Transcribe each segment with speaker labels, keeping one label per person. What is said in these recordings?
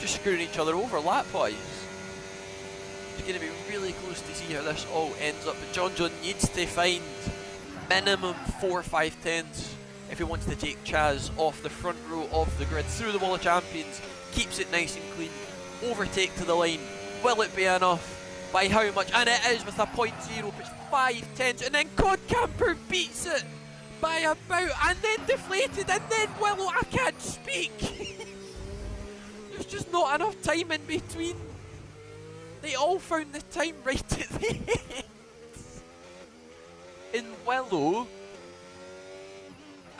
Speaker 1: just screwing each other over lap-wise. It's going to be really close to see how this all ends up, but John needs to find minimum 4 or 5 tenths if he wants to take Chaz off the front row of the grid, through the wall of champions, keeps it nice and clean, overtake to the line. Will it be enough? By how much? And it is with a 0.0, it's 5 tenths, and then Cod Camper beats it by about, and then deflated, and then Willow, I can't speak. There's just not enough time in between. They all found the time right at the end. In Willow,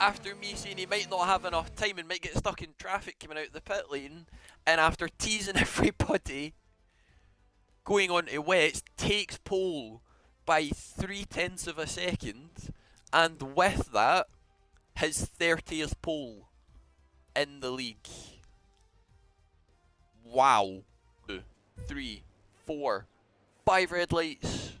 Speaker 1: after me saying he might not have enough time and might get stuck in traffic coming out the pit lane, and after teasing everybody, going on to wets, takes pole by 0.3 of a second, and with that, his 30th pole in the league. Wow. 2, 3, 4, 5 red lights.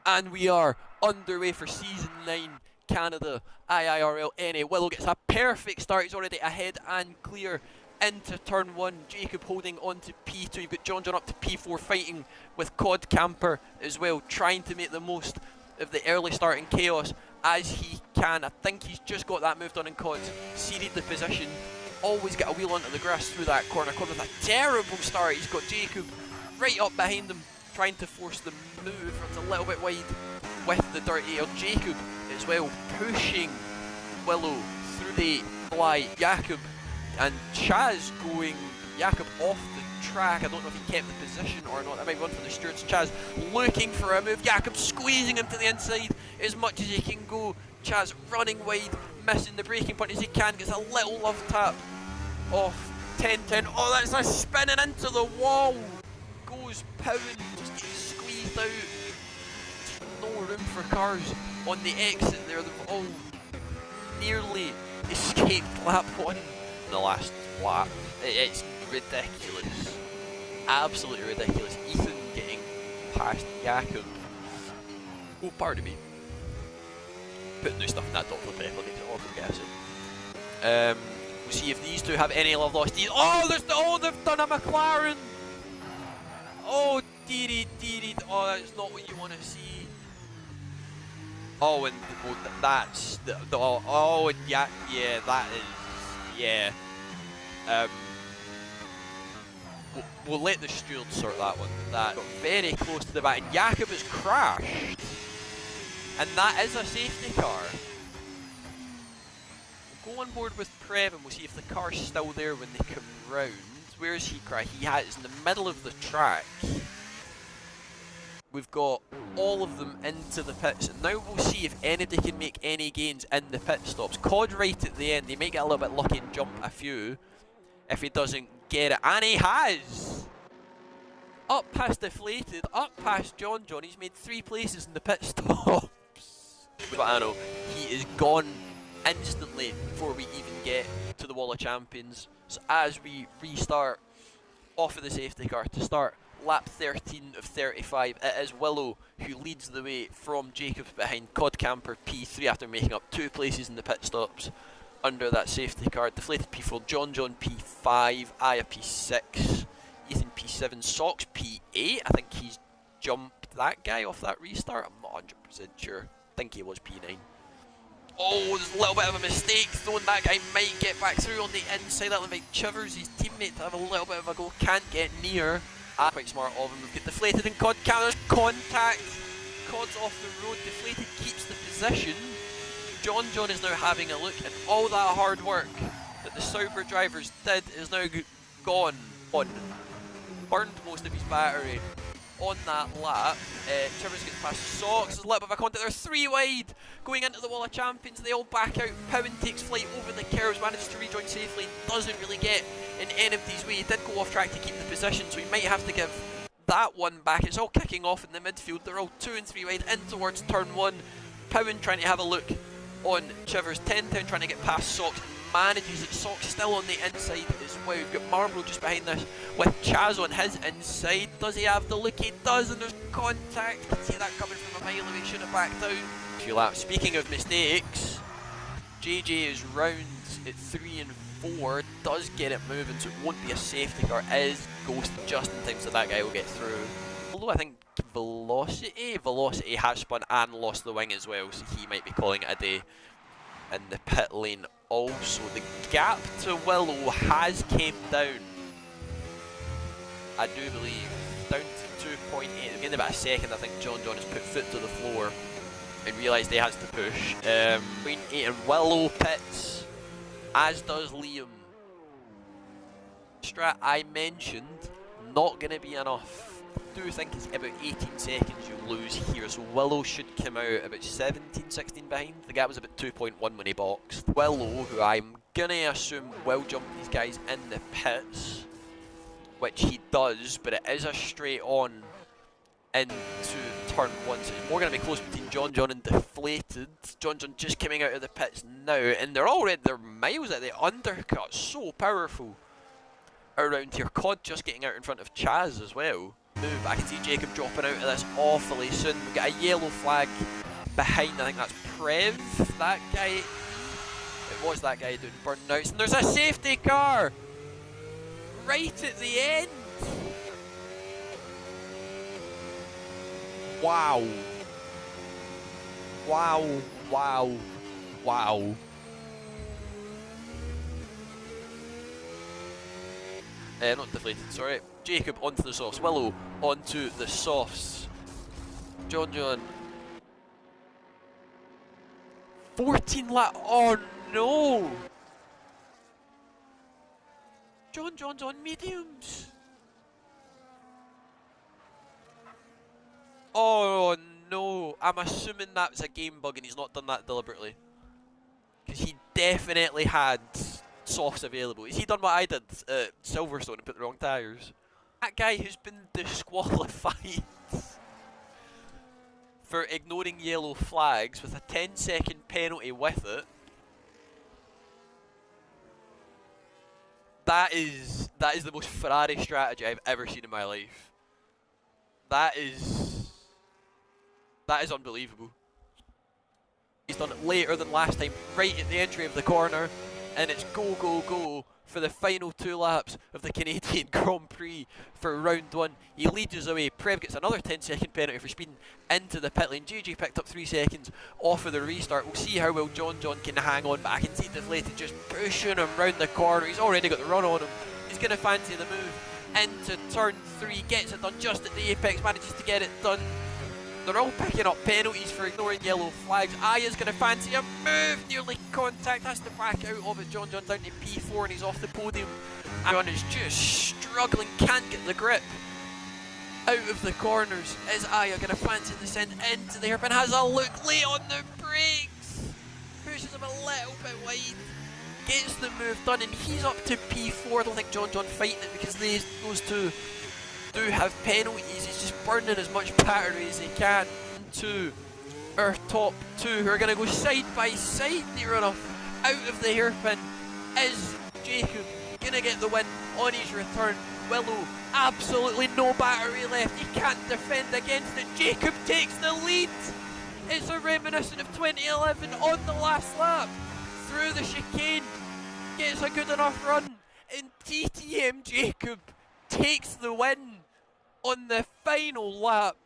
Speaker 1: And we are underway for Season 9 Canada IIRL NA. Willow gets a perfect start, he's already ahead and clear into turn 1. Jacob holding on to P2. You've got John up to P4, fighting with Cod Camper as well, trying to make the most of the early start in chaos as he can. I think he's just got that move done in Cod, seeded the position, always get a wheel onto the grass through that corner. Cod with a terrible start. He's got Jacob right up behind him, trying to force the move. It's a little bit wide with the dirty air. Jacob as well pushing Willow through the fly. Jacob and Chaz going, Jacob off the track. I don't know if he kept the position or not. That might run for the stewards. Chaz looking for a move. Jacob squeezing him to the inside as much as he can go. Chaz running wide, missing the braking point as he can. Gets a little love tap off 10-10. Oh, that's a spinning into the wall. Goes Pound, just gets squeezed out. No room for cars on the exit there. They've all nearly escaped lap 1 in the last lap. It's ridiculous. Absolutely ridiculous. Ethan getting past Jakob. Oh, pardon me. Putting new stuff in that Dr. Pepper makes it awful guessing. We'll see if these two have any love lost. Oh, they've done a McLaren! Oh, dearie. Oh, that's not what you want to see. Oh, and that's yeah, that is, yeah. We'll let the steward sort that one. That got very close to the back. And Jakob has crashed, and that is a safety car. We'll go on board with Prev and we'll see if the car's still there when they come round. Where is he crashed? He has in the middle of the track. We've got all of them into the pits, and now we'll see if anybody can make any gains in the pit stops. Cod right at the end, he might get a little bit lucky and jump a few if he doesn't get it, and he has! Up past Deflated, up past John, he's made 3 places in the pit stops. But I know, he is gone instantly before we even get to the Wall of Champions. So as we restart off of the safety car to start lap 13 of 35, it is Willow who leads the way from Jacobs behind. Cod Camper P3 after making up 2 places in the pit stops under that safety car. Deflated P4, John P5, Aya P6, Ethan P7, Socks P8. I think he's jumped that guy off that restart. I'm not 100% sure. I think he was P9. Oh, there's a little bit of a mistake thrown. That guy might get back through on the inside. That'll invite Chivers, his teammate, to have a little bit of a go. Can't get near. Quite smart of him. We've got Deflated and Cod. There's contact. Cod's off the road. Deflated keeps the position. John is now having a look, and all that hard work that the Sauber drivers did is now gone. Burned most of his battery on that lap. Chivers gets past Socks. There's a little bit of a contact. They're 3 wide going into the Wall of Champions. They all back out. Powen takes flight over the curves, manages to rejoin safely. Doesn't really get in anybody's way. He did go off track to keep the position, so he might have to give that one back. It's all kicking off in the midfield. They're all 2 and 3 wide in towards turn 1. Powen trying to have a look on Chivers. 10-10 trying to get past Socks. Manages it. Socks still on the inside as well. We've got Marlborough just behind this with Chaz on his inside. Does he have the look? He does, and there's contact. You can see that coming from a mile away. Should have backed out. A few laps. Speaking of mistakes, JJ is round at 3 and P4 does get it moving, so it won't be a safety car. Is Ghost just in time so that guy will get through. Although I think Velocity has spun and lost the wing as well, so he might be calling it a day in the pit lane. Also, the gap to Willow has came down. I do believe down to 2.8. In about a second, I think John has put foot to the floor and realised he has to push. 0.8 and Willow pits, as does Liam. Strat I mentioned, not going to be enough. I do think it's about 18 seconds you lose here, so Willow should come out about 17, 16 behind. The gap was about 2.1 when he boxed. Willow, who I'm going to assume will jump these guys in the pits, which he does, but it is a straight on into turn 1, so it's more going to be close between John and Deflated. John just coming out of the pits now, and they're miles at the undercut, so powerful around here. Cod just getting out in front of Chaz as well. Move, I can see Jacob dropping out of this awfully soon. We've got a yellow flag behind, I think that's Prev, that guy. It was that guy doing burnouts, and there's a safety car right at the end. Wow. Wow, wow, wow. Not Deflated, sorry. Jacob onto the softs, Willow onto the softs. John. 14 lap, oh no! John's on mediums. Oh no, I'm assuming that was a game bug and he's not done that deliberately. Because he definitely had softs available. Has he done what I did at Silverstone and put the wrong tyres? That guy who's been disqualified for ignoring yellow flags with a 10-second penalty with it. That is the most Ferrari strategy I've ever seen in my life. That is unbelievable. He's done it later than last time, right at the entry of the corner, and it's go, go, go for the final 2 laps of the Canadian Grand Prix for round 1. He leads us away. Prev gets another 10-second penalty for speeding into the pit lane. GG picked up 3 seconds off of the restart. We'll see how well John can hang on, but I can see Deflated just pushing him round the corner. He's already got the run on him. He's going to fancy the move into turn 3. Gets it done just at the apex, manages to get it done. They're all picking up penalties for ignoring yellow flags. Aya's going to fancy a move, nearly contact, has to back out of it. John down to P4 and he's off the podium. John is just struggling, can't get the grip out of the corners. Is Aya going to fancy the descent into the hairpin? Has a look late on the brakes. Pushes him a little bit wide. Gets the move done and he's up to P4. I don't think John fighting it because those two do have penalties. He's just burning as much battery as he can to our top 2 who are going to go side by side near enough out of the hairpin. Is Jacob going to get the win on his return? Willow, absolutely no battery left. He can't defend against it. Jacob takes the lead. It's a reminiscent of 2011 on the last lap. Through the chicane. Gets a good enough run. And TTM Jacob takes the win on the final lap.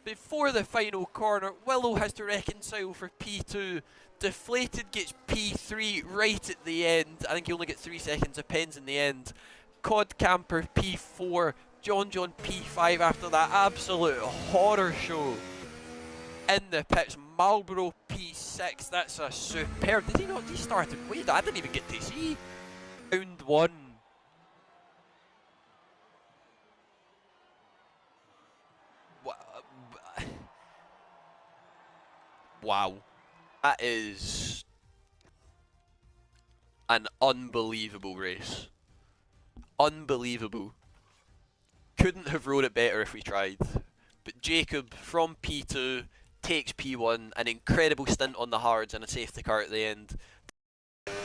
Speaker 1: Before the final corner, Willow has to reconcile for P2. Deflated gets P3 right at the end. I think he only gets 3 seconds of pens in the end. Cod Camper P4. John P5 after that absolute horror show in the pits. Marlboro P6. That's a superb. Did he not? He started. Wait, I didn't even get to see. Round 1. Wow. That is an unbelievable race. Unbelievable. Couldn't have rode it better if we tried. But Jacob from P2 takes P1, an incredible stint on the hards and a safety car at the end. We'll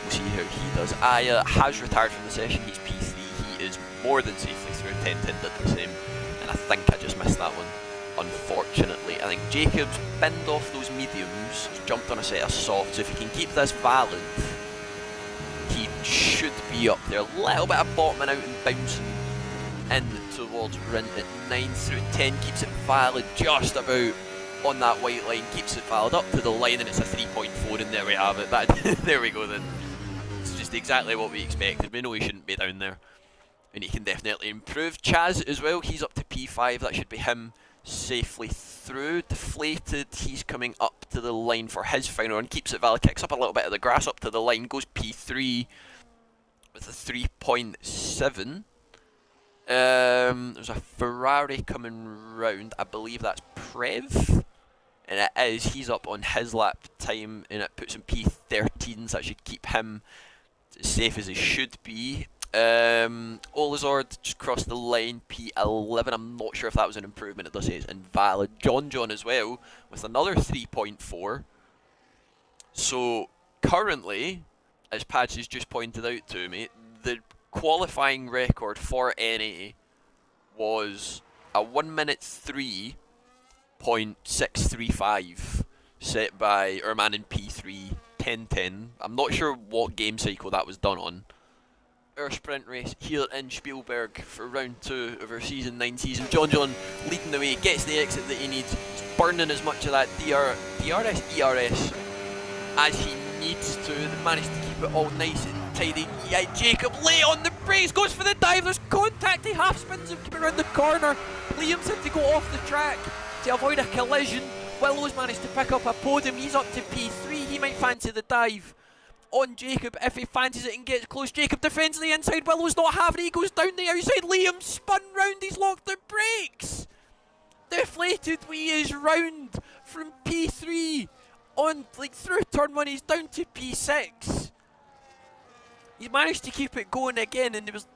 Speaker 1: see how he does. Aya has retired from the session, he's P3, he is more than safely through. 10-10 did the same, and I think I just missed that one. Unfortunately, I think Jacob's binned off those mediums, jumped on a set of softs. If he can keep this valid, be up there. A little bit of bottoming out and bouncing in towards Rint at 9 through 10. Keeps it valid just about on that white line. Keeps it valid up to the line, and it's a 3.4, and there we have it. There we go then. It's just exactly what we expected. We know he shouldn't be down there, and he can definitely improve. Chaz as well, he's up to P5. That should be him safely through. Deflated, he's coming up to the line for his final run. Keeps it valid, kicks up a little bit of the grass up to the line, goes P3 with a 3.7. There's a Ferrari coming round. I believe that's Prev, and it is. He's up on his lap time, and it puts him P13, so that should keep him as safe as it should be. Olazord just crossed the line, P11. I'm not sure if that was an improvement. It does say it's invalid. John as well with another 3.4. So currently, as Pads has just pointed out to me, the qualifying record for NA was a 1 minute 3.635 set by our man in P3, 10:10. I'm not sure what game cycle that was done on. Our sprint race here in Spielberg for round 2 of our season 9 season. John leading the way, gets the exit that he needs. He's burning as much of that ERS as he needs to. They managed to keep it all nice and tidy. Yeah, Jacob late on the brakes, goes for the dive. There's contact. He half spins him coming around the corner. Liam's had to go off the track to avoid a collision. Willow's managed to pick up a podium. He's up to P3. He might fancy the dive on Jacob if he fancies it and gets close. Jacob defends the inside. Willow's not having it. He goes down the outside. Liam spun round. He's locked the brakes. Deflated he is round from P3 on through turn 1. He's down to P6. He managed to keep it going again, and he was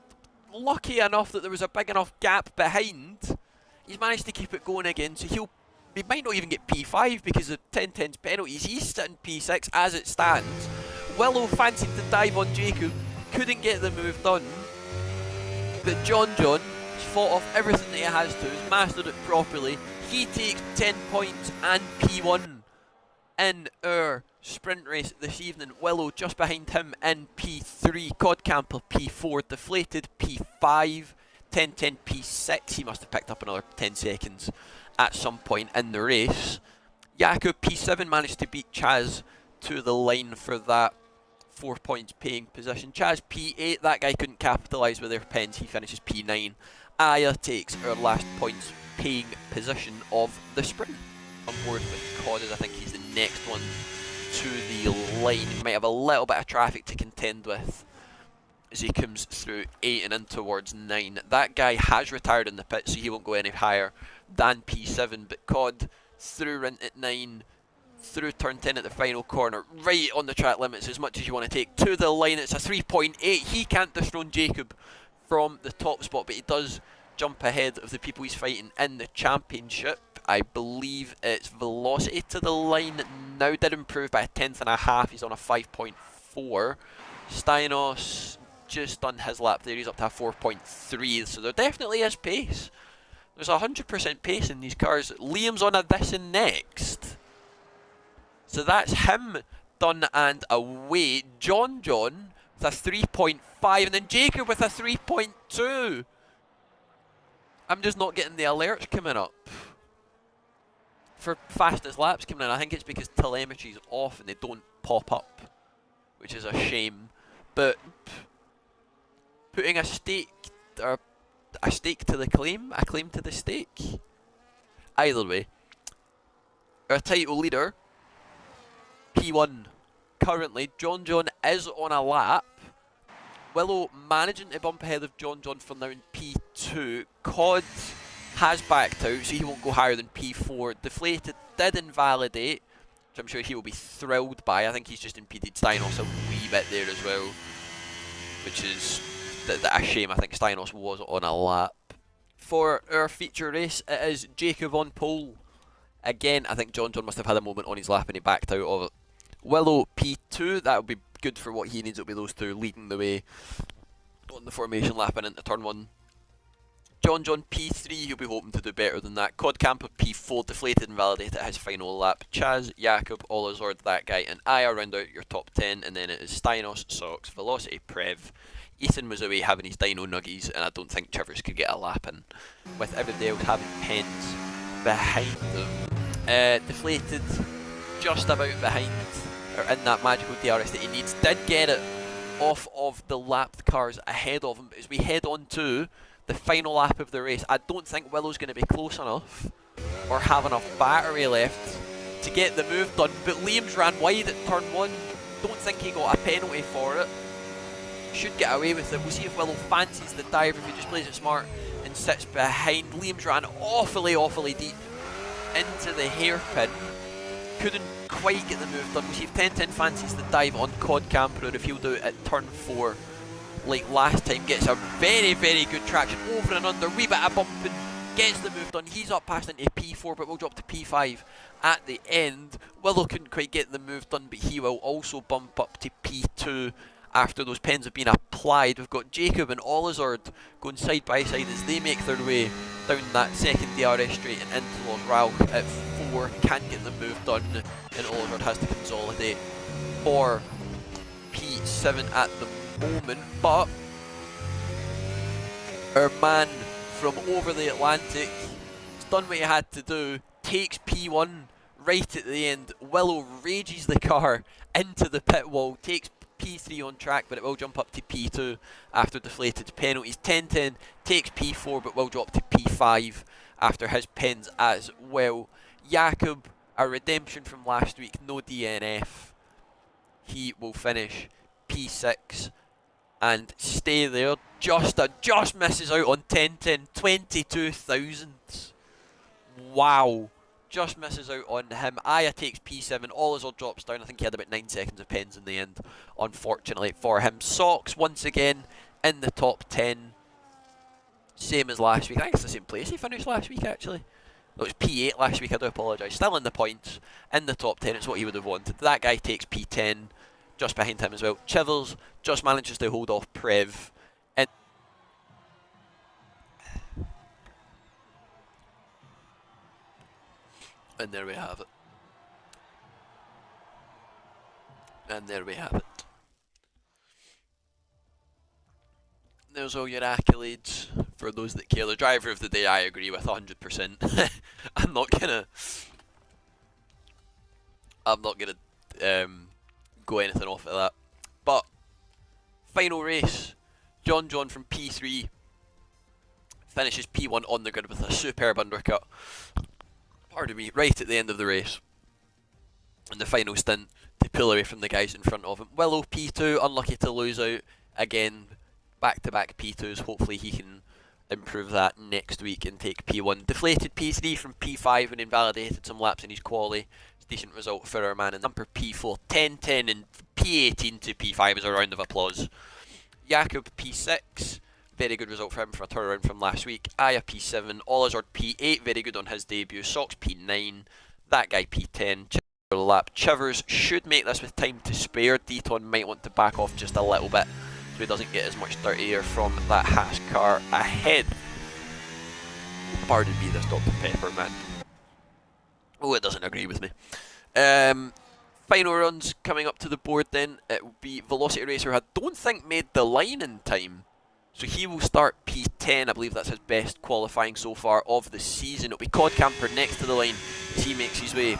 Speaker 1: lucky enough that there was a big enough gap behind. He's managed to keep it going again, so he might not even get P5 because of 10-10's penalties. He's sitting P6 as it stands. Willow fancied the dive on Jacob, couldn't get the move done, but John has fought off everything that he has to, he's mastered it properly. He takes 10 points and P1 in our sprint race this evening. Willow just behind him in P3, Cod Camper P4, Deflated P5, 10-10 P6. He must have picked up another 10 seconds at some point in the race. Jakob P7 managed to beat Chaz to the line for that 4 points paying position. Chaz P8, that guy couldn't capitalise with their pens, he finishes P9. Aya takes our last points paying position of the sprint. On board with Cod, as I think he's the next one to the line. He might have a little bit of traffic to contend with as he comes through 8 and in towards 9. That guy has retired in the pit, so he won't go any higher than P7, but Cod through Rint at 9, through turn 10 at the final corner, right on the track limits as much as you want to take to the line. It's a 3.8. He can't dethrone Jacob from the top spot, but he does jump ahead of the people he's fighting in the championship. I believe it's velocity to the line now, did improve by a 10.5. He's on a 5.4. Steinos just done his lap there, he's up to a 4.3, so there definitely is pace. There's 100% pace in these cars. Liam's on a this and next, so that's him done and away. John with a 3.5, and then Jacob with a 3.2. I'm just not getting the alerts coming up for fastest laps coming in. I think it's because telemetry's off and they don't pop up, which is a shame. But putting a stake to the claim, a claim to the stake. Either way, our title leader, P1 currently. John is on a lap. Willow managing to bump ahead of John for now in P2. Cod has backed out, so he won't go higher than P4. Deflated did invalidate, which I'm sure he will be thrilled by. I think he's just impeded Steinos a wee bit there as well, which is a shame. I think Steinos was on a lap. For our feature race, it is Jacob on pole. Again, I think John must have had a moment on his lap and he backed out of it. Willow P2, that would be good for what he needs. It'll be those two leading the way on the formation lap and into turn 1. John P3, he'll be hoping to do better than that. Cod Camper P4, deflated and validated at his final lap. Chaz, Jakob, Olazord, that guy, and Aya round out your top 10, and then it is Steinos, Sox, Velocity, Prev, Ethan was away having his dino nuggies, and I don't think Chivers could get a lap in. With everybody else having pens behind them. Deflated just about behind, or in that magical DRS that he needs. Did get it off of the lapped cars ahead of him, but as we head on to the final lap of the race, I don't think Willow's going to be close enough or have enough battery left to get the move done. But Liam's ran wide at turn 1. Don't think he got a penalty for it. Should get away with it. We'll see if Willow fancies the dive, if he just plays it smart and sits behind. Liam's ran awfully deep into the hairpin. Couldn't quite get the move done. We'll see if 10-10 fancies the dive on Cod Camper, or if he'll do it at turn 4 like last time. Gets a very good traction over and under, wee bit of bumping, gets the move done. He's up past into P4, but will drop to P5 at the end. Willow couldn't quite get the move done, but he will also bump up to P2 after those pens have been applied. We've got Jacob and Olizard going side by side as they make their way down that second DRS straight and into Los Ralph at 4. Can't get the move done, and Olizard has to consolidate for P7 at the moment. But our man from over the Atlantic has done what he had to do, takes P1 right at the end. Willow rages the car into the pit wall, takes P3 on track, but it will jump up to P2 after deflated penalties. 10-10 takes P4, but will drop to P5 after his pens as well. Jakob, a redemption from last week, no DNF. He will finish P6 and stay there. Just misses out on 10-10, 22 thousandths. Wow. Just misses out on him. Aya takes P7, Olizard drops down. I think he had about 9 seconds of pens in the end, unfortunately for him. Socks once again in the top 10. Same as last week. I think it's the same place he finished last week actually. No, it was P8 last week, I do apologise. Still in the points, in the top 10, it's what he would have wanted. That guy takes P10, just behind him as well. Chivers just manages to hold off Prev. And there we have it. And there we have it. There's all your accolades for those that care. The driver of the day, I agree with 100%. I'm not gonna go anything off of that. But final race, John from P3 finishes P1 on the grid with a superb undercut. Pardon me, right at the end of the race. And the final stint to pull away from the guys in front of him. Willow P2, unlucky to lose out. Again, back-to-back P2s. Hopefully he can improve that next week and take P1. Deflated P3 from P5 and invalidated some laps in his quali. It's a decent result for our man in number P4. 10-10 and P18 to P5 is a round of applause. Jakob P6. Very good result for him from a turnaround from last week. Aya P7, Olizard P8, very good on his debut. Socks P9, that guy P10. Chivers lap. Chivers should make this with time to spare. Deaton might want to back off just a little bit so he doesn't get as much dirty air from that Haas car ahead. Pardon me, this Dr. Pepper, man. Oh, it doesn't agree with me. Final runs coming up to the board then. It will be Velocity Racer, who I don't think made the line in time. So he will start P10, I believe that's his best qualifying so far of the season. It'll be Cod Camper next to the line as he makes his way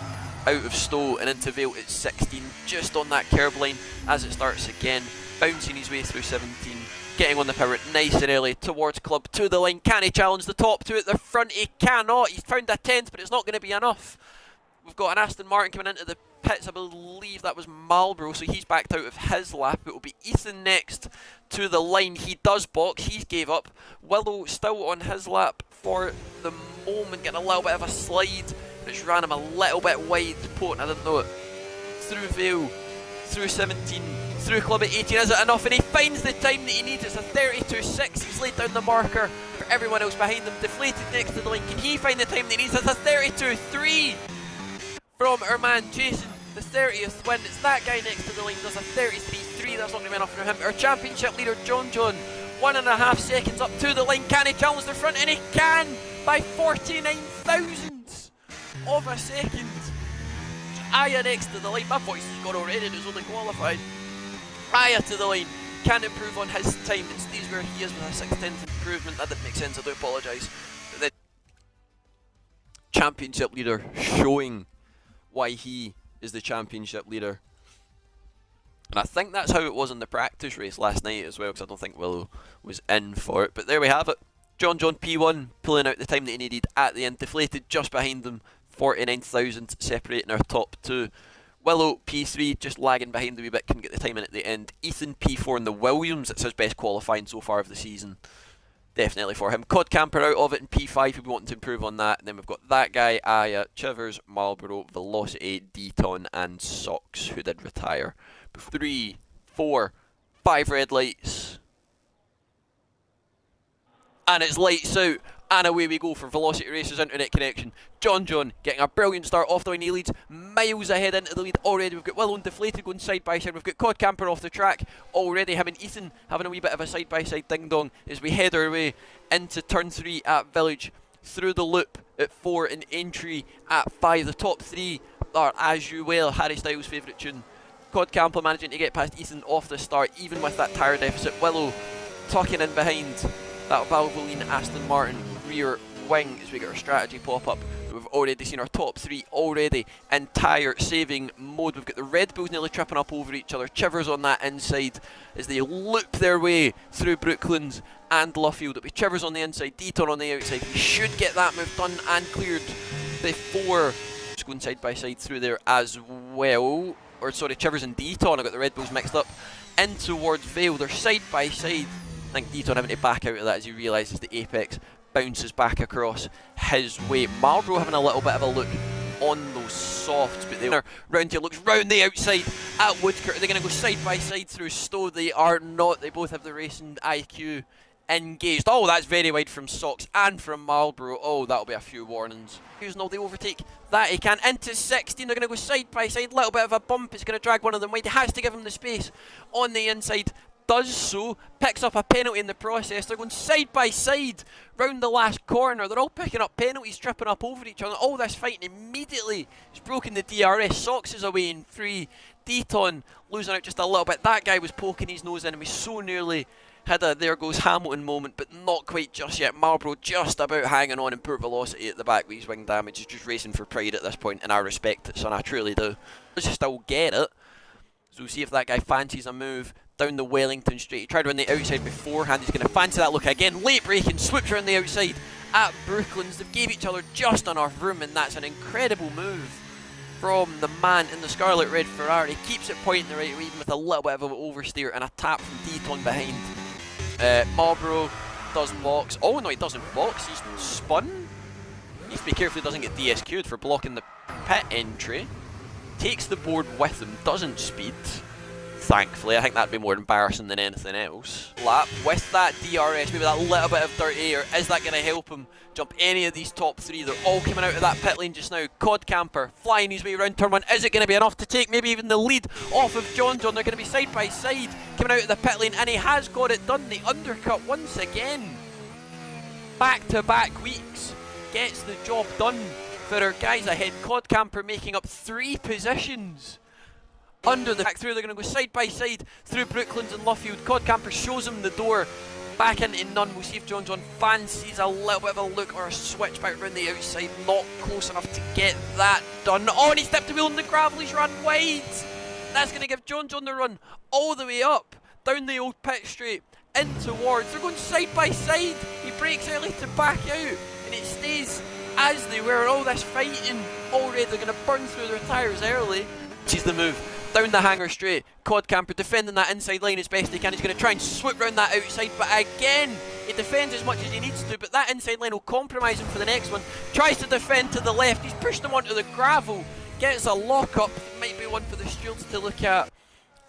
Speaker 1: out of Stowe and into Vale at 16, just on that curb line as it starts again, bouncing his way through 17, getting on the pivot nice and early towards Club to the line. Can he challenge the top two at the front? He cannot. He's found a 10th, but it's not going to be enough. We've got an Aston Martin coming into the pits, I believe that was Marlboro, so he's backed out of his lap. It will be Ethan next to the line. He does box, he's gave up. Willow still on his lap for the moment, getting a little bit of a slide, which ran him a little bit wide. Potent, I didn't know it. Through Vale, through 17, through Club at 18. Is it enough? And he finds the time that he needs. It's a 32.6. He's laid down the marker for everyone else behind him. Deflated next to the line. Can he find the time that he needs? It's a 32.3. From our man Jason, the 30th win. It's that guy next to the line. There's a 33.3. That's not going to be enough for him. Our championship leader, John, 1.5 seconds up to the line. Can he challenge the front? And he can by 49 thousandths of a second. Aya next to the line. My voice has gone already. It was only qualified. Aya to the line. Can't improve on his time. It stays where he is with a 6/10 improvement. That didn't make sense, I do apologise. But the championship leader showing why he is the championship leader. And I think that's how it was in the practice race last night as well, because I don't think Willow was in for it. But there we have it. John P1 pulling out the time that he needed at the end, deflated just behind them, 49 thousandths separating our top two. Willow P3 just lagging behind a wee bit, couldn't get the time in at the end. Ethan P4 in the Williams, it's his best qualifying so far of the season. Definitely for him. Cod Camper out of it in P5, he'll be wanting to improve on that. And then we've got that guy, Aya, Chivers, Marlborough, Velocity, Deton, and Socks, who did retire. 3, 4, 5 red lights. And it's lights out. And away we go for Velocity Racers internet connection. John getting a brilliant start off the line. He leads miles ahead into the lead already. We've got Willow and Deflated going side by side. We've got Cod Camper off the track already. Him and Ethan having a wee bit of a side by side ding dong as we head our way into turn 3 at Village. Through the loop at 4 and entry at 5. The top 3 are As You Will, Harry Styles' favourite tune. Cod Camper managing to get past Ethan off the start, even with that tyre deficit. Willow tucking in behind that Valvoline Aston Martin rear wing as we get our strategy pop up. We've already seen our top 3 already in tyre saving mode. We've got the Red Bulls nearly tripping up over each other. Chivers on that inside as they loop their way through Brooklands and Luffield. It'll be Chivers on the inside, Deton on the outside. We should get that move done and cleared before just going side by side through there as well. Or sorry, Chivers and Deton, I got the Red Bulls mixed up. In towards Vale, they're side by side. I think Deton having to back out of that as he realises the apex bounces back across his way. Marlborough having a little bit of a look on those softs, but they're round here, looks round the outside at Woodcourt. Are they going to go side by side through Stowe? They are not. They both have the racing IQ engaged. Oh, that's very wide from Socks and from Marlborough. Oh, that'll be a few warnings. Here's no, they overtake that he can into 16. They're going to go side by side. Little bit of a bump. It's going to drag one of them wide. He has to give him the space on the inside. Does so, picks up a penalty in the process. They're going side by side round the last corner. They're all picking up penalties, tripping up over each other. All this fighting immediately has broken the DRS. Socks is away in 3. Deton losing out just a little bit. That guy was poking his nose in and we so nearly had a there goes Hamilton moment, but not quite just yet. Marlborough just about hanging on in poor Velocity at the back with his wing damage. He's just racing for pride at this point, and I respect it, son. I truly do. Let's just still get it. So we'll see if that guy fancies a move down the Wellington Straight. He tried on the outside beforehand. He's going to fancy that look again. Late braking, swoops around the outside at Brooklands. They gave each other just enough room, and that's an incredible move from the man in the Scarlet Red Ferrari. Keeps it pointing the right way, even with a little bit of an oversteer and a tap from Deton behind. Marlborough does box. Oh no, he doesn't box. He's spun. Needs to be careful he doesn't get DSQ'd for blocking the pit entry. Takes the board with him, doesn't speed. Thankfully, I think that'd be more embarrassing than anything else. Lap with that DRS, maybe that little bit of dirty air. Is that going to help him jump any of these top 3? They're all coming out of that pit lane just now. Cod Camper flying his way around turn 1. Is it going to be enough to take maybe even the lead off of John? They're going to be side by side coming out of the pit lane, and he has got it done. The undercut once again. Back-to-back weeks gets the job done for our guys ahead. Cod Camper making up 3 positions under the back through. They're going to go side by side through Brooklands and Luffield. Cod Camper shows him the door back into none. We'll see if John fancies a little bit of a look or a switch back around the outside. Not close enough to get that done. Oh, and he's tipped the wheel on the gravel. He's run wide. That's going to give John the run all the way up down the old pit straight in towards. They're going side by side. He breaks early to back out, and it stays as they were. All this fighting already. They're going to burn through their tyres early. Sees the move down the hanger straight. Cod Camper defending that inside line as best he can. He's going to try and swoop round that outside, but again he defends as much as he needs to, but that inside line will compromise him for the next one. Tries to defend to the left. He's pushed him onto the gravel. Gets a lock up. Might be one for the stewards to look at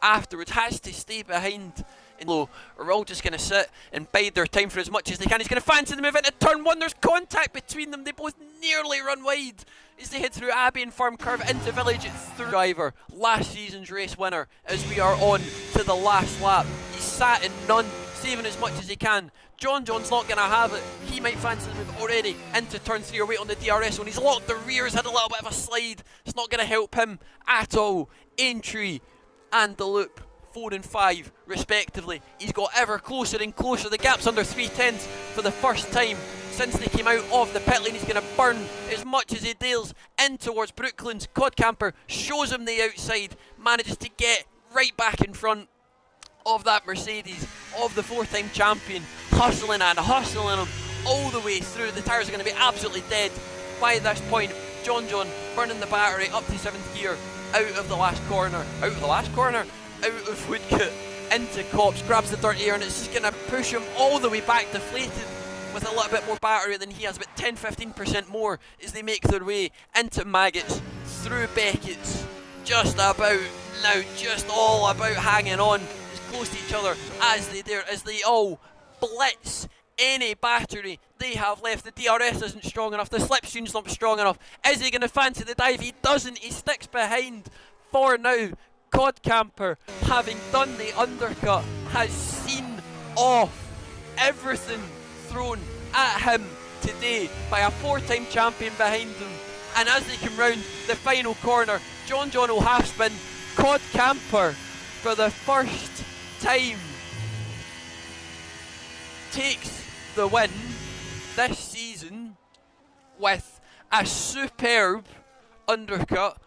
Speaker 1: afterwards. Has to stay behind. Low are all just going to sit and bide their time for as much as they can. He's going to fancy the move into turn 1. There's contact between them. They both nearly run wide as they head through Abbey and Farm Curve into Village at 3rd. Driver, last season's race winner, as we are on to the last lap. He's sat in none, saving as much as he can. John's not going to have it. He might fancy the move already into turn 3 or wait on the DRS when he's locked the rears, had a little bit of a slide. It's not going to help him at all. Entry and the loop 4 and 5 respectively. He's got ever closer and closer. The gap's under 3/10 for the first time since they came out of the pit lane. He's going to burn as much as he dares in towards Brooklands. Codcamper shows him the outside, manages to get right back in front of that Mercedes, of the 4-time champion, hustling him all the way through. The tyres are going to be absolutely dead by this point. John burning the battery up to 7th gear, out of the last corner, out of Woodcote, into Copse, grabs the dirty air, and it's just going to push him all the way back, deflated with a little bit more battery than he has, about 10-15% more as they make their way into Maggots, through Beckett's, just all about hanging on as close to each other as they dare, as they all blitz any battery they have left. The DRS isn't strong enough, the slipstream's not strong enough. Is he going to fancy the dive? He doesn't, he sticks behind for now. Codcamper, having done the undercut, has seen off everything thrown at him today by a 4-time champion behind him. And as they come round the final corner, John will half spin. Codcamper, for the first time, takes the win this season with a superb undercut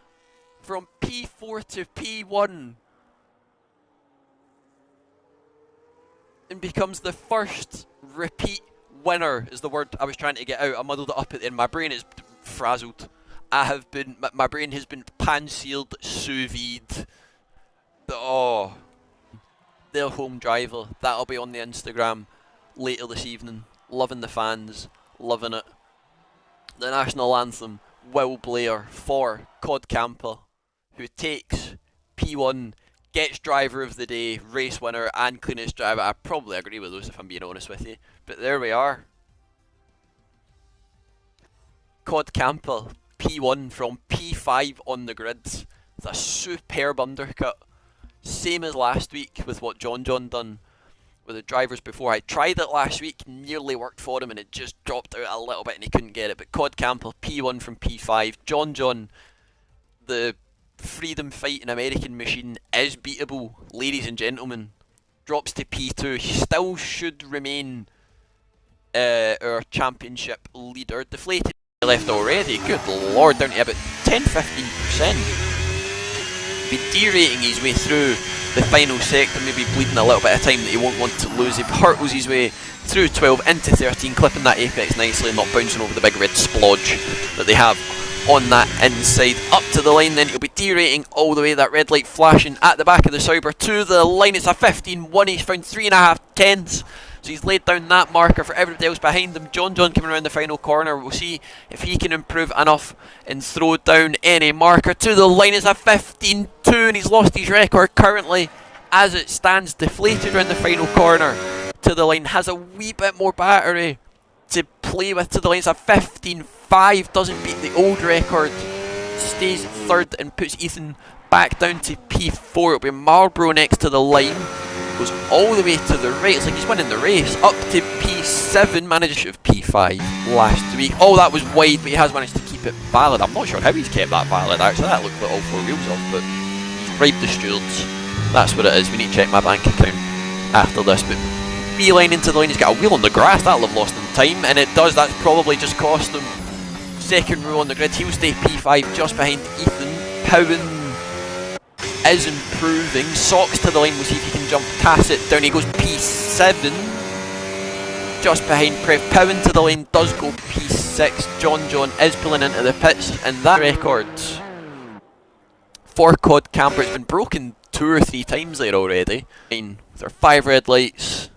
Speaker 1: from P4 to P1, and becomes the first repeat winner, is the word I was trying to get out. I muddled it up at the end. My brain is frazzled. My brain has been pan-sealed, sous vide. Oh, their home driver, that'll be on the Instagram later this evening. Loving the fans, loving it. The national anthem will blare for Codcamper, who takes P1, gets driver of the day, race winner, and cleanest driver. I probably agree with those if I'm being honest with you, but there we are. Codcamper, P1 from P5 on the grid. It's a superb undercut. Same as last week with what John done with the drivers before. I tried it last week, nearly worked for him, and it just dropped out a little bit and he couldn't get it. But Codcamper, P1 from P5. John, the freedom fighting American machine, is beatable, ladies and gentlemen. Drops to P2. He still should remain our championship leader. Deflated left already. Good lord, down to about 10-15%. Be derating his way through the final sector, maybe bleeding a little bit of time that he won't want to lose. He hurtles his way through 12 into 13, clipping that apex nicely and not bouncing over the big red splodge that they have on that inside. Up to the line then, he'll be derating all the way, that red light flashing at the back of the Sauber to the line. It's a 15-1, he's found 3.5 tenths. So he's laid down that marker for everybody else behind him. John coming around the final corner. We'll see if he can improve enough and throw down any marker. To the line is a 15-2 and he's lost his record currently as it stands. Deflated around the final corner. To the line has a wee bit more battery to play with. To the line is a 15-5. Doesn't beat the old record. Stays third and puts Ethan back down to P4. It'll be Marlborough next to the line. Goes all the way to the right. It's like he's winning the race. Up to P7. Managed to have P5 last week. Oh, that was wide, but he has managed to keep it valid. I'm not sure how he's kept that valid, actually. That looked like all 4 wheels off, but he's bribed the stewards. That's what it is. We need to check my bank account after this. But beeline into the line. He's got a wheel on the grass. That'll have lost him time, and it does. That's probably just cost him second row on the grid. He'll stay P5 just behind Ethan. Powen is improving. Socks to the line. We'll see if he can jump Tacit. Down he goes P7. Just behind Prev. Powen to the line does go P6. John is pulling into the pits, and that record for Codcamper, it's been broken 2 or 3 times there already. With our 5 red lights.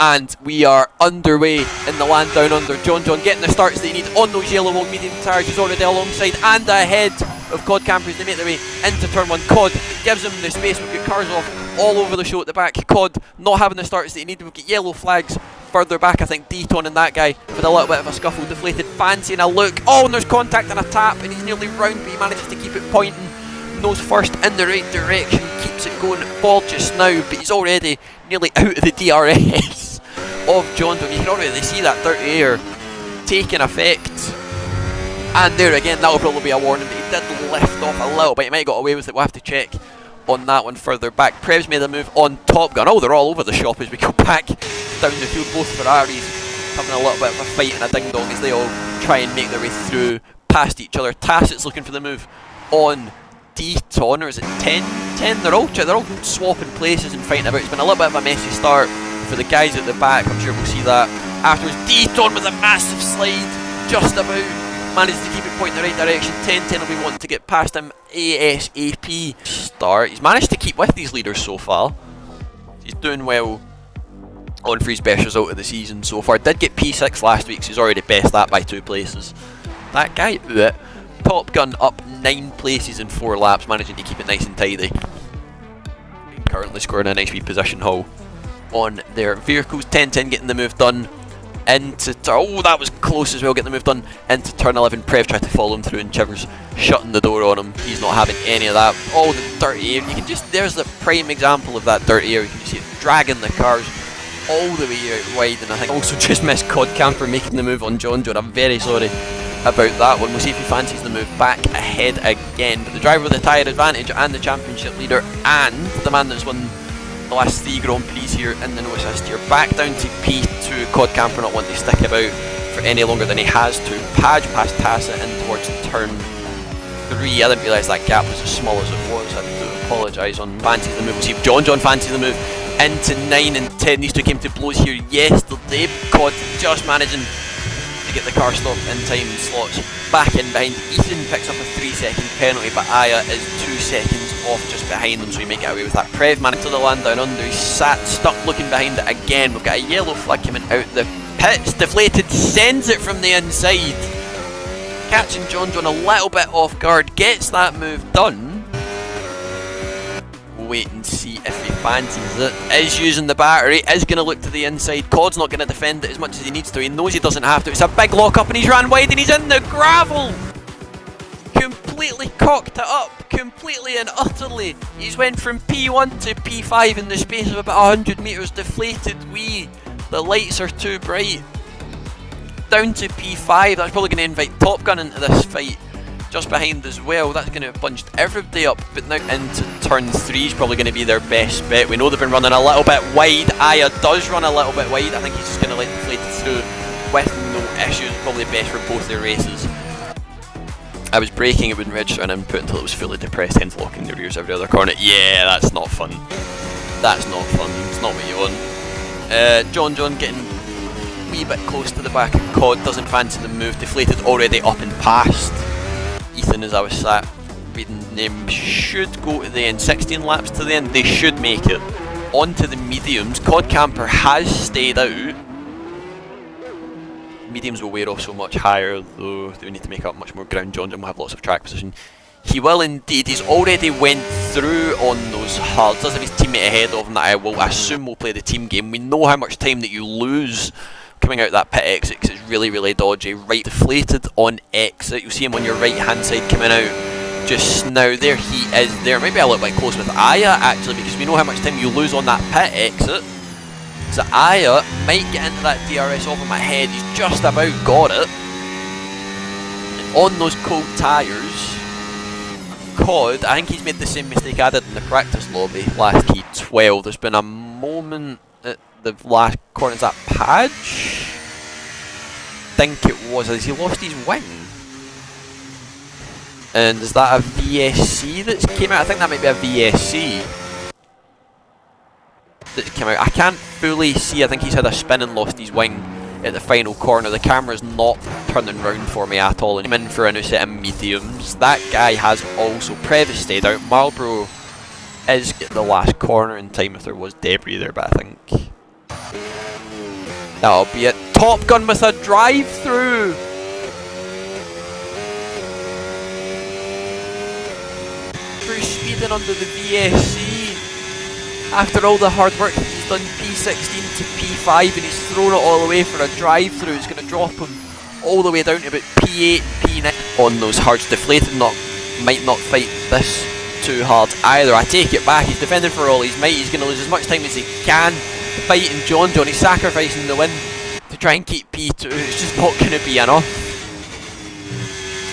Speaker 1: And we are underway in the land down under. John getting the starts that he needs on those yellow long medium tyres. He's already alongside and ahead of Codcamper as they make their way into turn 1. Cod gives him the space. We've got cars off all over the show at the back. Cod not having the starts that he needed. We've got yellow flags further back. I think Deton and that guy with a little bit of a scuffle. Deflated, fancying a look. Oh, and there's contact and a tap, and he's nearly round, but he manages to keep it pointing. Nose first in the right direction. Keeps it going ball just now, but he's already nearly out of the DRS of John. You can already see that dirty air taking effect. And there again, that'll probably be a warning, but he did lift off a little bit. He might have got away with it. We'll have to check on that one further back. Prev's made a move on Top Gun. Oh, they're all over the shop as we go back down the field. Both Ferraris having a little bit of a fight and a ding-dong as they all try and make their way through past each other. Tacit's looking for the move on Deton, or is it 10? 10? They're all swapping places and fighting about. It's been a little bit of a messy start for the guys at the back. I'm sure we'll see that afterwards. Deton with a massive slide, just about managed to keep it pointing in the right direction. 10-10 will be wanting to get past him ASAP. Start. He's managed to keep with these leaders so far. He's doing well on for his best result of the season so far. Did get P6 last week, so he's already best that by 2 places. That guy, Top Gun up 9 places in 4 laps, managing to keep it nice and tidy. Currently scoring a nice wee position haul on their vehicles. 10-10 getting the move done into oh, that was close as well, getting the move done into turn 11. Prev tried to follow him through and Chivers shutting the door on him. He's not having any of that. Oh, the dirty air. You can just, there's the prime example of that dirty air. You can just see it dragging the cars all the way out wide, and I think also just missed Cod Camper making the move on John. I'm very sorry about that one. We'll see if he fancies the move back ahead again. But the driver with the tyre advantage and the championship leader and the man that's won the last 3 Grand Prix here in the no assist here, back down to P2. Cod Camper not wanting to stick about for any longer than he has to. Padge past Tacit in towards turn 3. I didn't realise that gap was as small as it was. I do apologise on fancies the move. We'll see if John fancies the move into 9 and 10. These two came to blows here yesterday. Cod just managing to get the car stopped in time. Slots back in behind. Ethan picks up a 3-second penalty, but Aya is 2 seconds off just behind them, so he may get away with that. Prev managed to the land down under. He's stuck looking behind it again. We've got a yellow flag coming out the pits. Deflated, sends it from the inside, catching John a little bit off guard. Gets that move done. Wait and see if he fancies it. Is using the battery, is going to look to the inside. Cod's not going to defend it as much as he needs to. He knows he doesn't have to. It's a big lock up and he's ran wide and he's in the gravel. Completely cocked it up, completely and utterly. He's went from P1 to P5 in the space of about 100 metres. Deflated wee. The lights are too bright. Down to P5. That's probably going to invite Top Gun into this fight. Just behind as well. That's going to have bunched everybody up, but now into turn 3 is probably going to be their best bet. We know they've been running a little bit wide. Aya does run a little bit wide. I think he's just going to let Deflated through with no issues. Probably best for both their races. I was braking, it wouldn't register an input until it was fully depressed, hence locking the rears every other corner. Yeah, that's not fun. That's not fun. It's not what you want. John getting a wee bit close to the back of Cod. Doesn't fancy the move. Deflated already up and past Ethan as I was sat reading the name. Should go to the end. 16 laps to the end. They should make it. On to the mediums. Cod Camper has stayed out. Mediums will wear off so much higher, though they need to make up much more ground. John will have lots of track position. He will indeed. He's already went through on those hards. Does have his teammate ahead of him that I will assume will play the team game. We know how much time that you lose coming out that pit exit because it's really, really dodgy. Right, Deflated on exit. You'll see him on your right hand side coming out just now. There he is there. Maybe a little bit close with Aya actually, because we know how much time you lose on that pit exit. So Aya might get into that DRS off him ahead. He's just about got it. And on those cold tyres, Cod, I think he's made the same mistake I did in the practice lobby last heat 12. There's been a moment at the last corner. Is that Padge? I think it was. Has he lost his wing? And is that a VSC that's came out? I think that might be a VSC that's come out. I can't fully see. I think he's had a spin and lost his wing at the final corner. The camera's not turning round for me at all. I'm in for a new set of mediums. That guy has also Previs stayed out. Marlboro is at the last corner in time if there was debris there, but I think that'll be it. Top Gun with a drive-through. Through speeding under the VSC. After all the hard work, he's done P16 to P5 and he's thrown it all away for a drive-through. It's going to drop him all the way down to about P8, P9 on those hards. Deflated might not fight this too hard either. I take it back. He's defending for all his might. He's going to lose as much time as he can fighting John. He's sacrificing the win to try and keep P2. It's just not going to be enough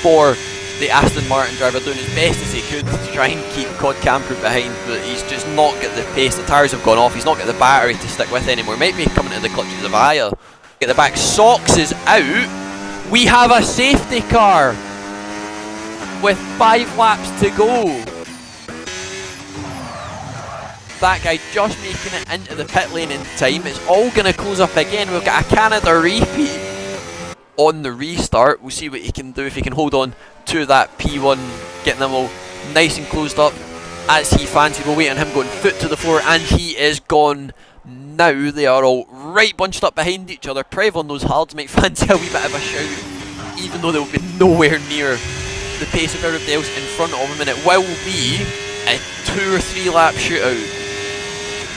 Speaker 1: for the Aston Martin driver doing his best as he could to try and keep Cod Camper behind, but he's just not got the pace. The tyres have gone off. He's not got the battery to stick with anymore. Might be coming to the clutches of Aya. Get the back. Socks is out. We have a safety car with 5 laps to go. That guy just making it into the pit lane in time. It's all going to close up again. We've got a Canada repeat on the restart. We'll see what he can do, if he can hold on to that P1, getting them all nice and closed up as he fancied. We'll wait on him going foot to the floor, and he is gone now. They are all right bunched up behind each other. Prev on those hards might fancy a wee bit of a shout, even though they'll be nowhere near the pace of everybody else in front of him, and it will be a 2 or 3 lap shootout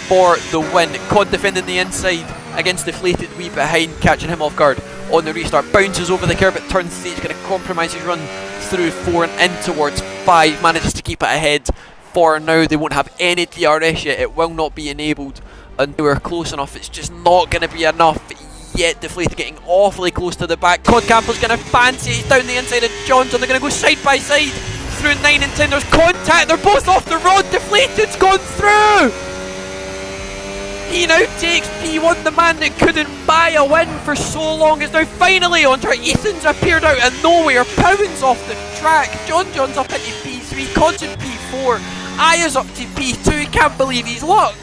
Speaker 1: for the win. Cod defending the inside against Deflated Wee behind, catching him off guard on the restart. Bounces over the curb at turn 3. He's going to compromise his run through 4 and in towards 5. Manages to keep it ahead for now. They won't have any DRS yet. It will not be enabled until we're close enough. It's just not going to be enough yet. Deflated getting awfully close to the back. Cod Camper's going to fancy it. He's down the inside of Johnson. They're going to go side by side through 9 and 10. There's contact. They're both off the road. Deflated's gone through. He now takes P1, the man that couldn't buy a win for so long is now finally on track. Ethan's appeared out of nowhere, pounds off the track. John's up into P3, Cod's in P4, Aya's up to P2, he can't believe his luck.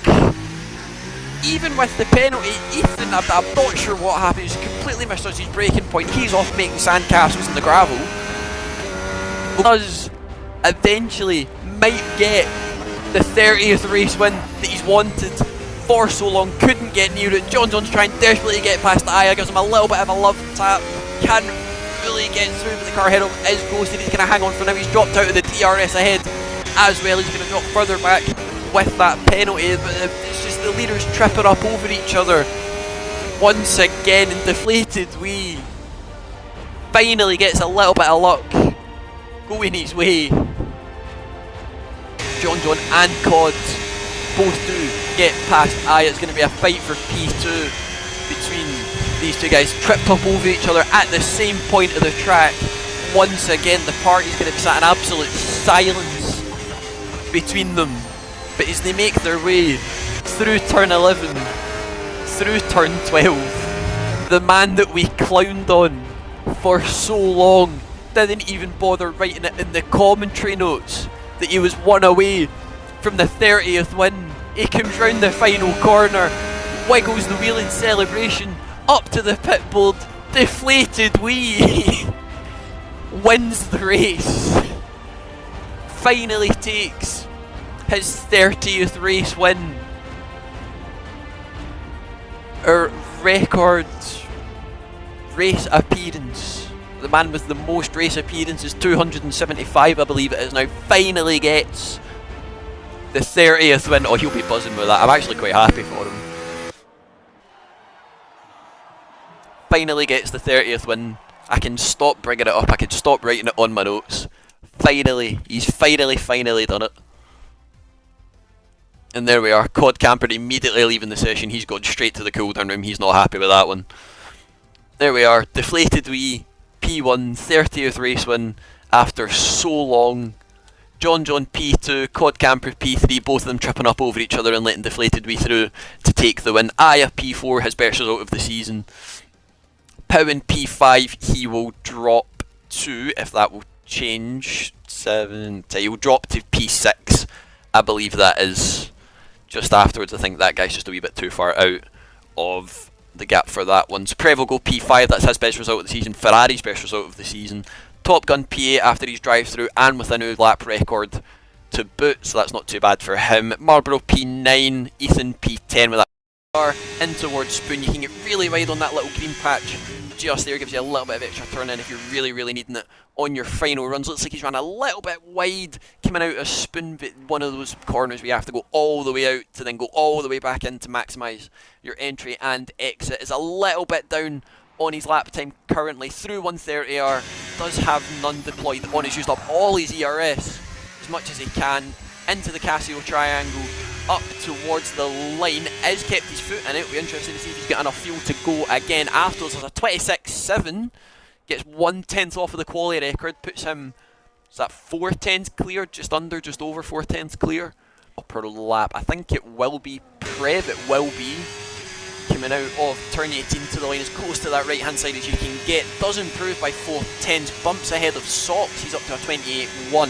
Speaker 1: Even with the penalty, Ethan, I'm not sure what happened, he's completely missed his braking point. He's off making sandcastles in the gravel. Does eventually might get the 30th race win that he's wanted for so long, couldn't get near it. John's trying desperately to get past Aya, gives him a little bit of a love tap, can't really get through, but the car ahead of him is ghosted. He's going to hang on for now. He's dropped out of the DRS ahead as well. He's going to drop further back with that penalty, but it's just the leaders tripping up over each other once again, and Deflated Wee finally gets a little bit of luck going his way. John and Cod both do get past Aya. It's going to be a fight for P2 between these two guys, tripped up over each other at the same point of the track. Once again, the party's going to be sat in absolute silence between them. But as they make their way through turn 11, through turn 12, the man that we clowned on for so long didn't even bother writing it in the commentary notes that he was 1 away from the 30th win. He comes round the final corner, wiggles the wheel in celebration, up to the pit board. Deflated Wee wins the race. Finally takes his 30th race win. Our record race appearance. The man with the most race appearances, 275 I believe it is now, finally gets the 30th win. Oh, he'll be buzzing with that. I'm actually quite happy for him. Finally gets the 30th win. I can stop bringing it up. I can stop writing it on my notes. Finally. He's finally done it. And there we are. Cod Camper immediately leaving the session. He's gone straight to the cooldown room. He's not happy with that one. There we are. Deflated Wee P1, 30th race win after so long. John P2, Cod Camper P3, both of them tripping up over each other and letting Deflated Wee through to take the win. Aya P4, his best result of the season. Powen P5, he will drop to, if that will change, 7, he will drop to P6, I believe that is. Just afterwards, I think that guy's just a wee bit too far out of the gap for that one. So Prev will go P5, that's his best result of the season. Ferrari's best result of the season. Top Gun P8 after his drive through and with a new lap record to boot, so that's not too bad for him. Marlboro P9, Ethan P10 with that car in towards Spoon. You can get really wide on that little green patch just there, gives you a little bit of extra turn in if you're really needing it on your final runs. Looks like he's ran a little bit wide coming out of Spoon, but one of those corners where you have to go all the way out to then go all the way back in to maximise your entry and exit. Is a little bit down on his lap time currently, through 130R, does have none deployed on. He's used up all his ERS as much as he can, into the Casio triangle, up towards the line, has kept his foot in it. We're interested to see if he's got enough fuel to go again afterwards. There's a 26.7, gets 1/10 off of the quality record, puts him Is that 4/10 clear? Just under, just over 4/10 clear? Upper lap. I think it will be Prev. It will be. Coming out of turn 18 to the line as close to that right hand side as you can get. Does improve by 4/10, bumps ahead of Socks. He's up to a 28.1.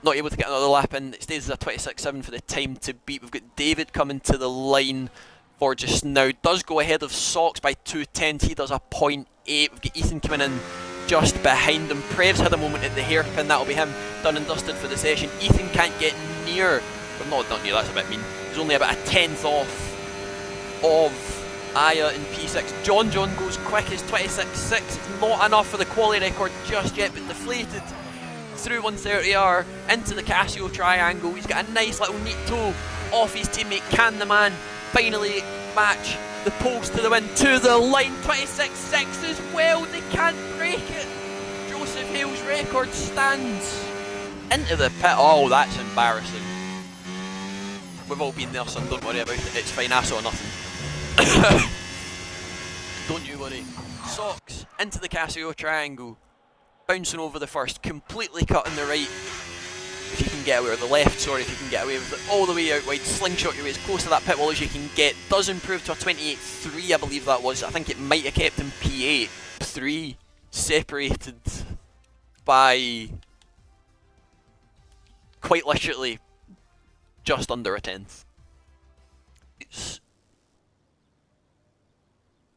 Speaker 1: Not able to get another lap in. It stays as a 26.7 for the time to beat. We've got David coming to the line for just now. Does go ahead of Socks by 2/10. He does a 0.8. We've got Ethan coming in just behind him. Prev's had a moment at the hairpin. That'll be him done and dusted for the session. Ethan can't get near. Well, not near, that's a bit mean. He's only about a 10th off of Aya in P6. John goes quick as 26.6. It's not enough for the quality record just yet, but deflated through 130R into the Casio triangle. He's got a nice little neat toe off his teammate. Can the man finally match the poles to the win, to the line? 26.6 as well. They can't break it. Joseph Hale's record stands. Into the pit. Oh, that's embarrassing. We've all been there, son. Don't worry about it. It's fine. I saw nothing. Don't you worry. Socks into the Casio triangle, bouncing over the first, completely cutting the right if you can get away, or the left, sorry, if you can get away with it, all the way out wide, slingshot your way as close to that pit wall as you can get. Does improve to a 28.3, I believe that was. I think it might have kept him P8. 3 separated by quite literally just under a 10th.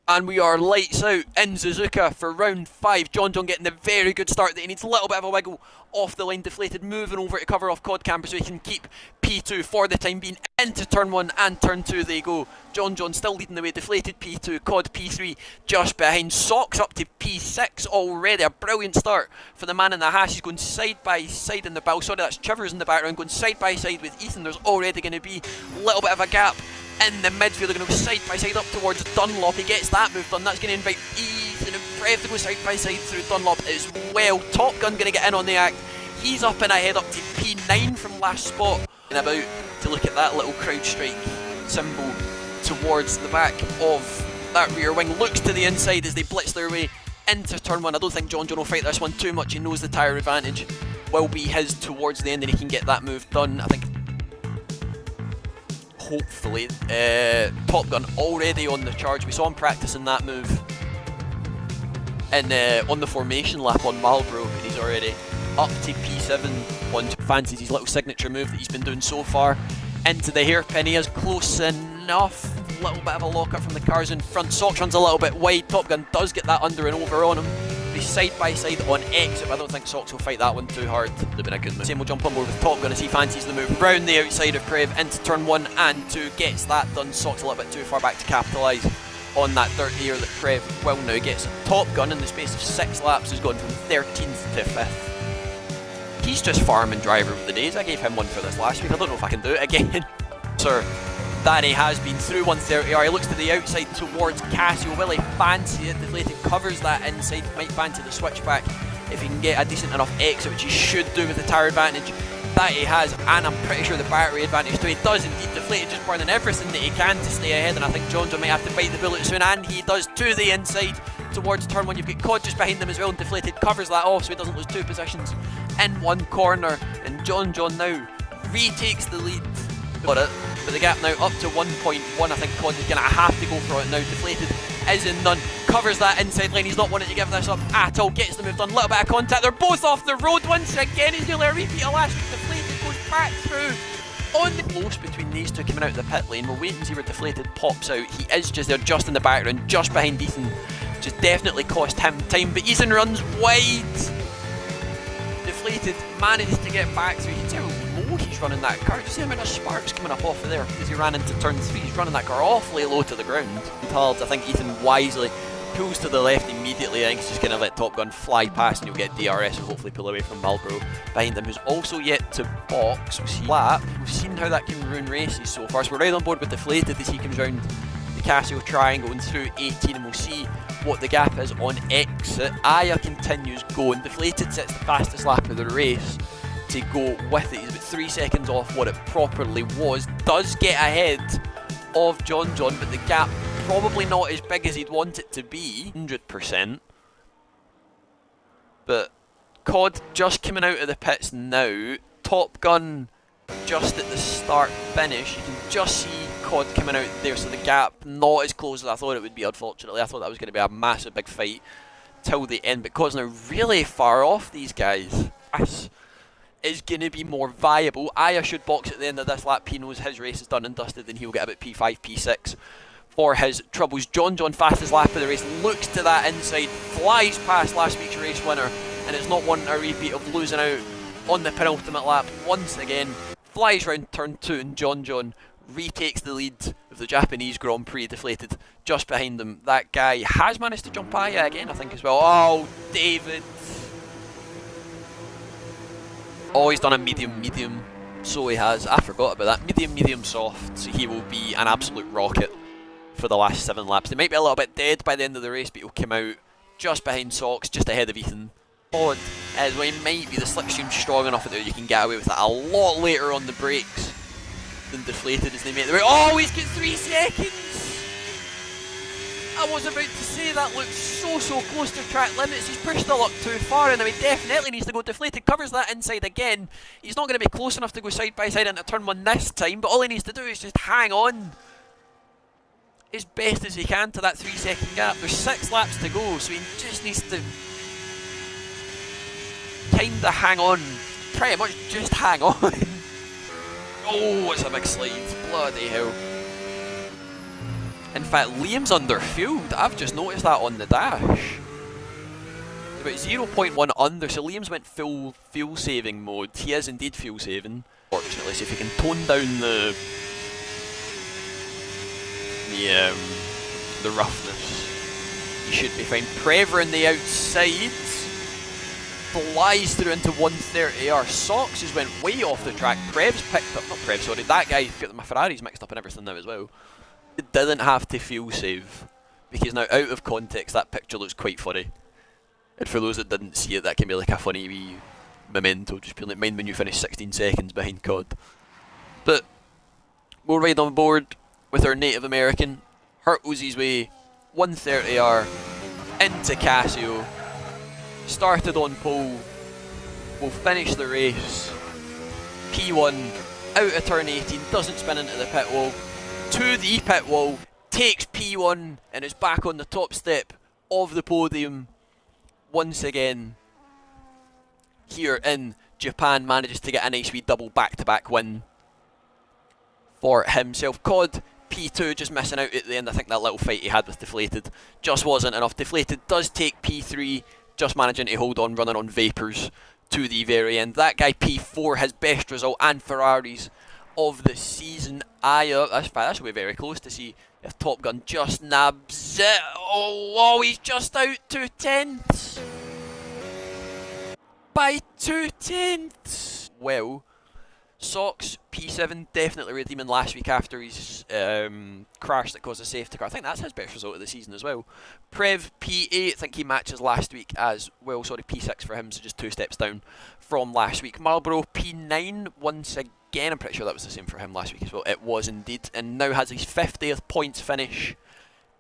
Speaker 1: And we are lights out in Suzuka for round 5. John getting the very good start that he needs. A little bit of a wiggle off the line, deflated, moving over to cover off Cod Camper so he can keep P2 for the time being. Into turn 1 and turn 2 they go. John still leading the way, deflated P2, Cod P3 just behind. Socks up to P6 already. A brilliant start for the man in the hash. He's going side by side in the bow. Sorry, that's Chivers in the background, going side by side with Ethan. There's already going to be a little bit of a gap in the midfield. They're going to go side by side up towards Dunlop. He gets that move done. That's going to invite Ethan and Prev to go side by side through Dunlop as well. Top Gun going to get in on the act. He's up and ahead up to P9 from last spot. And about to look at that little crowd strike symbol towards the back of that rear wing. Looks to the inside as they blitz their way into turn 1. I don't think John will fight this one too much. He knows the tyre advantage will be his towards the end and he can get that move done. I think hopefully Top Gun already on the charge. We saw him practicing that move and on the formation lap on Marlborough, and he's already up to P7 on fancies his little signature move that he's been doing so far. Into the hairpin, he is close enough. A little bit of a lockup from the cars in front. Socks runs a little bit wide. Top Gun does get that under and over on him. He's side by side on exit, but I don't think Socks will fight that one too hard. Would have been a good move. Same will jump on board with Top Gun as he fancies the move round the outside of Prev into turn 1 and 2. Gets that done. Socks a little bit too far back to capitalise on that dirt here that Prev will now gets. Top Gun in the space of 6 laps has gone from 13th to 5th. He's just farming driver of the days. I gave him one for this last week. I don't know if I can do it again. Sir, that he has been through 130R. He looks to the outside towards Casio. Will he fancy it? Deflated covers that inside. Might fancy the switchback if he can get a decent enough exit, which he should do with the tyre advantage that he has, and I'm pretty sure the battery advantage too. He does indeed. Deflated just burning everything that he can to stay ahead, and I think John might have to bite the bullet soon, and he does to the inside towards turn 1. You've got Cod just behind them as well, and Deflated covers that off so he doesn't lose 2 positions in one corner, and John now retakes the lead. Got it, but the gap now up to 1.1. I think Cod is going to have to go for it now. Deflated is in none, covers that inside line. He's not wanting to give this up at all, gets the move done. Little bit of contact, they're both off the road once again. He's nearly a repeat of last week. Deflated goes back through on the close between these two coming out of the pit lane. We'll wait and see where Deflated pops out. He is just there, just in the background, just behind Ethan, just definitely cost him time, but Ethan runs wide. Deflated manages to get back through. You can see how low he's running that car. You see how many sparks coming up off of there because he ran into turn 3. He's running that car awfully low to the ground. I think Ethan wisely pulls to the left immediately. I think he's just going to let Top Gun fly past and you'll get DRS and hopefully pull away from Marlborough behind him, who's also yet to box. We've seen how that can ruin races so far. So we're right on board with Deflated as he comes round the Casio triangle and through 18, and we'll see what the gap is on exit. Aya continues going. Deflated sets the fastest lap of the race to go with it. He's about 3 seconds off what it properly was. Does get ahead of John, but the gap probably not as big as he'd want it to be. 100%. But Cod just coming out of the pits now. Top Gun just at the start finish. You can just see Cod coming out there, so the gap not as close as I thought it would be, unfortunately. I thought that was going to be a massive big fight till the end, but Cod's now really far off these guys. This is going to be more viable. Aya should box at the end of this lap. He knows his race is done and dusted, and he'll get about P5, P6 for his troubles. John, fastest lap of the race, looks to that inside, flies past last week's race winner, and is not wanting a repeat of losing out on the penultimate lap once again. Flies round turn 2, and John retakes the lead of the Japanese Grand Prix, deflated just behind them. That guy has managed to jump Aya again, I think, as well. Oh, David. Oh, he's done a medium, so he has. I forgot about that. Medium, soft, so he will be an absolute rocket for the last 7 laps. They might be a little bit dead by the end of the race, but he'll come out just behind Socks, just ahead of Ethan. Odd as well, he might be the slipstream strong enough that you can get away with that a lot later on the brakes than deflated as they make the way. Oh, he's got 3 seconds! I was about to say that looks so close to track limits. He's pushed the luck too far, and now he definitely needs to go. Deflated covers that inside again. He's not going to be close enough to go side by side into turn 1 this time, but all he needs to do is just hang on as best as he can to that 3-second gap. There's 6 laps to go, so he just needs to kinda hang on. Pretty much just hang on. Oh, it's a big slide. Bloody hell. In fact, Liam's under fueled. I've just noticed that on the dash. About 0.1 under, so Liam's went full fuel saving mode. He is indeed fuel saving. Fortunately, so if you can tone down the roughness, you should be fine. Prever on the outside flies through into 130R. Socks has went way off the track. Prev's picked up, not Prev, sorry, that guy got my Ferraris mixed up and everything now as well. It didn't have to fuel save, because now out of context that picture looks quite funny. And for those that didn't see it, that can be like a funny wee memento, just being like, mind when you finish 16 seconds behind Cod. But we'll ride on board with our Native American. Hurtles his way 130R into Casio. Started on pole, will finish the race. P1 out of turn 18, doesn't spin into the pit wall. To the pit wall, takes P1 and is back on the top step of the podium once again. Here in Japan, manages to get a nice wee double back-to-back win for himself. Cod P2 just missing out at the end. I think that little fight he had with Deflated just wasn't enough. Deflated does take P3, just managing to hold on, running on vapours to the very end. That guy P4, his best result and Ferraris of the season. Aya, that should be very close to see if Top Gun just nabs it. Oh, he's just out 2/10 by 2/10. Well, Socks P7 definitely redeeming last week after his crash that caused a safety car. I think that's his best result of the season as well. Prev P8, I think he matches last week as well. Sorry, P6 for him, so just 2 steps down from last week. Marlboro P9 once again. I'm pretty sure that was the same for him last week as well. It was indeed, and now has his 50th points finish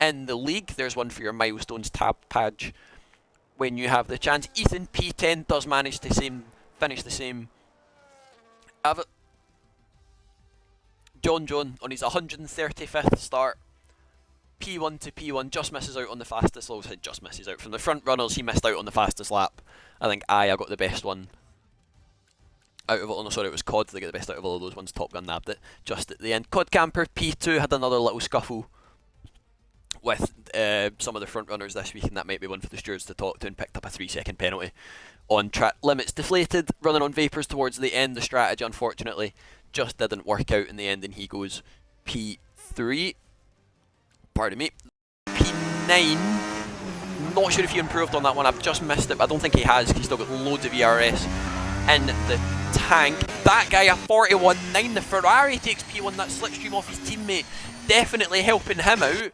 Speaker 1: in the league. There's one for your milestones tab badge when you have the chance. Ethan P10 does manage to finish the same. John on his 135th start, P1 to P1, just misses out on the fastest. Well, I said just misses out. From the front runners, he missed out on the fastest lap. I think Aya got the best one out of it. Oh no, sorry, it was Cod. They get the best out of all of those ones. Top Gun nabbed it just at the end. Cod Camper P2 had another little scuffle with some of the front runners this week, and that might be one for the stewards to talk to, and picked up a 3-second penalty on track limits. Deflated, running on vapours towards the end. The strategy, unfortunately, just didn't work out in the end, and he goes P3. Pardon me. P9. Not sure if he improved on that one. I've just missed it, but I don't think he has, because he's still got loads of ERS in the tank. That guy, a 41.9. The Ferrari takes P1. That slipstream off his teammate, definitely helping him out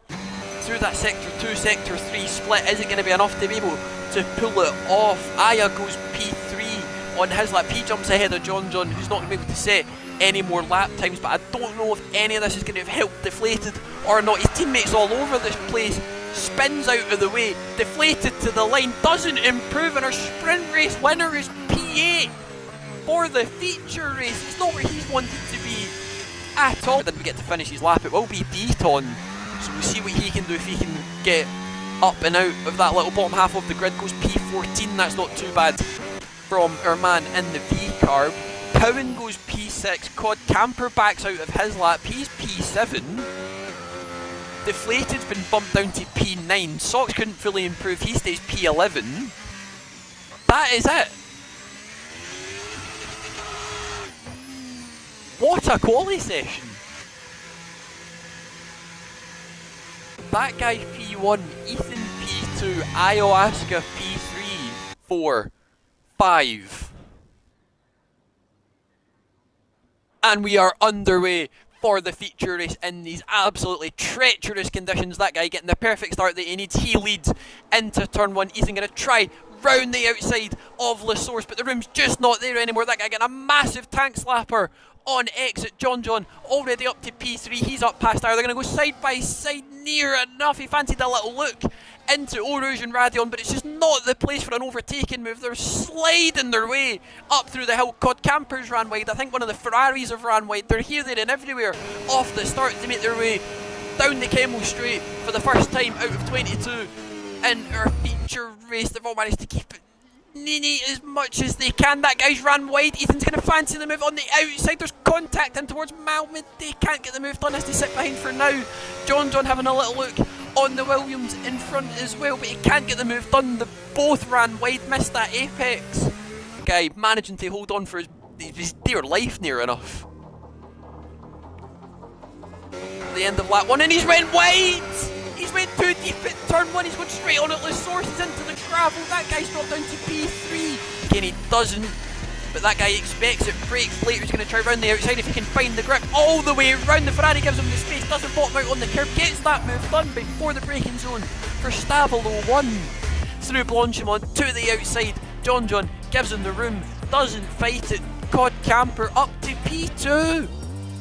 Speaker 1: through that Sector 2, Sector 3 split. Is it going to be enough to be able to pull it off? Aya goes P3 on his lap. He jumps ahead of John, who's not going to be able to set any more lap times, but I don't know if any of this is going to have helped Deflated or not. His teammates all over this place. spins out of the way, deflated to the line, doesn't improve, and our sprint race winner is P8 for the feature race. It's not where he's wanted to be at all. Then we get to finish his lap. It will be Deaton, so we'll see what he can do if he can get up and out of that little bottom half of the grid. Goes P14, that's not too bad from our man in the V-carb. Cowan goes P6, Cod Camper backs out of his lap, he's P7. Deflated's been bumped down to P9, Socks couldn't fully improve, he stays P11. That is it. What a quali session. That guy's P1, Ethan P2, Ayahuasca P3, 4, 5. And we are underway for the feature race in these absolutely treacherous conditions. That guy getting the perfect start that he needs. He leads into turn 1. Ethan going to try round the outside of La Source, but the room's just not there anymore. That guy getting a massive tank slapper on exit. John already up to P3. He's up past there. They're going to go side by side near enough. He fancied a little look into Orange and Radion, but it's just not the place for an overtaking move. They're sliding their way up through the hill. Cod Campers ran wide. I think one of the Ferraris have ran wide. They're here, there and everywhere off the start to make their way down the Kemmel Straight for the first time out of 22 in our feature race. They've all managed to keep it neat as much as they can. That guy's ran wide. Ethan's going to fancy the move on the outside. There's contact in towards Malmid. They can't get the move done, has to sit behind for now. John having a little look on the Williams in front as well, but he can't get the move done. They both ran wide, missed that apex. Guy managing to hold on for his dear life near enough. The end of lap 1, and he's went wide! He's went too deep at turn 1, he's going straight on at La Source, he's into the gravel. That guy's dropped down to P3. Again, he doesn't, but that guy expects it, brakes later, he's going to try round the outside if he can find the grip all the way round. The Ferrari gives him the space, doesn't bottom out on the curb, gets that move done before the braking zone for Stavolo 1. Through Blanchimont to the outside, John gives him the room, doesn't fight it. Cod Camper up to P2.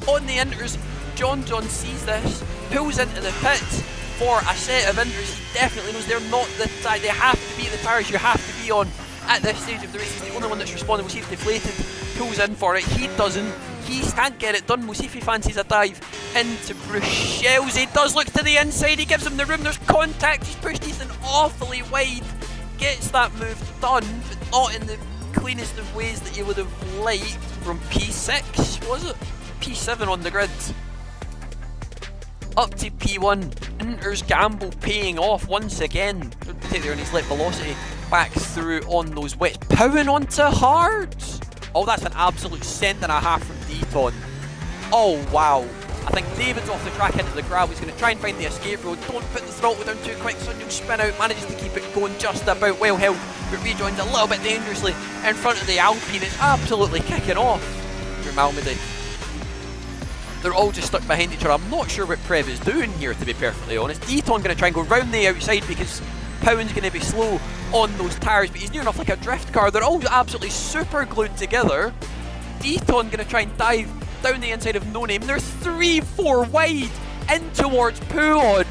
Speaker 1: On the inters, John sees this, pulls into the pits for a set of inters. He definitely knows they're not the tyre, they have to be the tyres you have to be on at this stage of the race. He's the only one that's responding. We'll see if Deflated pulls in for it. He doesn't. He can't get it done. We'll see if he fancies a dive into Bruxelles. He does look to the inside. He gives him the room. There's contact. He's pushed Ethan awfully wide. Gets that move done, but not in the cleanest of ways that you would have liked. From P6, was it? P7 on the grid. Up to P1. Inter's gamble paying off once again. Particularly on his lip velocity. Back through on those wets. Powing onto hards. Oh, that's an absolute cent and a half from Deaton. Oh, wow. I think David's off the track into the gravel. He's going to try and find the escape road. Don't put the throttle down too quick, so you'll spin out. Manages to keep it going just about well held, but rejoins a little bit dangerously in front of the Alpine. It's absolutely kicking off for Malmedy. They're all just stuck behind each other. I'm not sure what Prev is doing here, to be perfectly honest. Deaton going to try and go round the outside because Pound's going to be slow on those tyres, but he's near enough like a drift car. They're all absolutely super glued together. Deaton going to try and dive down the inside of No Name. They're 3-4 wide in towards Puon.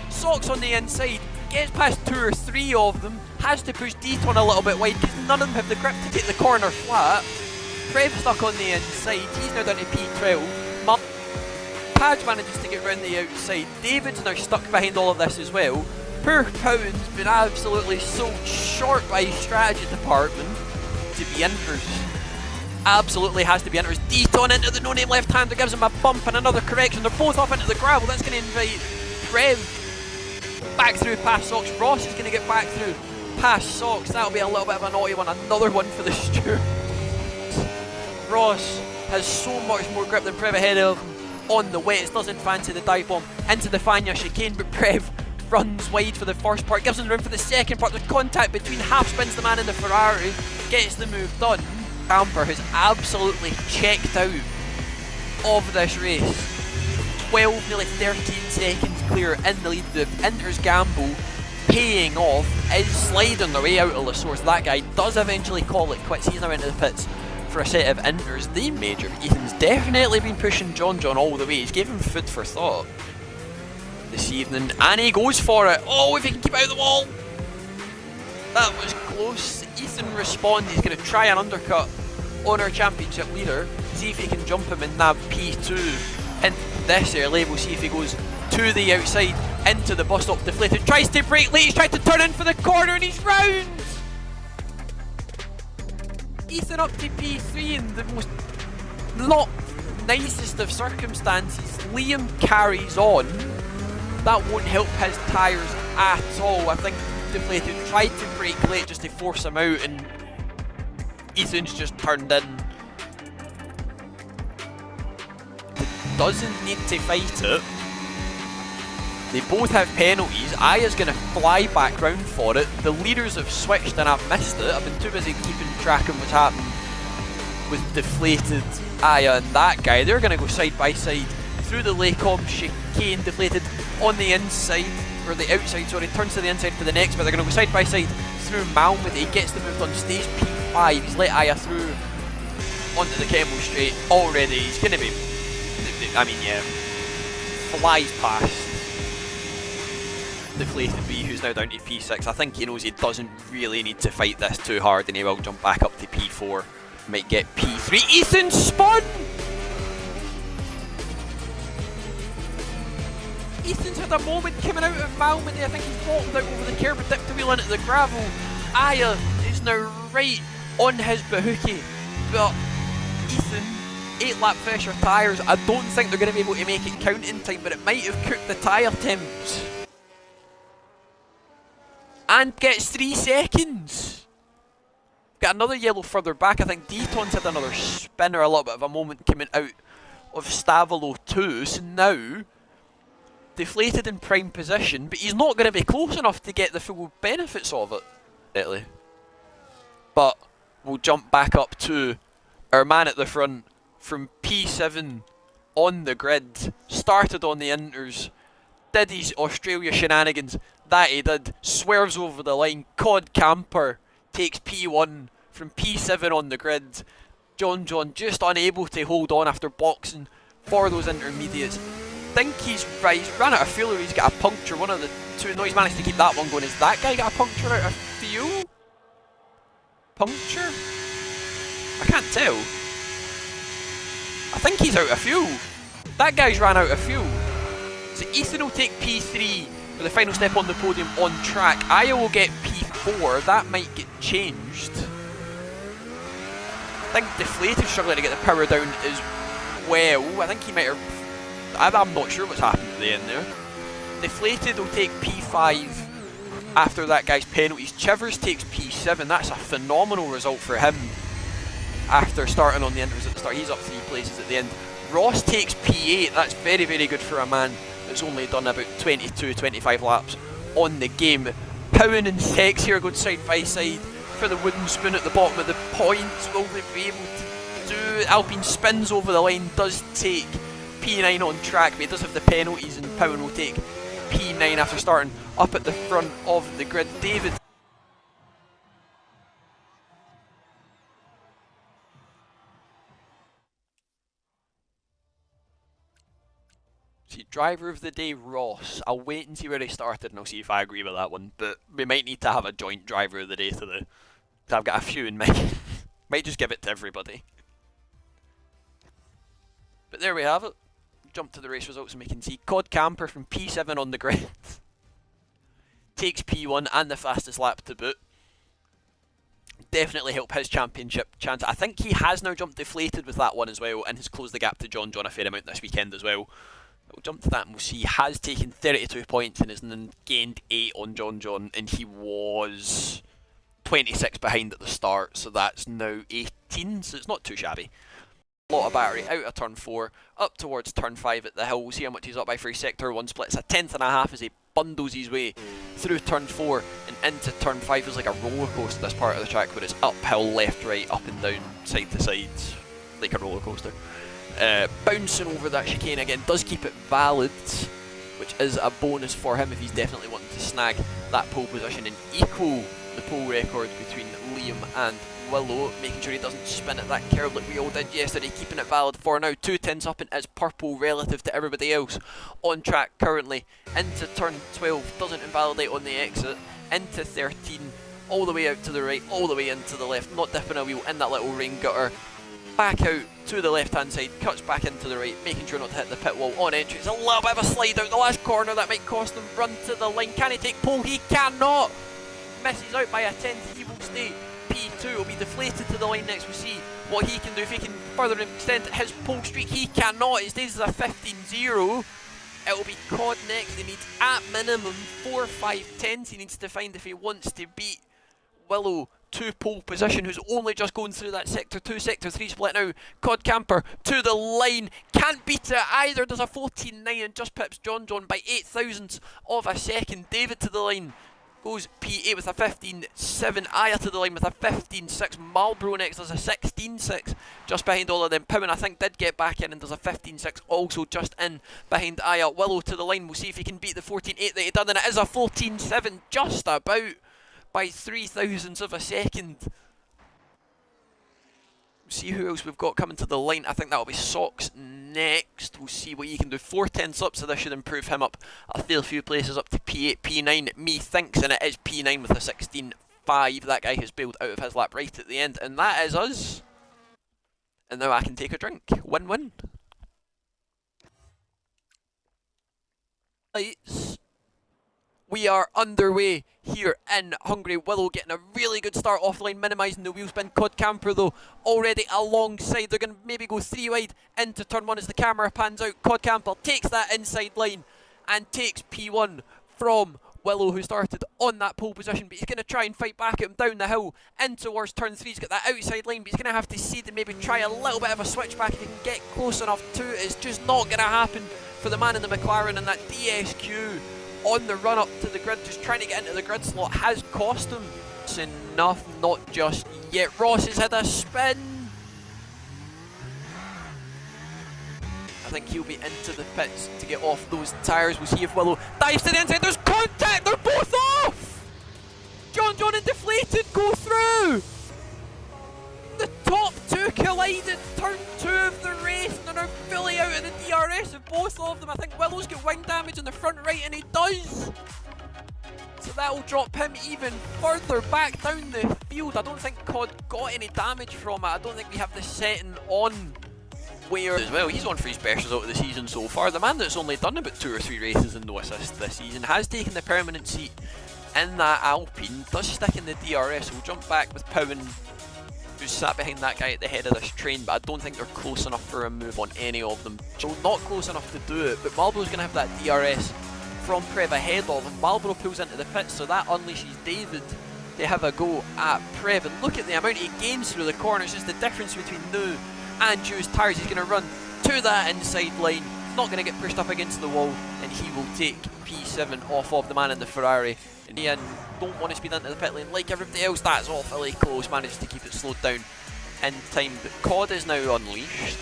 Speaker 1: Socks on the inside, gets past 2 or 3 of them, has to push Deaton a little bit wide because none of them have the grip to take the corner flat. Prev stuck on the inside, he's now down to P12. Padge manages to get round the outside. David's now stuck behind all of this as well. Poor Pound's been absolutely sold short by his strategy department to be Inters. Absolutely has to be Inters. Deaton into the no-name left-hander, gives him a bump and another correction. They're both off into the gravel. That's going to invite Prev back through past Socks. Ross is going to get back through past Socks. That'll be a little bit of a naughty one. Another one for the Stewards. Ross has so much more grip than Prev ahead of him on the wets. Doesn't fancy the dive bomb into the Fania chicane, but Prev runs wide for the first part, gives him room for the second part. There's contact between half spins the man in the Ferrari, gets the move done. Camper has absolutely checked out of this race. 12, nearly 13 seconds clear in the lead. The Inter's gamble paying off, is sliding their way out of La Source. That guy does eventually call it quits. He's now into the pits for a set of Inters. The major Ethan's definitely been pushing John all the way. He's gave him food for thought. this evening, and he goes for it. Oh, if he can keep out of the wall! That was close. Ethan responds. He's going to try an undercut on our championship leader. See if he can jump him in that P2 in this early. We'll see if he goes to the outside, into the bus stop, deflated. Tries to brake late. He's tried to turn in for the corner, and he's round! Ethan up to P3 in the most not nicest of circumstances. Liam carries on. That won't help his tyres at all. I think deflated, tried to brake late just to force him out, and Ethan's just turned in. Doesn't need to fight it. They both have penalties. Aya's going to fly back round for it. The leaders have switched and I've missed it. I've been too busy keeping track of what's happened with deflated Aya and that guy. They're going to go side by side through the Lecom chicane. Deflated on the inside, or the outside, sorry, turns to the inside for the next, but they're going to go side by side through Malmedy. He gets the move on stage P5. He's let Aya through onto the Kemmel straight already. He's going to be, I mean, yeah, flies past deflated B, who's now down to P6. I think he knows he doesn't really need to fight this too hard, and he will jump back up to P4. Might get P3. Ethan spun! Ethan's had a moment coming out of Malmedy. I think he's bottomed out over the curb and dipped the wheel into the gravel. Aya is now right on his bahookie, but Ethan, 8-lap fresher tyres. I don't think they're going to be able to make it count in time, but it might have cooked the tyre temps. And gets 3 seconds. Got another yellow further back. I think Deton's had another spinner, a little bit of a moment coming out of Stavolo too. So now, deflated in prime position, but he's not going to be close enough to get the full benefits of it. Really. But we'll jump back up to our man at the front from P7 on the grid. Started on the inters. Did his Australia shenanigans. That he did. Swerves over the line. Cod Camper takes P1 from P7 on the grid. John just unable to hold on after boxing for those intermediates. Think he's ran out of fuel, or he's got a puncture. One of the two. No, he's managed to keep that one going. Is that guy got a puncture out of fuel? Puncture? I can't tell. I think he's out of fuel. That guy's ran out of fuel. So Ethan will take P3 for the final step on the podium on track. Aya will get P4. That might get changed. I think Deflated struggling to get the power down as well. I think he might have... I'm not sure what's happened at the end there. Deflated will take P5 after that guy's penalties. Chivers takes P7. That's a phenomenal result for him after starting on the inters at the start. He's up 3 places at the end. Ross takes P8. That's very, very good for a man that's only done about 22, 25 laps on the game. Powen and Sex here going side by side for the wooden spoon at the bottom of the points. Will they be able to do? Alpine spins over the line, does take P9 on track, but he does have the penalties, and Powen will take P9 after starting up at the front of the grid. David. See, driver of the day, Ross. I'll wait and see where he started and I'll see if I agree with that one, but we might need to have a joint driver of the day to I've got a few in mind. Might just give it to everybody. But there we have it. Jump to the race results and we can see Cod Camper from P7 on the grid takes P1 and the fastest lap to boot. Definitely help his championship chance. I think he has now jumped Deflated with that one as well and has closed the gap to John a fair amount this weekend as well. We'll jump to that and we'll see. He has taken 32 points and has then gained 8 on John, and he was 26 behind at the start, so that's now 18, so it's not too shabby. A lot of battery out of turn 4, up towards turn 5 at the hill. We'll see how much he's up by for sector 1 splits. A 10.5 as he bundles his way through turn 4 and into turn 5. It's like a roller coaster, this part of the track, where it's uphill, left, right, up and down, side to side, like a roller coaster. Bouncing over that chicane again, does keep it valid, which is a bonus for him if he's definitely wanting to snag that pole position and equal the pole record between Liam and Willow, making sure he doesn't spin at that curb like we all did yesterday, keeping it valid for now. 2 tenths up and is purple relative to everybody else on track currently. Into turn 12, doesn't invalidate on the exit. Into 13, all the way out to the right, all the way into the left, not dipping a wheel in that little rain gutter. Back out to the left hand side, cuts back into the right, making sure not to hit the pit wall on entry. It's a little bit of a slide out the last corner that might cost him. Run to the line, can he take pole? He cannot! Misses out by a tenth, he will stay. P2 will be deflated to the line next. We'll see what he can do, if he can further extend his pole streak. He cannot, it stays as a 15-0. It will be Cod next. He needs at minimum 4-5 tenths he needs to find if he wants to beat Willow to pole position, who's only just going through that sector 2, sector 3 split now. Cod Camper to the line, can't beat it either, does a 14.9 and just pips John by 8 thousandths of a second. David to the line, goes P8 with a 15.7, Aya to the line with a 15.6, Marlboro next does a 16.6, just behind all of them. Powen I think did get back in and does a 15.6, also just in behind Aya. Willow to the line, we'll see if he can beat the 14.8 that he done, and it is a 14.7, just about by 3 thousandths of a second. See who else we've got coming to the line. I think that'll be Socks next. We'll see what he can do. 4 tenths up, so this should improve him up a fair few places up to P8, P9. Methinks, and it is P9 with a 16.5. That guy has bailed out of his lap right at the end, and that is us. And now I can take a drink. Win-win. Lights. We are underway here in Hungary. Willow getting a really good start offline, minimising the wheel spin. Cod Camper though already alongside. They're going to maybe go 3 wide into turn 1 as the camera pans out. Cod Camper takes that inside line and takes P1 from Willow, who started on that pole position, but he's going to try and fight back at him down the hill in towards turn 3. He's got that outside line, but he's going to have to seed and maybe try a little bit of a switchback if he can get close enough to it. It's just not going to happen for the man in the McLaren, and that DSQ on the run up to the grid, just trying to get into the grid slot, has cost him. It's enough, not just yet. Ross has had a spin. I think he'll be into the pits to get off those tyres. We'll see if Willow dives to the inside. There's contact, they're both off! John and Deflated go through! The top two collided, turn 2 of the race, and they're now fully out of the DRS of both of them. I think Willow's got wing damage in the front right, and he does! So that'll drop him even further back down the field. I don't think Cod got any damage from it. I don't think we have the setting on where as well. He's on for his best result of the season so far. The man that's only done about 2 or 3 races and no assist this season has taken the permanent seat in that Alpine. Does stick in the DRS, so we'll jump back with Powen, who's sat behind that guy at the head of this train, but I don't think they're close enough for a move on any of them. So not close enough to do it, but Marlboro's going to have that DRS from Prev ahead of him. Marlboro pulls into the pits, so that unleashes David to have a go at Prev. And look at the amount he gains through the corners, just the difference between new and used tyres. He's going to run to that inside line, not going to get pushed up against the wall, and he will take P7 off of the man in the Ferrari. And Ian don't want to speed into the pit lane like everybody else. That's awfully close, managed to keep it slowed down in time, but Cod is now unleashed.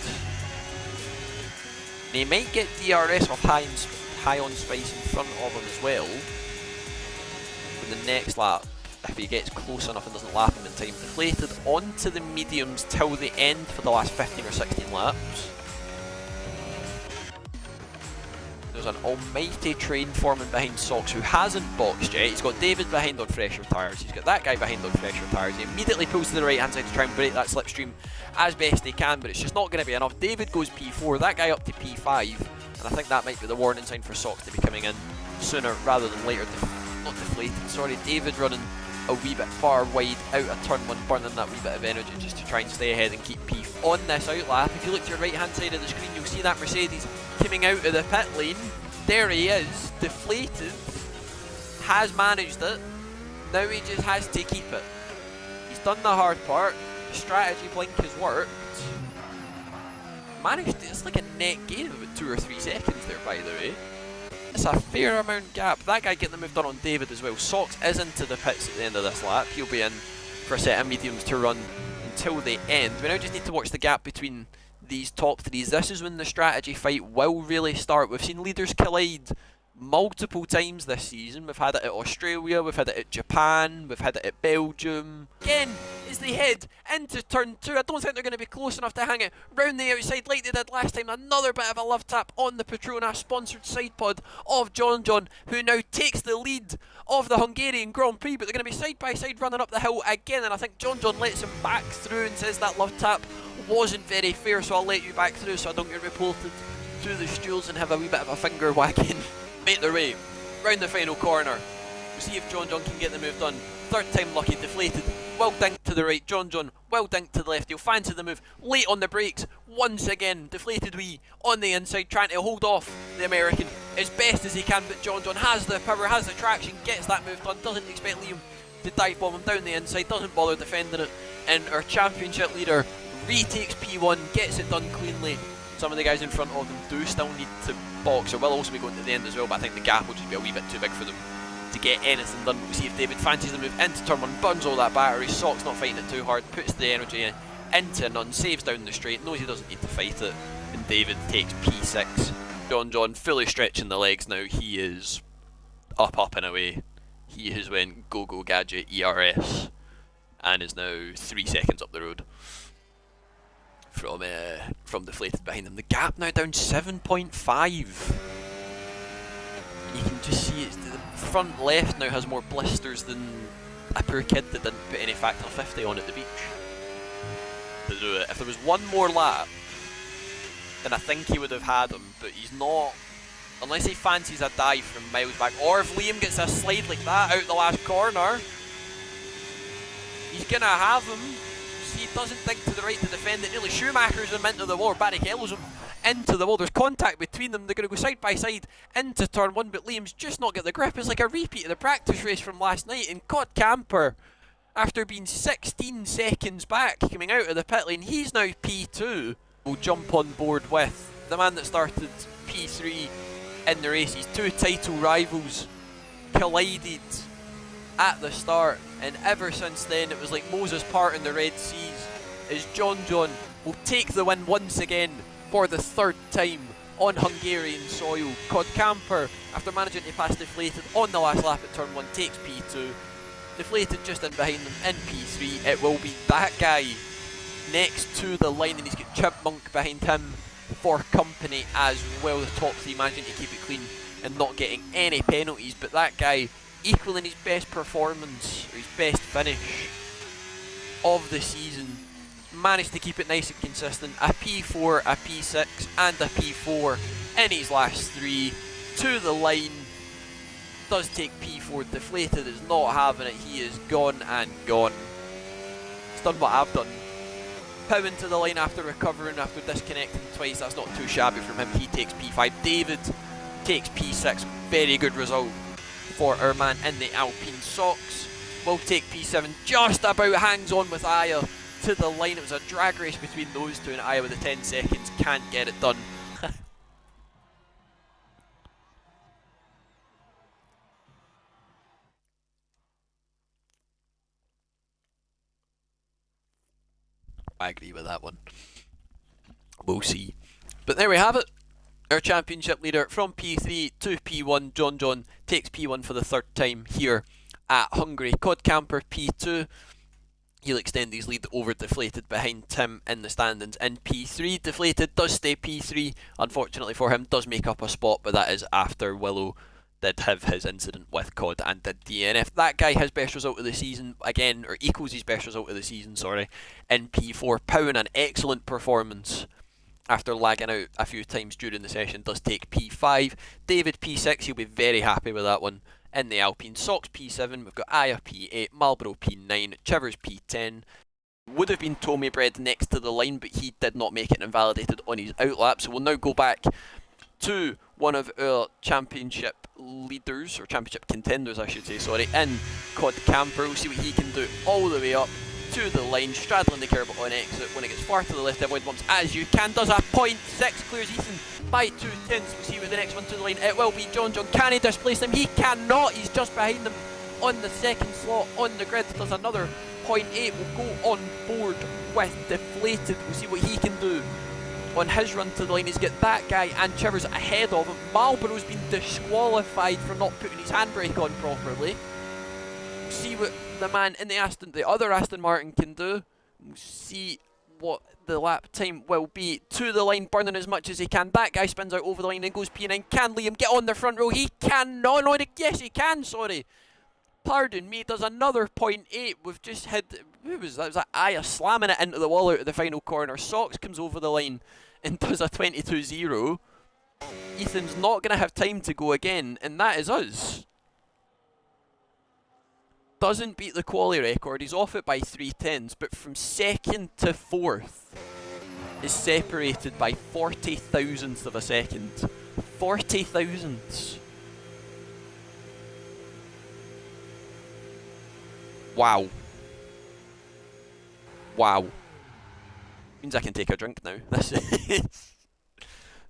Speaker 1: And he might get DRS off high on Spice in front of him as well for the next lap, if he gets close enough and doesn't lap him in time. Deflated onto the mediums till the end for the last 15 or 16 laps. There's an almighty train forming behind Socks, who hasn't boxed yet. He's got David behind on fresher tyres. He's got that guy behind on fresher tyres. He immediately pulls to the right hand side to try and break that slipstream as best he can, but it's just not going to be enough. David goes P4, that guy up to P5, and I think that might be the warning sign for Socks to be coming in sooner rather than later. Not Deflated, sorry. David running a wee bit far wide out of turn 1, burning that wee bit of energy just to try and stay ahead and keep P on this outlap. If you look to your right hand side of the screen, you'll see that Mercedes coming out of the pit lane. There he is, Deflated, has managed it, now he just has to keep it. He's done the hard part, the strategy blink has worked. Managed it, it's like a net gain of about 2 or 3 seconds there, by the way. It's a fair amount gap. That guy getting the move done on David as well. Socks is into the pits at the end of this lap. He'll be in for a set of mediums to run until the end. We now just need to watch the gap between these top 3s. This is when the strategy fight will really start. We've seen leaders collide multiple times this season. We've had it at Australia, we've had it at Japan, we've had it at Belgium. Again, as they head into turn 2, I don't think they're going to be close enough to hang it round the outside like they did last time. Another bit of a love tap on the Petronas sponsored side pod of John, who now takes the lead of the Hungarian Grand Prix, but they're going to be side by side running up the hill again, and I think John lets him back through and says that love tap wasn't very fair, so I'll let you back through so I don't get reported to the stools and have a wee bit of a finger wagging. Make their way round the final corner. We'll see if John can get the move done. Third time lucky, deflated. Well dinked to the right, John, well dinked to the left. He'll fancy the move, late on the brakes, once again. Deflated wee on the inside, trying to hold off the American as best as he can, but John has the power, has the traction, gets that move done, doesn't expect Liam to dive bomb him down the inside, doesn't bother defending it, and our championship leader retakes P1, gets it done cleanly. Some of the guys in front of them do still need to box, or will also be going to the end as well, but I think the gap will just be a wee bit too big for them to get anything done. We'll see if David fancies the move into turn 1, burns all that battery, Sock's not fighting it too hard, puts the energy into none, saves down the straight, knows he doesn't need to fight it, and David takes P6. John fully stretching the legs now, he is up and away. He has went go gadget ERS and is now 3 seconds up the road from deflated behind him. The gap now down 7.5. You can just see it's the front left now has more blisters than a poor kid that didn't put any factor 50 on at the beach to do it. If there was one more lap, then I think he would have had him, but he's not, unless he fancies a dive from miles back, or if Liam gets a slide like that out the last corner, he's gonna have him. He doesn't think to the right to defend it, nearly Schumacher's him into the wall, or Barrichello's him into the wall. There's contact between them, they're going to go side by side into turn 1, but Liam's just not got the grip. It's like a repeat of the practice race from last night, and Cod Camper, after being 16 seconds back coming out of the pit lane, he's now P2. Will jump on board with the man that started P3 in the race. His two title rivals collided at the start, and ever since then it was like Moses parting the Red Seas, as John will take the win once again for the third time on Hungarian soil. Cod Camper, after managing to pass Deflated on the last lap at turn 1, takes P2. Deflated just in behind them in P3. It will be that guy next to the line, and he's got Chipmunk behind him for company as well. The top three managing to keep it clean and not getting any penalties, but that guy equaling his best performance, or his best finish of the season, managed to keep it nice and consistent. A P4, a P6 and a P4 in his last three. To the line, does take P4, Deflated is not having it, he is gone and gone. He's done what I've done. Powing to the line after recovering, after disconnecting twice, that's not too shabby from him. He takes P5, David takes P6, very good result for our man in the Alpine socks. Will take P7, just about hangs on with Aya to the line. It was a drag race between those two, and Aya with the 10 seconds can't get it done. I agree with that one. We'll see. But there we have it. Our championship leader from P3 to P1, John takes P1 for the third time here at Hungary. Cod Camper P2. He'll extend his lead over Deflated behind Tim in the standings in P3. Deflated does stay P3, unfortunately for him, does make up a spot, but that is after Willow did have his incident with Cod and did DNF. That guy, his best result of the season, again, or equals his best result of the season, sorry, in P4. Powing an excellent performance after lagging out a few times during the session, does take P5. David P6, he'll be very happy with that one. In the Alpine socks P7, we've got Aya P8, Marlboro P9, Chivers P10. Would have been Tommy Bread next to the line, but he did not make it invalidated on his outlap. So we'll now go back to one of our championship leaders, or championship contenders I should say, sorry, in Cod Camper. We'll see what he can do all the way up to the line, straddling the curb on exit. When it gets far to the left, avoid bumps as you can. Does a 0.6, clears Ethan by 2 tenths. We'll see with the next one to the line. It will be John. Can he displace him? He cannot. He's just behind them on the second slot on the grid. Does another 0.8. Will go on board with Deflated. We'll see what he can do on his run to the line. He's got that guy and Chivers ahead of him. Marlborough's been disqualified for not putting his handbrake on properly. See what the man in the other Aston Martin can do. We'll see what the lap time will be. To the line, burning as much as he can. That guy spins out over the line and goes P9. Can Liam get on the front row? He can. No, yes he can, sorry. Pardon me, does another 0.8. We've just had, who was that? Was that Aya slamming it into the wall out of the final corner. Sox comes over the line and does a 22-0. Ethan's not going to have time to go again, and that is us. Doesn't beat the quali record, he's off it by 3/10, but from second to fourth is separated by 40 thousandths of a second. 40 thousandths. Wow. Wow. Means I can take a drink now. This is.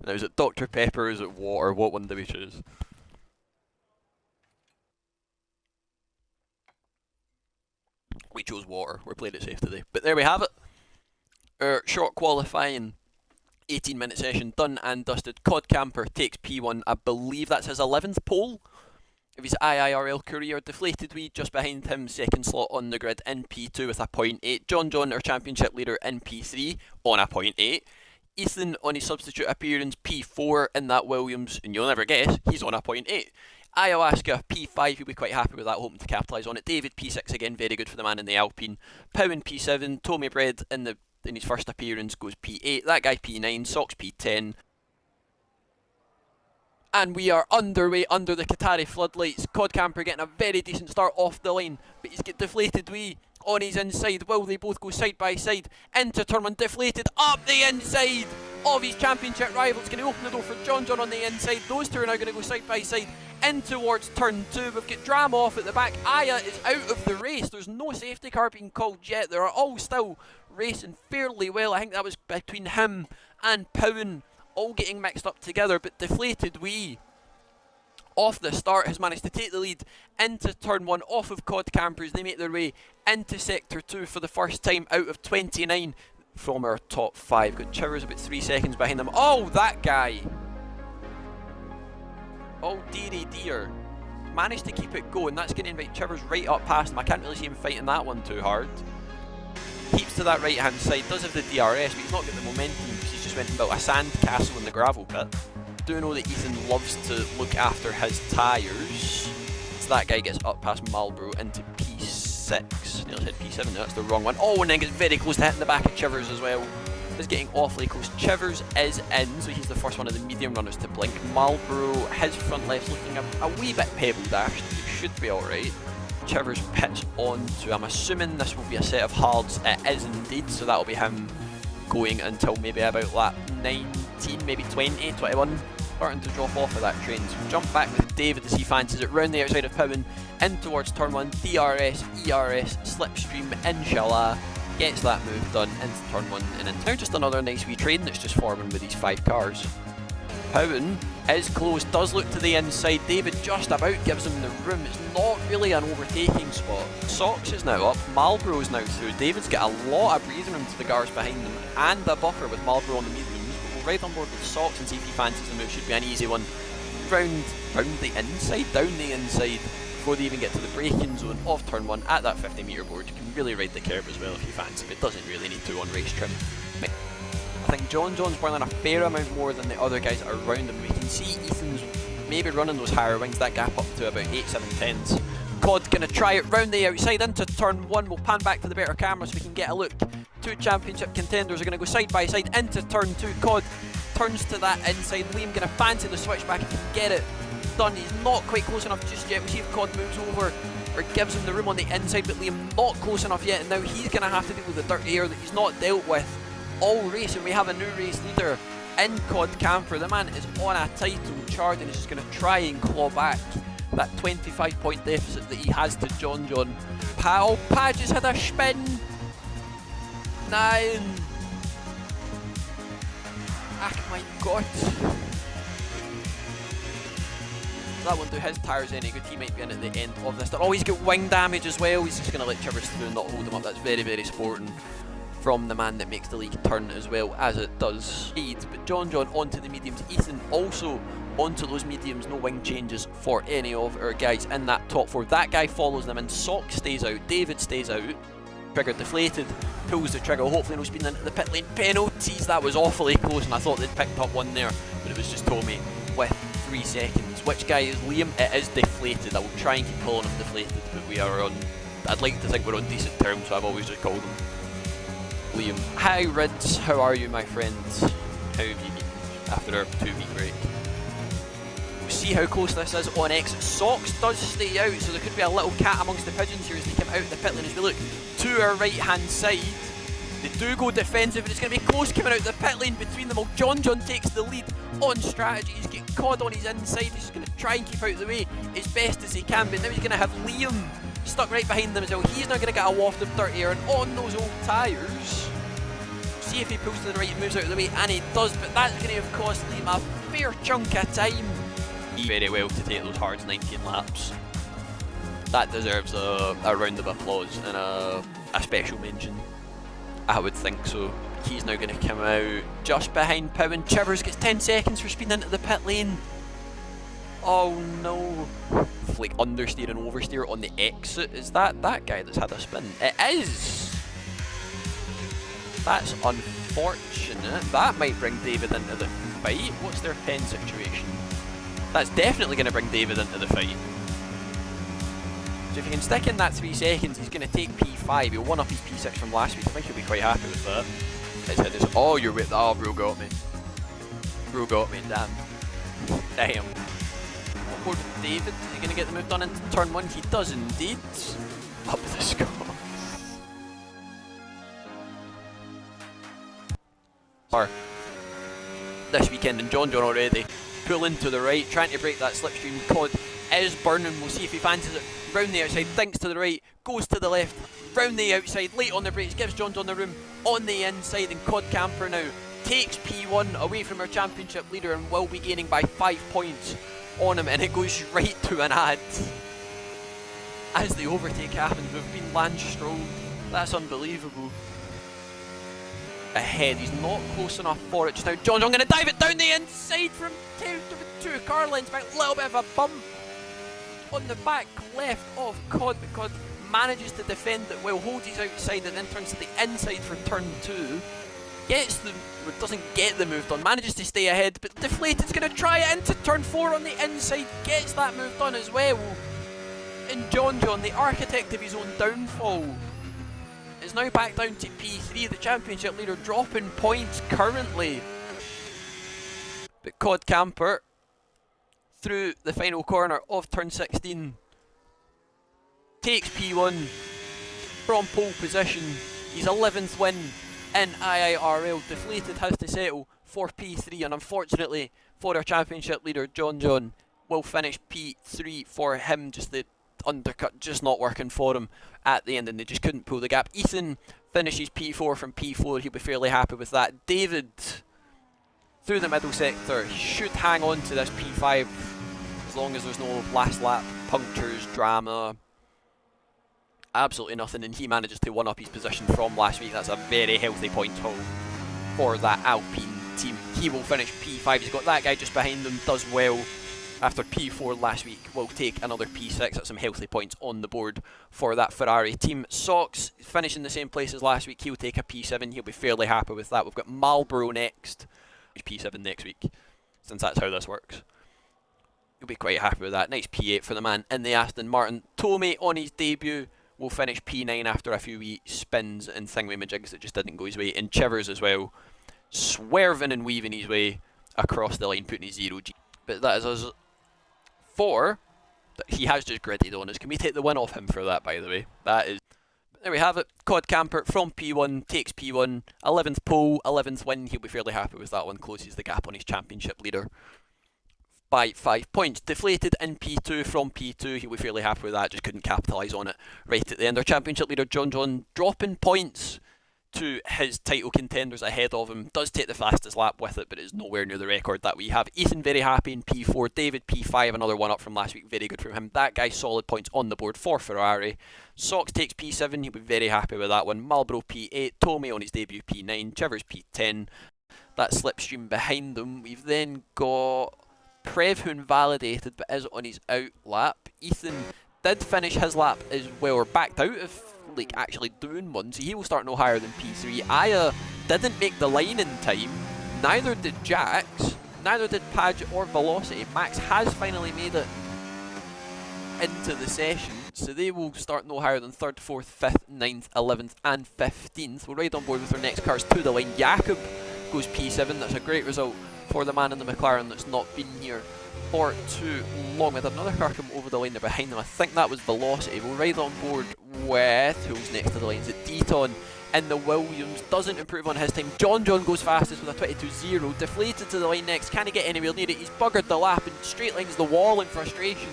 Speaker 1: Now, is it Dr. Pepper or is it water? What one do we choose? We chose water. We're playing it safe today. But there we have it. Our short qualifying 18-minute session done and dusted. Cod Camper takes P1. I believe that's his 11th pole of his IIRL career. Deflated Wee just behind him, second slot on the grid in P2 with a 0.8. John, our championship leader, in P3 on a 0.8. Ethan on his substitute appearance, P4 in that Williams, and you'll never guess, he's on a 0.8. Ayahuasca, P5, he'll be quite happy with that, hoping to capitalise on it. David, P6 again, very good for the man in the Alpine. Powen, P7, Tommy Bread in his first appearance goes P8. That guy, P9, Sox, P10. And we are underway under the Qatari floodlights. Cod Camper getting a very decent start off the line, but he's got Deflated Wee on his inside. Will they both go side by side into turn one? Deflated up the inside of his championship rivals. Going to open the door for John on the inside. Those two are now going to go side by side in towards turn two. We've got drama off at the back. Aya is out of the race. There's no safety car being called yet. They're all still racing fairly well. I think that was between him and Powen, all getting mixed up together. But Deflated Wee off the start has managed to take the lead into turn one off of Cod Campers. They make their way into sector 2 for the first time out of 29 from our top 5. Got Chivers about 3 seconds behind them. Oh, that guy! Oh dearie dear. Managed to keep it going. That's going to invite Chivers right up past him. I can't really see him fighting that one too hard. Keeps to that right hand side. Does have the DRS, but he's not got the momentum because he's just went and built a sand castle in the gravel pit. Do know that Ethan loves to look after his tyres. So that guy gets up past Marlborough into P6. Nearly said P7, no, that's the wrong one. Oh, and then gets very close to hitting the back of Chivers as well. Is getting awfully close. Chivers is in, so he's the first one of the medium runners to blink. Marlborough, his front left's looking a wee bit pebble dashed. He should be alright. Chivers pits on to, I'm assuming this will be a set of hards. It is indeed, so that'll be him going until maybe about lap 19, maybe 20, 21. Starting to drop off of that train. So jump back with David as he fancies it round the outside of Powen in towards turn 1. DRS, ERS, slipstream, inshallah. Gets that move done into turn 1, and then now just another nice wee train that's just forming with these 5 cars. Powen is close, does look to the inside. David just about gives him the room. It's not really an overtaking spot. Sox is now up, Marlborough is now through. David's got a lot of breathing room to the cars behind them, and a buffer with Marlborough on the mediums. But we'll ride on board with Sox and see if he fancies the move. Should be an easy one. Round the inside, down the inside, before they even get to the braking zone of turn 1 at that 50-metre board. You can really ride the curve as well if you fancy, but doesn't really need to on race trim. I think John's burning a fair amount more than the other guys around him. We can see Ethan's maybe running those higher wings, that gap up to about 8/7/10. Cod going to try it round the outside into turn 1. We'll pan back to the better camera so we can get a look. 2 championship contenders are going to go side by side into turn 2. Cod turns to that inside. Liam going to fancy the switchback if he can get it done. He's not quite close enough just yet. We'll see if Cod moves over or gives him the room on the inside, but Liam not close enough yet, and now he's going to have to deal with the dirty air that he's not dealt with all race, and we have a new race leader in Cod Camper. The man is on a title charge and is just going to try and claw back that 25-point deficit that he has to John. Pa just had a spin. 9. Ah, my God. That won't do his tyres any good. He might be in at the end of this. Oh, he's got wing damage as well. He's just going to let Chivers through and not hold him up. That's very, very sporting from the man that makes the league turn as well as it does. But John onto the mediums, Ethan also onto those mediums, no wing changes for any of our guys in that top 4. That guy follows them and Sock stays out, David stays out. Trigger deflated, pulls the trigger, hopefully no speeding into the pit lane. Penalties, that was awfully close and I thought they'd picked up one there, but it was just Tommy with 3 seconds. Which guy is Liam? It is deflated. I will try and keep calling him deflated, but we are on, I'd like to think we're on decent terms, so I've always just called him Liam. Hi Rids, how are you my friends? How have you been after our 2-week break? We'll see how close this is on exit. Socks does stay out, so there could be a little cat amongst the pigeons here as they come out the pit lane. As we look to our right hand side, they do go defensive and it's going to be close coming out the pit lane between them all. John takes the lead on strategy. He's getting caught on his inside. He's going to try and keep out the way as best as he can, but now he's going to have Liam stuck right behind them as well. He's now going to get a waft of dirt air and on those old tyres. See if he pulls to the right and moves out of the way, and he does, but that's going to have cost Liam a fair chunk of time. Very well to take those hard 19 laps. That deserves a round of applause and a special mention. I would think so. He's now going to come out just behind Pow, and Chivers gets 10 seconds for speeding into the pit lane. Oh no. Like understeer and oversteer on the exit. Is that guy that's had a spin? It is! That's unfortunate. That might bring David into the fight. What's their pen situation? That's definitely going to bring David into the fight. So if he can stick in that 3 seconds, he's going to take P5. He'll one up his P6 from last week. I think he'll be quite happy with that. His head is, oh, you're with, oh, bro got me. Bro got me, damn. Damn. What about David? Is he going to get the move done into turn 1? He does indeed. Up the score. This weekend, and John already pulling to the right, trying to break that slipstream. Cod is burning. We'll see if he fancies it. Round the outside, thinks to the right, goes to the left, round the outside, late on the brakes, gives John the room on the inside, and Cod Camper now takes P1 away from our championship leader and will be gaining by 5 points on him, and it goes right to an ad. As the overtake happens, we've been Lance Stroll. That's unbelievable. Ahead, he's not close enough for it just now. John going to dive it down the inside from 2 car lengths back, a little bit of a bump on the back left of Cod, but Cod manages to defend it well, holds his outside and then turns to the inside for turn 2. Gets the, doesn't get the move done, manages to stay ahead, but Deflated's going to try it into turn 4 on the inside, gets that move done as well. And John, the architect of his own downfall, is now back down to P3, the championship leader, dropping points currently. But Cod Camper, through the final corner of turn 16, takes P1 from pole position. His 11th win in IIRL. Deflated has to settle for P3, and unfortunately for our championship leader John will finish P3 for him. Just the undercut just not working for him at the end, and they just couldn't pull the gap. Ethan finishes P4 from P4. He'll be fairly happy with that. David through the middle sector, he should hang on to this P5 as long as there's no last lap punctures, drama, absolutely nothing, and he manages to one up his position from last week. That's a very healthy points haul for that Alpine team. He will finish P5. He's got that guy just behind him, does well after P4 last week. Will take another P6. That's some healthy points on the board for that Ferrari team. Socks finishing the same place as last week. He'll take a P7. He'll be fairly happy with that. We've got Marlboro next. P7 next week, since that's how this works. He'll be quite happy with that. Nice P8 for the man in the Aston Martin. Tommy on his debut will finish P9 after a few wee spins and thingamajigs that just didn't go his way. And Chivers as well, swerving and weaving his way across the line, putting his 0G. But that is us 4. He has just gridded on us. Can we take the win off him for that, by the way? That is... There we have it. Cod Camper from P1 takes P1, 11th pole, 11th win. He'll be fairly happy with that one. Closes the gap on his championship leader by 5 points. Deflated in P2 from P2. He'll be fairly happy with that. Just couldn't capitalise on it right at the end. Our championship leader John dropping points to his title contenders ahead of him. Does take the fastest lap with it, but it's nowhere near the record that we have. Ethan very happy in P4. David P5, another one up from last week. Very good from him. That guy solid points on the board for Ferrari. Socks takes P7. He'll be very happy with that one. Marlboro P8. Tommy on his debut P9. Chivers P10. That slipstream behind them. We've then got Prev, who invalidated but is on his out lap. Ethan did finish his lap as well, or backed out of like actually doing one, so he will start no higher than P3. Aya didn't make the line in time, neither did Jax, neither did Padgett or Velocity. Max has finally made it into the session, so they will start no higher than 3rd, 4th, 5th, 9th, 11th and 15th. We'll ride on board with our next cars to the line. Jakob goes P7, that's a great result for the man in the McLaren that's not been here for too long. With another car come over the line there behind them, I think that was Velocity. We'll ride on board with who's next to the lines. At Deaton in the Williams, doesn't improve on his time. John goes fastest with a 22.0, deflated to the line next, can he get anywhere near it? He's buggered the lap and straight lines the wall in frustration.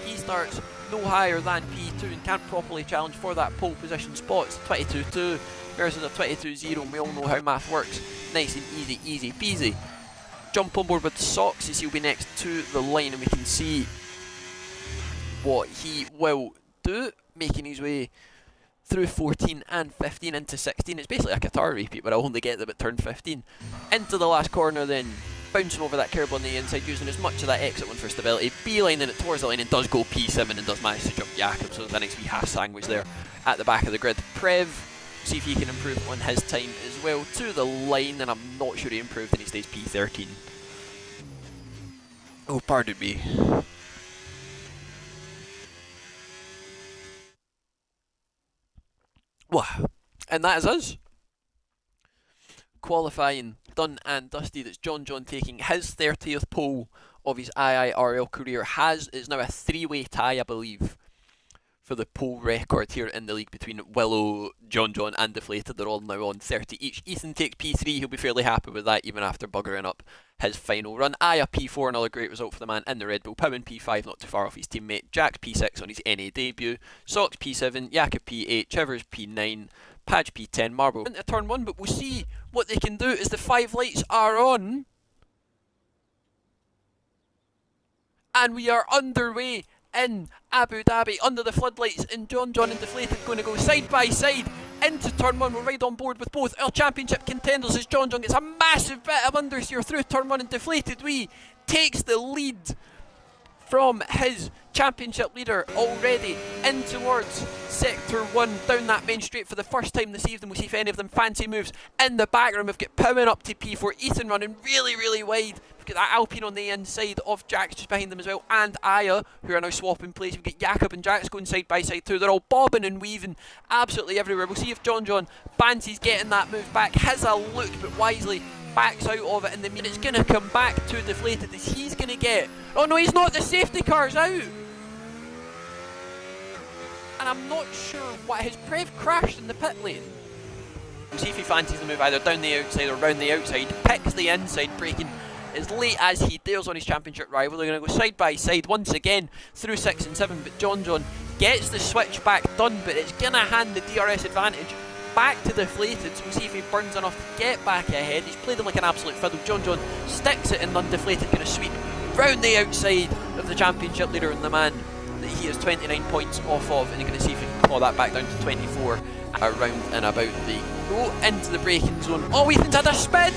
Speaker 1: He starts no higher than P2 and can't properly challenge for that pole position spot. It's 22.2 versus a 22.0, and we all know how math works. Nice and easy peasy. Jump on board with Socks as he'll be next to the line, and we can see what he will do, making his way through 14 and 15 into 16. It's basically a Qatar repeat, but I'll only get them at turn 15. Into the last corner then, bouncing over that curb on the inside, using as much of that exit one for stability, beelining it towards the line and does go P7 and does manage to jump Jakob, so the next wee half sandwich there at the back of the grid. Prev, see if he can improve on his time as well to the line, and I'm not sure he improved and he stays P13. Oh, pardon me. Wow. And that is us. Qualifying done and dusted. It's John taking his 30th pole of his IIRL career. It's now a 3-way tie, I believe, for the pole record here in the league between Willow, John and Deflated. They're all now on 30 each. Ethan takes P3. He'll be fairly happy with that even after buggering up his final run. Aya P4, another great result for the man in the Red Bull. Powen P5, not too far off his teammate. Jax P6 on his NA debut. Socks P7, Jakob P8, Chivers P9, Padge P10, Marble into turn 1, but we'll see what they can do as the 5 lights are on. And we are underway in Abu Dhabi under the floodlights, and John and Deflated going to go side by side into turn 1. We'll ride on board with both our championship contenders as John gets a massive bit of understeer through turn 1, and Deflated takes the lead from his championship leader already in towards sector 1 down that main straight for the first time this evening. We'll see if any of them fancy moves in the background. We've got Powen up to P4, Ethan running really wide. We've got that Alpine on the inside of Jax just behind them as well, and Aya, who are now swapping place. We've got Jakob and Jax going side by side too. They're all bobbing and weaving absolutely everywhere. We'll see if John fancies getting that move back. Has a look, but wisely backs out of it, and the minute's going to come back to Deflated as he's going to get... Oh no, he's not! The safety car's out! And I'm not sure what his Prev crashed in the pit lane. We'll see if he fancies the move either down the outside or round the outside. Picks the inside, braking as late as he dares on his championship rival. They're going to go side by side once again through 6 and 7, but John gets the switch back done, but it's going to hand the DRS advantage back to Deflated, so we'll see if he burns enough to get back ahead. He's played him like an absolute fiddle. John sticks it, and then Deflated going to sweep round the outside of the championship leader and the man that he is 29 points off of, and you're going to see if he can claw that back down to 24 around and about. They go into the braking zone. Oh, Ethan's had a spin!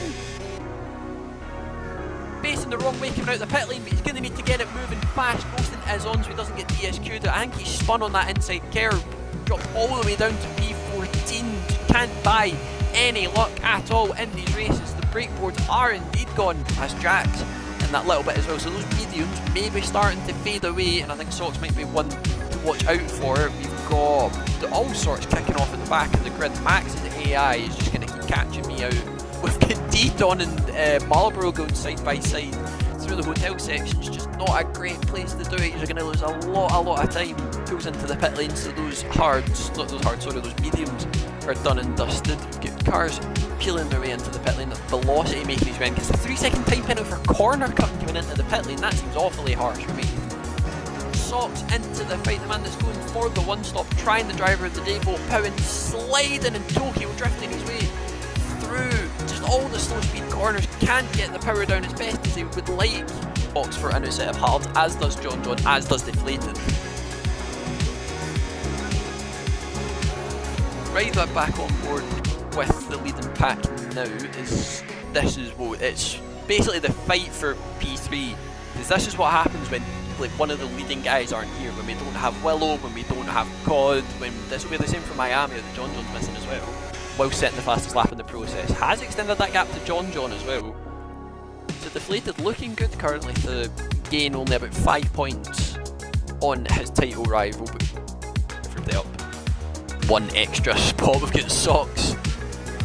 Speaker 1: Facing the wrong way coming out the pit lane, but he's going to need to get it moving fast. Ghosting is on, so he doesn't get DSQ'd. I think he's spun on that inside curve, dropped all the way down to P14. Can't buy any luck at all in these races. The brake boards are indeed gone, as Jax in that little bit as well. So those mediums may be starting to fade away, and I think Socks might be one to watch out for. We've got all sorts kicking off at the back of the grid. Max's AI is just going to keep catching me out. We've got Deaton and Marlboro going side by side through the hotel section. It's just not a great place to do it. You're going to lose a lot of time. Pulls into the pit lane, so those mediums are done and dusted. We've got cars peeling their way into the pit lane. That's Velocity making his way in. Gets a 3-second time penalty for corner cutting coming into the pit lane. That seems awfully harsh for me. Socks into the fight, the man that's going for the one stop, trying the driver of the day vote. Powen sliding and Tokyo drifting his way through just all the slow speed corners, can't get the power down as best as he would like. Box for a new set of hards, as does John, as does Deflated. Right that back on board with the leading pack now is it's basically the fight for P3, because this is what happens when like one of the leading guys aren't here, when we don't have Willow, when we don't have COD, when this will be the same for Miami that John's missing as well, while setting the fastest lap in the process. Has extended that gap to John as well. So Deflated looking good currently to gain only about 5 points on his title rival, but from the up one extra spot. We've got Socks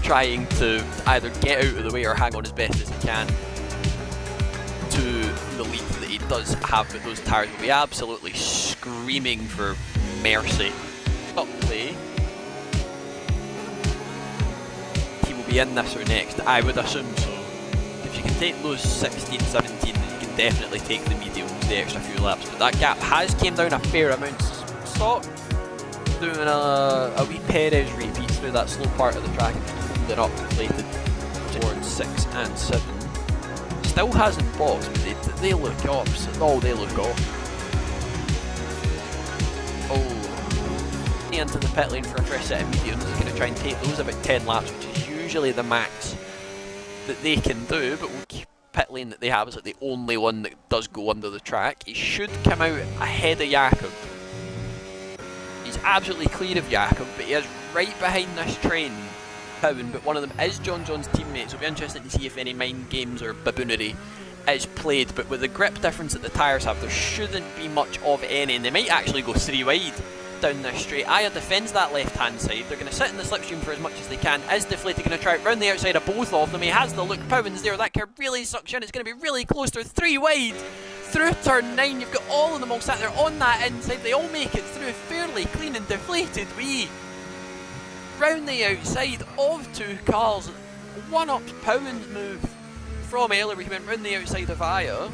Speaker 1: trying to either get out of the way or hang on as best as he can to the lead that he does have, but those tyres will be absolutely screaming for mercy. Up play. He will be in this or next, I would assume so. If you can take those 16, 17, then you can definitely take the mediums, the extra few laps, but that gap has came down a fair amount. Stock doing a wee Perez repeat through that slow part of the track and holding up Deflated towards 6 and 7. Still hasn't boxed, but they look off. Oh, they look off. Oh. Into the pit lane for a fresh set of mediums. He's going to try and take those about 10 laps, which is usually the max that they can do, but we'll keep pit lane that they have is like the only one that does go under the track. He should come out ahead of Jakob. He's absolutely clear of Jakob, but he is right behind this train, Powen, but one of them is John's teammate, so it'll be interesting to see if any mind games or baboonery is played. But with the grip difference that the tyres have, there shouldn't be much of any, and they might actually go 3 wide down this straight. Aya defends that left hand side. They're going to sit in the slipstream for as much as they can. Is Deflated going to try it round the outside of both of them? He has the look. Powen's there. That curve really sucks in. It's going to be really close. They're 3 wide through turn 9. You've got all of them all sat there on that inside. They all make it through fairly clean, and Deflated round the outside of 2 cars. One up Powen's move from earlier. He went round the outside of Aya.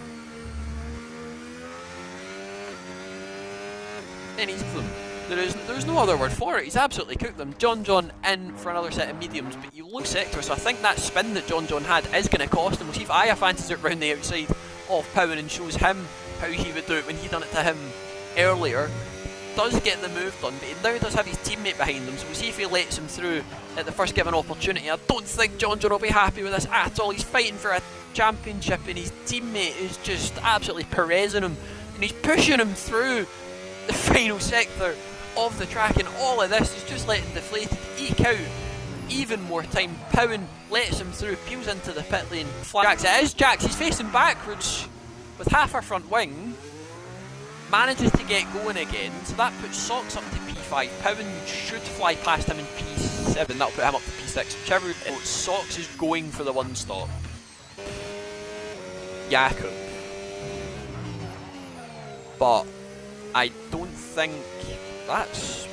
Speaker 1: And he's them. There's no other word for it. He's absolutely cooked them. John in for another set of mediums, but you lose sector, so I think that spin that John had is going to cost him. We'll see if Aya fancies it round the outside of Powen and shows him how he would do it when he done it to him earlier. Does get the move done, but he now does have his teammate behind him, so we'll see if he lets him through at the first given opportunity. I don't think John will be happy with this at all. He's fighting for a championship and his teammate is just absolutely Perezing him, and he's pushing him through the final sector of the track, and all of this is just letting Deflated eke out even more time. Powen lets him through, peels into the pit lane. Jax, it is Jax, he's facing backwards with half a front wing, manages to get going again, so that puts Socks up to P5. Powen should fly past him in P7, that'll put him up to P6. Whichever vote, Socks is going for the one stop. Jakob. But I don't think that's...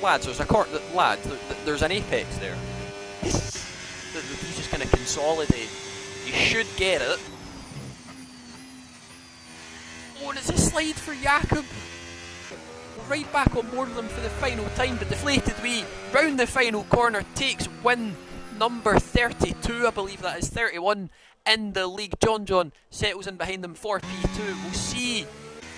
Speaker 1: Lads, there's an apex there. He's just going to consolidate. You should get it. Oh, and it's a slide for Jakob. Right back on board of them for the final time, but Deflated round the final corner, takes win number 32, I believe that is 31 in the league. John settles in behind them for P2. We'll see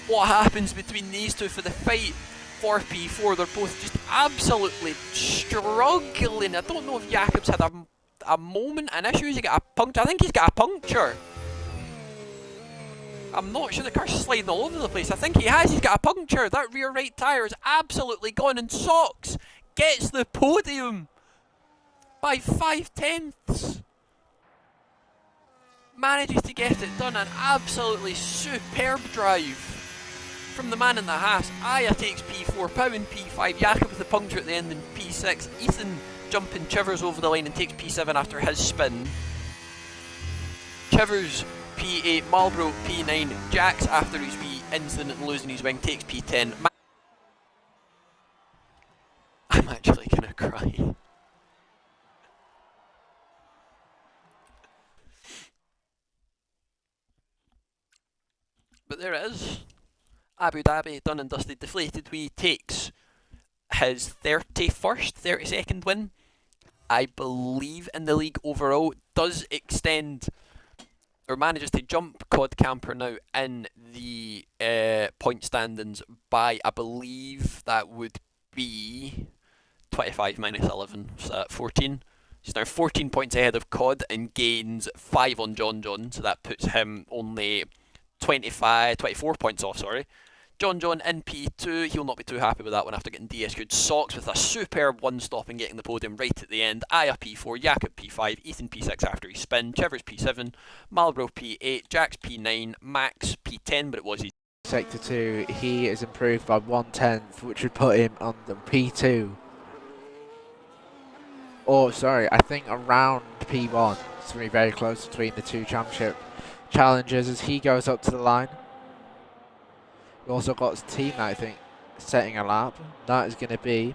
Speaker 1: what happens between these two for the fight for P4. They're both just absolutely struggling. I don't know if Jakob's had a moment, an issue. Has he got a puncture? I think he's got a puncture. I'm not sure, the car's sliding all over the place. I think he has. He's got a puncture. That rear right tyre is absolutely gone, and Socks gets the podium by 5/10. Manages to get it done. An absolutely superb drive from the man in the Haas. Aya takes P4, Powen P5, Jakob with the puncture at the end in P6. Ethan jumping Chivers over the line and takes P7 after his spin. Chivers P8, Marlboro P9, Jax after his wee incident losing his wing takes P10. I'm actually gonna cry. But there it is. Abu Dhabi, done and dusted. Deflated Wee takes his 31st, 32nd win, I believe, in the league overall. Does extend, or manages to jump Cod Camper now in the point standings by, I believe that would be 25 minus 11, so at 14. He's now 14 points ahead of Cod and gains 5 on John John, so that puts him only 24 points off, sorry. John John in P2, he'll not be too happy with that one after getting DSQ'd. Socks with a superb one-stop and getting the podium right at the end. Aya P4, Jakob P5, Ethan P6 after his spin, Trevor's P7, Marlborough P8, Jack's P9, Max P10, but it was his.
Speaker 2: Sector 2, he is improved by 1/10, which would put him on the P2. Or, sorry, I think around P1. It's going to be very close between the two championship challengers as he goes up to the line. We also got his teammate, I think, setting a lap. That is going to be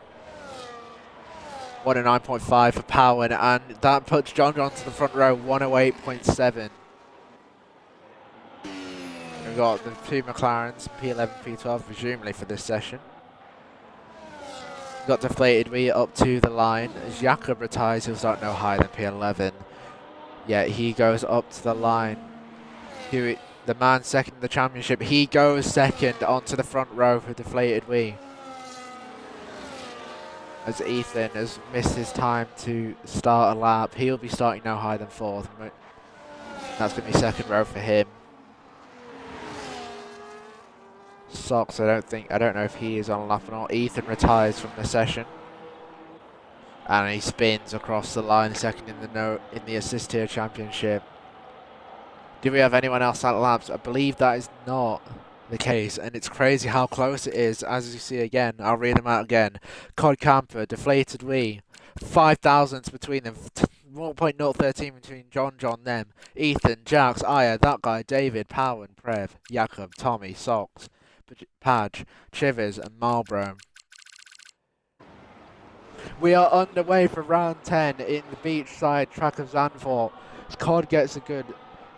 Speaker 2: 109.5 for Powen, and that puts John John to the front row, 108.7. We've got the two McLarens, P11, P12, presumably for this session. We've got Deflated Wee up to the line. As Jakob retires, he'll start no higher than P11. Yeah, he goes up to the line. The man second in the championship, he goes second onto the front row for Deflated Wee. As Ethan has missed his time to start a lap, he'll be starting no higher than 4th. That's going to be second row for him. Socks, I don't know if he is on a lap or not. Ethan retires from the session. And he spins across the line, second in the Assist Tier Championship. Do we have anyone else at laps? I believe that is not the case, and it's crazy how close it is. As you see again, I'll read them out again. Cod Camper, Deflated Wee, 5 thousandths between them, 0.013 between John John, them, Ethan, Jax, Aya, that guy, David, Powen, Prev, Jakob, Tommy, Socks, Padge, Chivers, and Marlborough. We are underway for round 10 in the beachside track of Zandvoort. Cod gets a good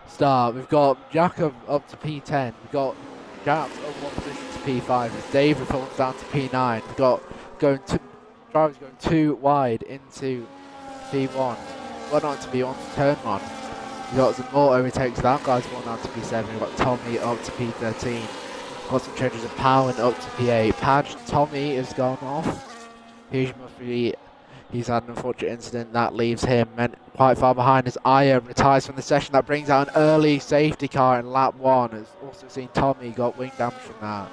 Speaker 2: start. We've got Jakob up to P10. We've got Jax up one position to P5. David falls down to P9. We've got drivers going too wide into P1. Well, not to P1 to turn 1. We've got Zandvoort overtakes that guy's one down to P7. We've got Tommy up to P13. Got some changes of Powen up to P8. Padge, Tommy has gone off. He's had an unfortunate incident that leaves him quite far behind as Aya retires from the session. That brings out an early safety car in lap 1. Has also seen Tommy got wing damage from that.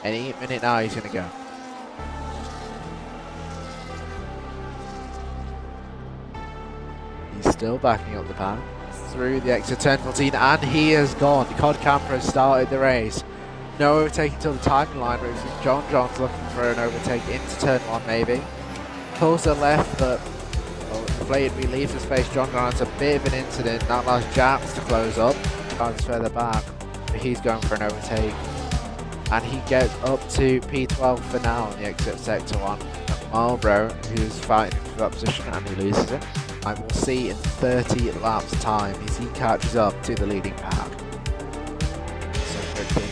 Speaker 2: Any minute now he's going to go. He's still backing up the pack through the exit turn 14, and he has gone. The Cod Camper has started the race. No overtaking until the timing line moves. John John's looking for an overtake into turn 1 maybe. Pulls the left, but Deflated Wee leaves the space. John John has a bit of an incident. That allows Jax to close up. Drives further back, but he's going for an overtake. And he gets up to P12 for now in the exit sector 1. Marlborough, who's fighting for that position, and he loses it. I will see in 30 laps time as he catches up to the leading pack. So quickly.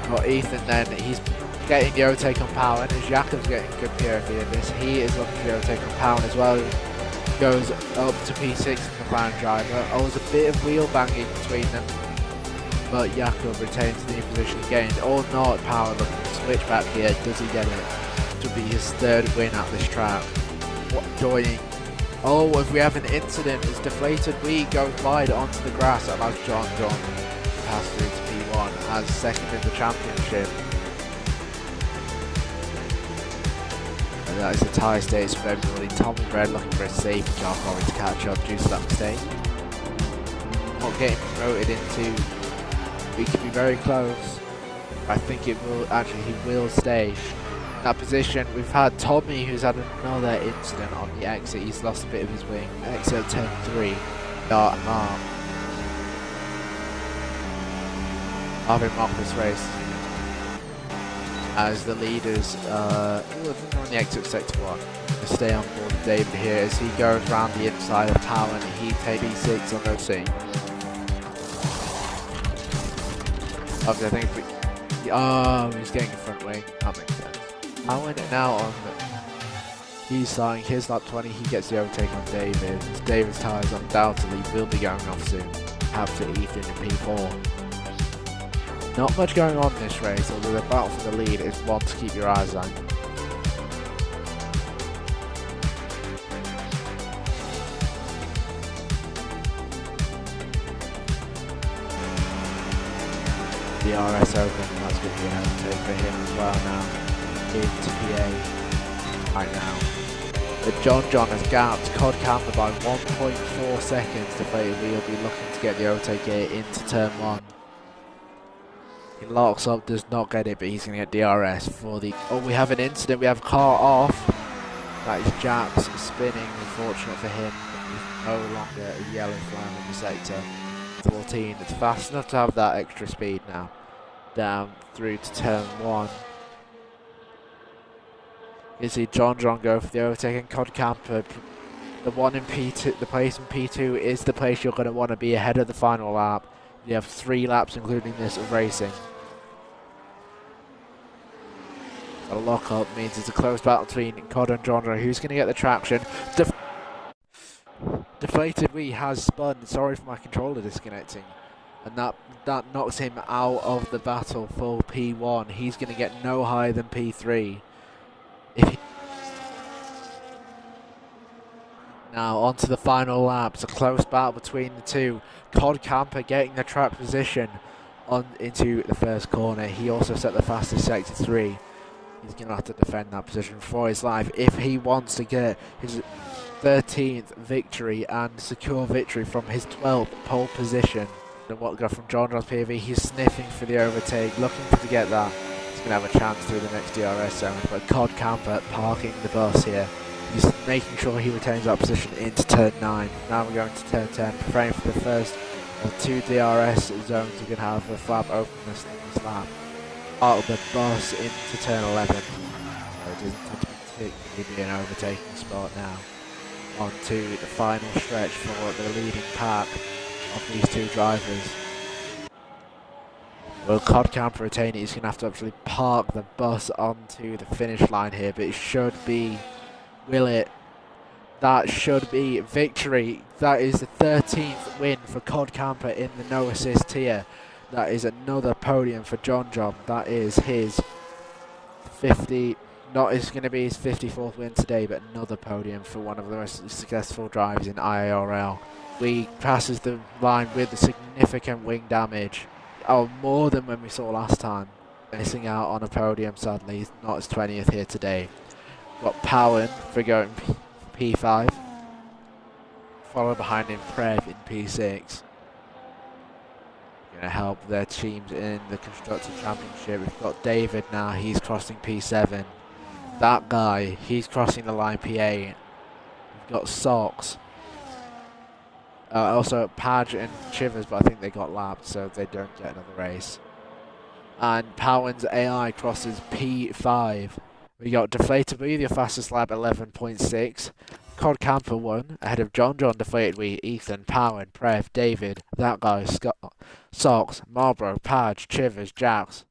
Speaker 2: Got Ethan then, he's getting the overtake on Powen, as Jakob's getting good POV of this. He is looking for the overtake on Powen as well. Goes up to P6 in the McLaren driver. Oh, there's a bit of wheel banging between them, but Jakob retains the new position gained. Or not, Powen looking to switch back here. Does he get it? To be his 3rd win at this track. What joining? Oh, if we have an incident, as Deflated Wee goes wide onto the grass, that allows John John to pass through to P1 as second in the championship. And that is the tyre status for everybody. Tommy Red looking for a safety car probably to catch up due to that mistake. Not getting promoted into, he could be very close. I think it will, actually he will stay in that position. We've had Tommy who's had another incident on the exit. He's lost a bit of his wing. Exit 10-3. Dart and Mark. Having marked this race as the leaders on the exit sector 1. To stay on board with David here as he goes around the inside of Powen. He takes B6 on those C. Obviously, I think Oh, he's getting a front wing. That makes sense. Owen now on. He's starting his lap 20. He gets the overtake on David. David's tyres undoubtedly will be going off soon. After Ethan in P4. Not much going on in this race, although the battle for the lead is one to keep your eyes on. The RS Open, that's going to be an overtake for him as well now. Into PA right now. But John has gapped Cod Camper by 1.4 seconds. Deflated Wheel will be looking to get the overtake here into turn 1. He locks up, does not get it, but he's going to get DRS for the... Oh, we have an incident. We have a car off. That is Jax spinning. Unfortunate for him. He's no longer a yellow flag in the sector. 14. It's fast enough to have that extra speed now. Down through to turn 1. You see John go for the overtake and Cod Camper. The one in P2, the place in P2 is the place you're going to want to be ahead of the final lap. You have 3 laps including this of racing. A lock up means it's a close battle between Cod and John. Who's going to get the traction? Deflated Wee has spun. Sorry for my controller disconnecting. And that knocks him out of the battle for P1. He's going to get no higher than P3. Now on to the final lap. It's a close battle between the two. Cod Camper getting the track position on into the first corner. He also set the fastest sector 3. He's going to have to defend that position for his life if he wants to get his 13th victory and secure victory from his 12th pole position. And what got from John's POV, he's sniffing for the overtake, looking to get that. He's going to have a chance through the next DRS zone, but Cod Camper parking the bus here. He's making sure he retains that position into turn 9. Now we're going to turn 10, preparing for the first of 2 DRS zones. We're going to have a flap openness in this lap. Out of the bus into turn 11. So it doesn't tend to particularly be an overtaking spot now. On to the final stretch for the leading pack of these 2 drivers. Will Cod Camper retain it? He's going to have to actually park the bus onto the finish line here, but it should be... Will it? That should be victory. That is the 13th win for Cod Camper in the no assist tier. That is another podium for John. That is his 50... Not is going to be his 54th win today, but another podium for one of the most successful drivers in IIRL. We passes the line with a significant wing damage. Oh, more than when we saw last time. Missing out on a podium, sadly. He's not his 20th here today. Got Powen for going P5. Followed behind him Prev in P6. Going to help their teams in the Constructors' Championship. We've got David now. He's crossing P7. That guy, he's crossing the line PA. We've got Socks. Also Padge and Chivers, but I think they got lapped, so they don't get another race. And Powen's AI crosses P5. We got Deflated Wee, the fastest lap, 11.6. Cod Camper won, ahead of John, Deflated Wee, Ethan, Powen, Prev, David, that guy, Scott, Socks, Marlboro, Padge, Chivers, Jax.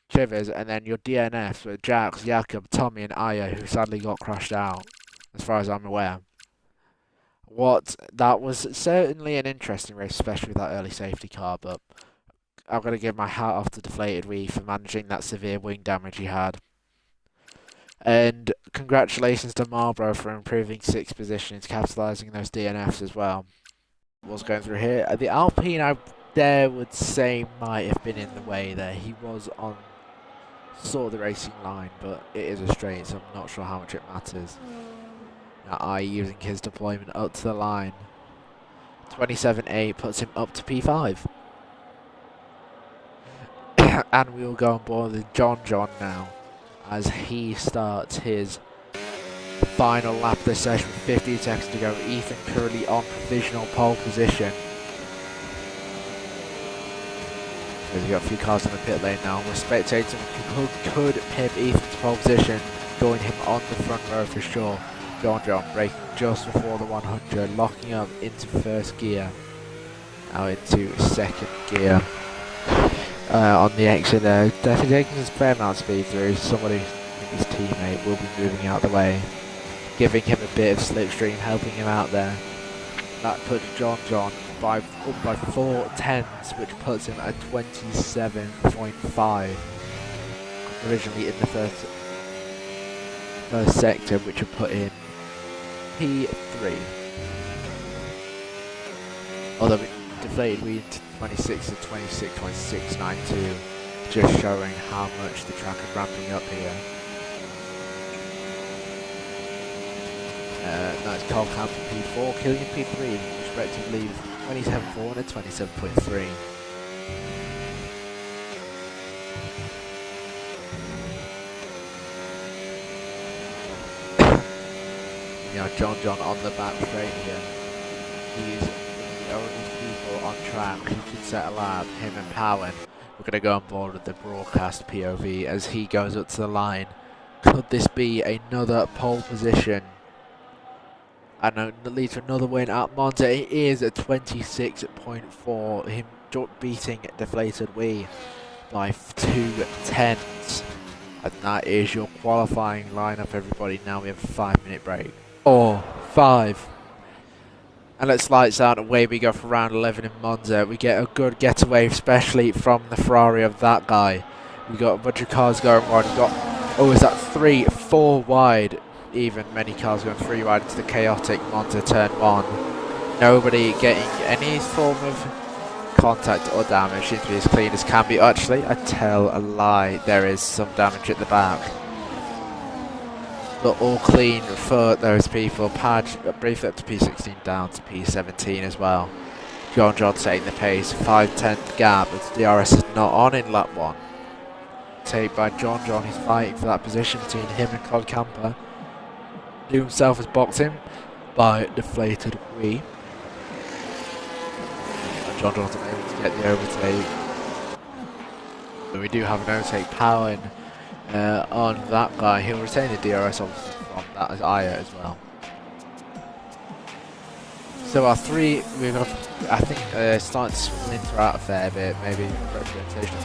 Speaker 2: Chivers, and then your DNFs with Jax, Jakob, Tommy, and Aya, who sadly got crashed out, as far as I'm aware. That was certainly an interesting race, especially with that early safety car, but I'm going to give my hat off to Deflated Wee for managing that severe wing damage he had. And congratulations to Marlboro for improving 6th position, capitalising those DNFs as well. What's going through here? The Alpine, I would say, might have been in the way there. He was on sort of the racing line, but it is a straight, so I'm not sure how much it matters. Now, I using his deployment up to the line. 27.8 puts him up to P5. And we will go on board with John now as he starts his final lap of this session with 15 seconds to go. Ethan currently on provisional pole position. So we've got a few cars in the pit lane now. We're spectating who could pip Ethan's pole position, going him on the front row for sure. John braking just before the 100, locking up into first gear. Now into second gear. on the exit there. Definitely taking his fair amount of speed through. Somebody, his teammate, will be moving out the way, giving him a bit of slipstream, helping him out there. That puts John up by 4 tenths, which puts him at 27.5. Originally in the first sector, which would put him P3. Although we deflated we into 26 to 26.692, just showing how much the track is ramping up here. That's Carl Camp P4, Killian P3, respectively 27.4 and 27.3. You know, John on the back straight here. He's the only people on track who can set a lap, him and Powen. We're going to go on board with the broadcast POV as he goes up to the line. Could this be another pole position? And leads to another win at Monza. It is a 26.4. Him beating Deflated Wee by 2 tenths. And that is your qualifying lineup, everybody. Now we have a 5-minute break. 4, 5. And let's lights out. Away we go for round 11 in Monza. We get a good getaway, especially from the Ferrari of that guy. We got a bunch of cars going wide. We got, oh, is that 3, 4 wide? Even many cars going 3 wide into the chaotic Monza turn 1. Nobody getting any form of contact or damage. Seems to be as clean as can be. Actually, I tell a lie. There is some damage at the back. But all clean for those people. Padge briefly up to P16 down to P17 as well. John setting the pace. 5/10 gap as DRS is not on in lap 1. Take by John. He's fighting for that position between him and Cod Camper. He himself has boxed him by Deflated Wee. John able to get the overtake. But we do have an overtake powering on that guy. He'll retain the DRS obviously from that as Aya as well. So our 3, we've got, I think, starting to splinter out a fair bit, maybe representation.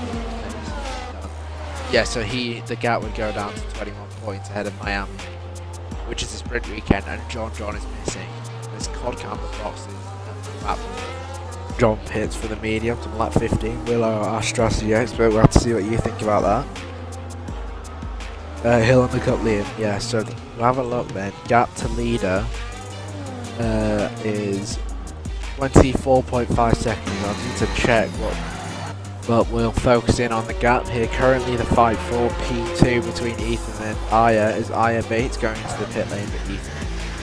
Speaker 2: Yeah, so the gap would go down to 21 points ahead of Miami, which is a sprint weekend, and John is missing. There's Cod Camper boxes and lap. John pits for the medium to lap 15. Willow, our strategy expert, we'll have to see what you think about that. Hill and the Cup Liam, yeah, so we'll have a look then. Gap to leader is 24.5 seconds. I need to check what, but we'll focus in on the gap here. Currently the fight for P2 between Ethan and Aya is Aya Bates going into the pit lane,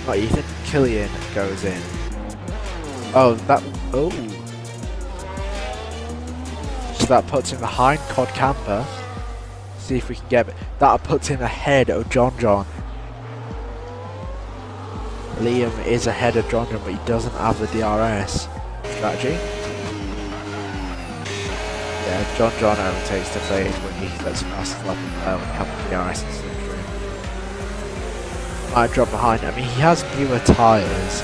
Speaker 2: but Ethan Killian goes in. Oh, so that puts him behind Cod Camper. See if we can get it. That puts him ahead of John. Liam is ahead of John, but he doesn't have the DRS strategy. Yeah, John overtakes the fade when he lets past the lap when he has the DRS and slipstream. Might drop behind. I mean, he has newer tyres.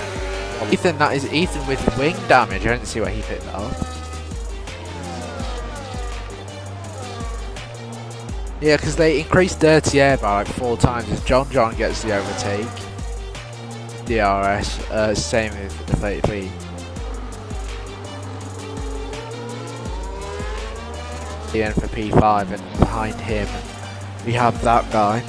Speaker 2: Ethan, that is Ethan with wing damage. I didn't see what he picked that up. Yeah, because they increased dirty air by like 4 times. As John gets the overtake, DRS, same with the Deflated Wee. In for P5, and behind him we have that guy.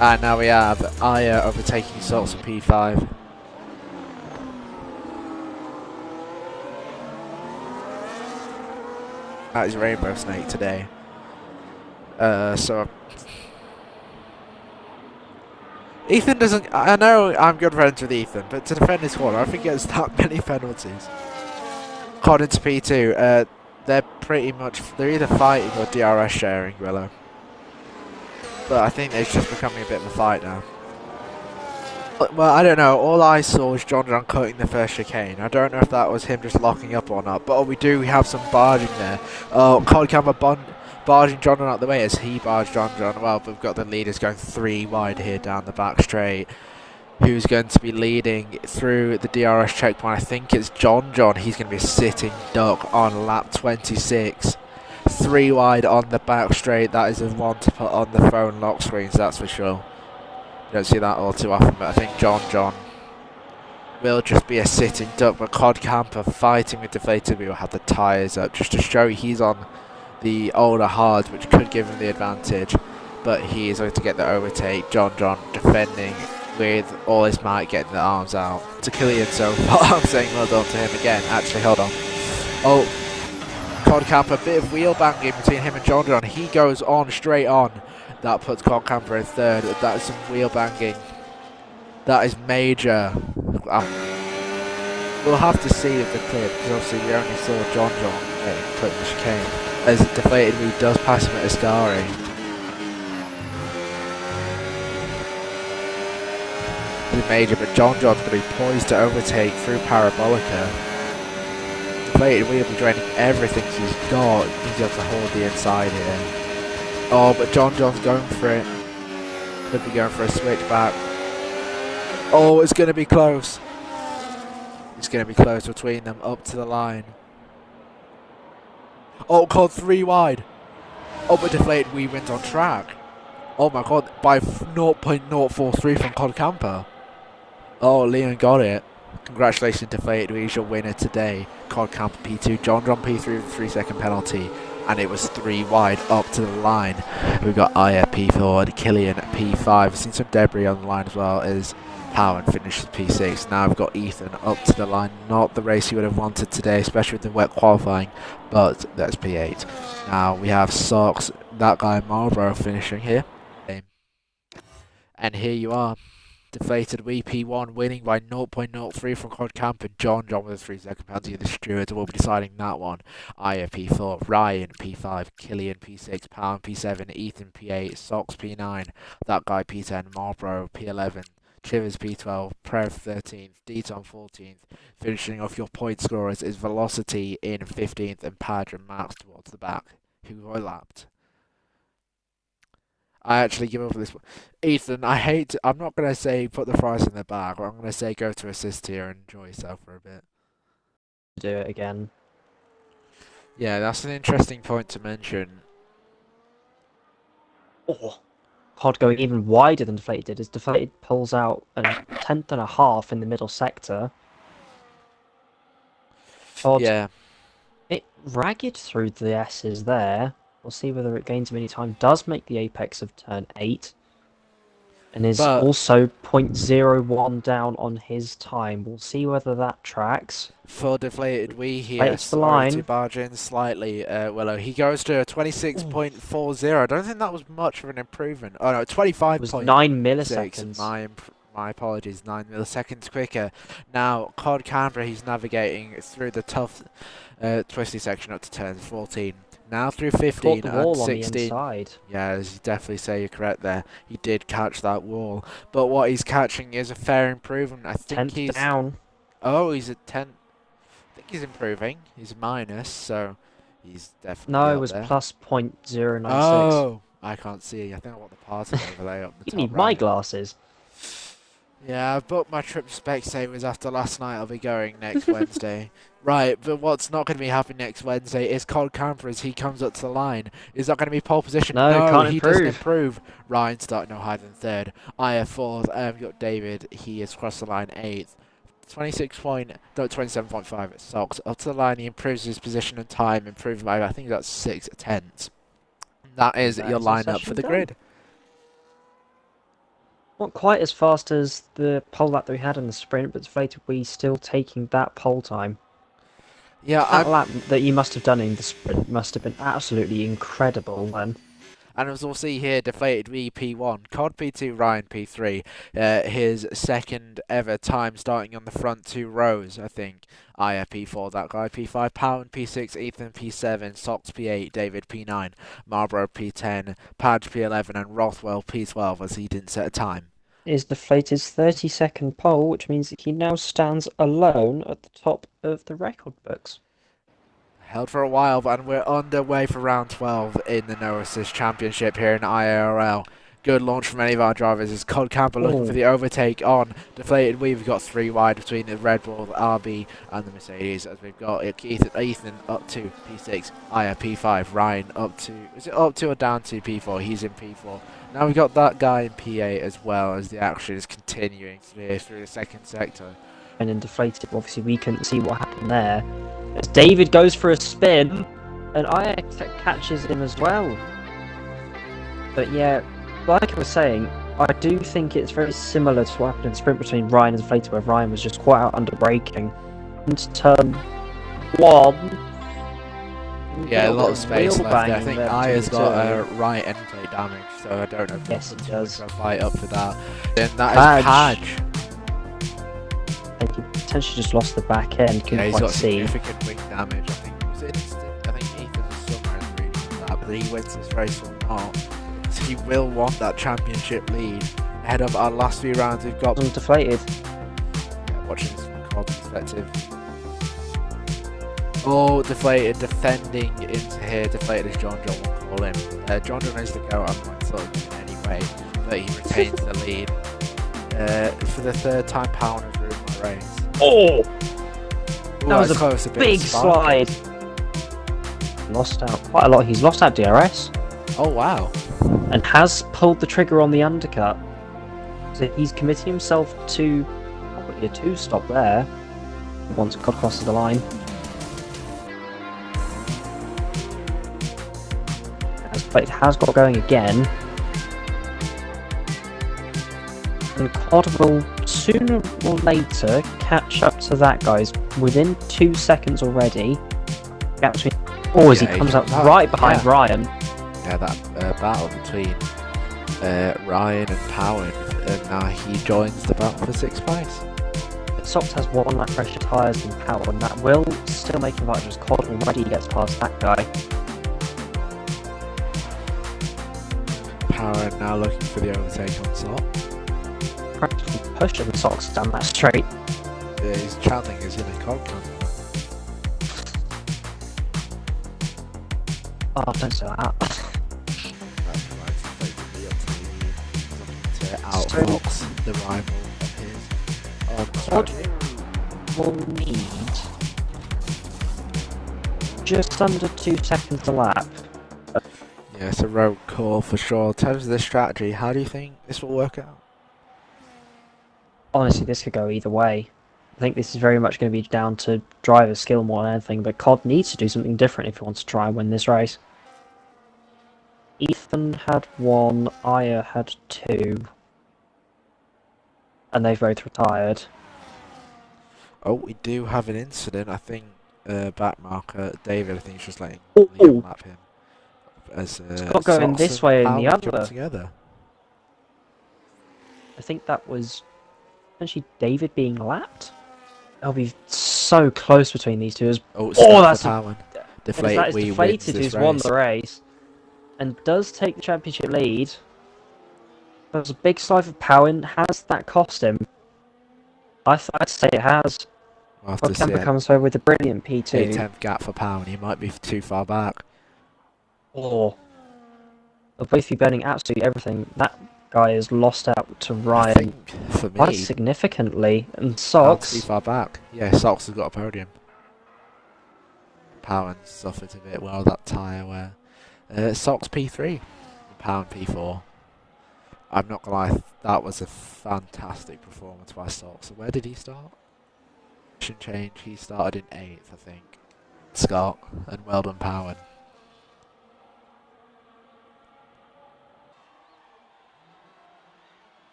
Speaker 2: And now we have Aya overtaking Salts on P5. That is Rainbow Snake today. So Ethan doesn't. I know I'm good friends with Ethan, but to defend his corner, I think he gets that many penalties. Cod into P2. They're either fighting or DRS sharing, Willow. But I think it's just becoming a bit of a fight now. Well, I don't know. All I saw was John cutting the first chicane. I don't know if that was him just locking up or not. But we have some barging there. Oh, Cod Camper barging John out the way as he barged John. Well, we've got the leaders going 3 wide here down the back straight. Who's going to be leading through the DRS checkpoint? I think it's John. He's going to be sitting duck on lap 26. 3 wide on the back straight. That is the one to put on the phone lock screens, that's for sure. You don't see that all too often, but I think John will just be a sitting duck. But Cod Camper fighting with Deflated Wheel had the tyres up just to show he's on the older hards, which could give him the advantage. But he is going to get the overtake. John defending with all his might, getting the arms out to Killian. So I'm saying well done to him again. Actually, hold on. Oh, Cod Camper, a bit of wheel banging between him and John. He goes on straight on. That puts Cod Camper in third. That is some wheel banging. That is major. We'll have to see the clip because obviously we only saw John getting clipped in the chicane. As Deflated Wheel does pass him at Ascari. Major, but John's going to be poised to overtake through Parabolica. Deflated Wheel will be draining everything he's got. He's able to hold the inside here. Oh, but John's going for it. Could be going for a switch back. Oh, it's going to be close. It's going to be close between them up to the line. Oh, called 3 wide. Oh, but Deflated Wheel went on track. Oh my god, by 0.043 from Cod Camper. Oh, Leon got it. Congratulations, Deflated Wheel, your winner today. Cod Camper P2, John P3 with a 3-second penalty. And it was 3 wide up to the line. We've got Aya P4, Killian P5. Seen some debris on the line as well as Power finishes P6. Now we've got Ethan up to the line. Not the race you would have wanted today, especially with the wet qualifying, but that's P8. Now we have Socks, that guy Marlborough finishing here. And here you are. Deflated Wheel P1 winning by 0.03 from Cod Camp, and John with a 3-second penalty. The stewards will be deciding that one. Aya P4, Ryan P5, Killian P6, Pound P7, Ethan P8, Sox P9, that guy P10, Marlborough P11, Chivers P12, Prev 13th, Deton 14th. Finishing off your point scorers is Velocity in 15th and Padre Max towards the back, who I lapped. I actually give up for this one. Ethan, I'm not going to say put the fries in the bag, but I'm going to say go to assist here and enjoy yourself for a bit.
Speaker 3: Do it again.
Speaker 2: Yeah, that's an interesting point to mention.
Speaker 3: Oh, Cod going even wider than Deflated as Deflated pulls out a 10th in the middle sector. Cod,
Speaker 2: Yeah.
Speaker 3: it ragged through the S's there. We'll see whether it gains many time. Does make the apex of turn 8. And is also 0.01 down on his time. We'll see whether that tracks.
Speaker 2: For Deflated Wheel here,
Speaker 3: It's the line.
Speaker 2: to barge in slightly, Willow. He goes to a 26.40. I don't think that was much of an improvement. Oh no, 25.
Speaker 3: It was 9 milliseconds.
Speaker 2: My apologies, 9 milliseconds quicker. Now, Cod Canberra, he's navigating through the tough, twisty section up to turn 14. Now through 15
Speaker 3: the wall
Speaker 2: and
Speaker 3: on
Speaker 2: 16.
Speaker 3: the inside.
Speaker 2: Yeah, as you definitely say, you're correct there. He did catch that wall. But what he's catching is a fair improvement. I think
Speaker 3: 10th
Speaker 2: he's
Speaker 3: down.
Speaker 2: Oh, he's at 10. I think he's improving. He's minus, so he's definitely
Speaker 3: No, it
Speaker 2: up
Speaker 3: was
Speaker 2: there.
Speaker 3: plus 0.096.
Speaker 2: Oh, I can't see. I think I want the party overlay up the
Speaker 3: You
Speaker 2: top
Speaker 3: need
Speaker 2: right.
Speaker 3: my glasses.
Speaker 2: Yeah, I've booked my trip to Specsavers after last night. I'll be going next Wednesday. Right, but what's not going to be happening next Wednesday is Cod Camper as he comes up to the line. Is that going to be pole position?
Speaker 3: No, can't
Speaker 2: he
Speaker 3: improve.
Speaker 2: doesn't improve. Ryan starting no higher than third. IF fourth. We've got David. He has crossed the line 8th. 27.5 Socks. Up to the line, he improves his position and time, improving by, I think that's 6 tenths. That is your lineup for the grid.
Speaker 3: Not quite as fast as the pole lap that we had in the sprint, but Deflated Wheel still taking that pole time.
Speaker 2: Yeah,
Speaker 3: that lap that you must have done in the sprint must have been absolutely incredible then.
Speaker 2: And as we'll see here, Deflated Wheel P1, Cod P2, Ryan P3. His second ever time starting on the front 2 rows, I think. Aya P4, that guy P5, Pound P6, Ethan P7, Sox P8, David P9, Marlborough P10, Padge P11, and Rothwell P12 as he didn't set a time.
Speaker 3: is Deflated's 32nd pole, which means that he now stands alone at the top of the record books.
Speaker 2: Held for a while, and we're underway for round 12 in the No Assist Championship here in IIRL. Good launch from any of our drivers as Cod Camper looking for the overtake on Deflated. We've got 3 wide between the Red Bull, the RB and the Mercedes, as we've got Ethan up to P6, Aya P5, Ryan up to, is it up to or down to P4? He's in P4. Now we've got that guy in P8 as well, as the action is continuing through the second sector.
Speaker 3: And in Deflated, obviously we couldn't see what happened there. As David goes for a spin, and Aya catches him as well. But yeah, like I was saying, I do think it's very similar to what happened in the sprint between Ryan and Deflated, where Ryan was just quite out under braking. Into turn 1.
Speaker 2: Yeah, a lot of space left there. I think Aya's got
Speaker 3: a
Speaker 2: right end plate damage, so I don't know if
Speaker 3: yes, he does.
Speaker 2: a fight up for that. Then that is Padge.
Speaker 3: I think he potentially just lost the back end, couldn't
Speaker 2: he's
Speaker 3: quite
Speaker 2: got
Speaker 3: see.
Speaker 2: significant wing damage. I think it was instant. I think Ethan was somewhere in the region of that, but he wins this race or not. So he will want that championship lead. Ahead of our last few rounds, we've got
Speaker 3: Deflated.
Speaker 2: Yeah, watching this from Cod's perspective. Oh, Deflated defending into here. Deflated as John will call him. John is the go on my son anyway, but he retains the lead. For the 3rd time Power has ruined my race.
Speaker 3: Oh!
Speaker 2: That
Speaker 3: was a
Speaker 2: close,
Speaker 3: big slide. Lost out quite a lot. He's lost out DRS.
Speaker 2: Oh wow.
Speaker 3: And has pulled the trigger on the undercut. So he's committing himself to probably a 2-stop there. Once Cod crosses the line. But it has got going again. And Cod will sooner or later catch up to that guy's within 2 seconds already. Oh, as he comes up right behind Ryan.
Speaker 2: Yeah, that battle between Ryan and Power, and now he joins the battle for 6th place.
Speaker 3: Sox has 1 lap pressure tyres than Power, and that will still make him as Cod already gets past that guy.
Speaker 2: Power now looking for the overtake on Sock.
Speaker 3: Practically pushing Sox down that straight.
Speaker 2: Yeah, he's chanting is in a Cod camp.
Speaker 3: Oh, don't say that.
Speaker 2: To outbox the rival of his.
Speaker 3: Cod will need just under 2 seconds a lap.
Speaker 2: Yeah, it's a road call for sure. In terms of the strategy, how do you think this will work out?
Speaker 3: Honestly, this could go either way. I think this is very much going to be down to driver skill more than anything, but Cod needs to do something different if he wants to try and win this race. Ethan had 1, Aya had 2, and they've both retired.
Speaker 2: Oh, we do have an incident. I think backmarker David, I think he's just letting Liam lap him. As
Speaker 3: Scott going this way and the other.
Speaker 2: Together.
Speaker 3: I think that was essentially David being lapped. That'll be so close between these two.
Speaker 2: That's Deflated.
Speaker 3: Deflated who's won the race and does take the championship lead. There's a big slide for Powen. Has that cost him? I'd say it has. Kemper comes over with a brilliant P2.
Speaker 2: 10th gap for Powen. He might be too far back.
Speaker 3: Or they'll both be burning absolutely everything. That guy is lost out to Ryan,
Speaker 2: I think, for me,
Speaker 3: quite significantly. And Sox
Speaker 2: too far back. Yeah, Sox has got a podium. Powen suffered a bit well that tyre where Sox P3, Powen P4. I'm not gonna lie, that was a fantastic performance by Sox. Where did he start? Change. He started in 8th, I think. Scott, and well done, Powen.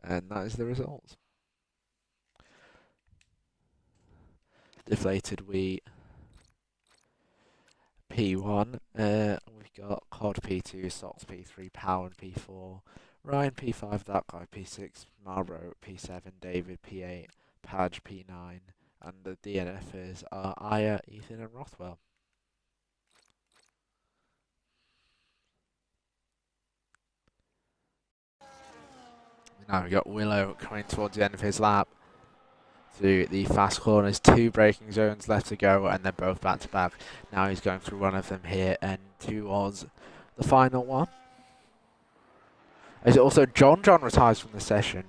Speaker 2: And that is the result. Deflated we P1. We've got Cod P2, Sox P3, Powen P4, Ryan P5, that guy P6, Marlborough P7, David P8, Padge P9, and the DNFers are Aya, Ethan, and Rothwell. Now we got Willow coming towards the end of his lap through the fast corners. 2 braking zones left to go, and they're both back to back. Now he's going through one of them here and towards the final one. As also John retires from the session.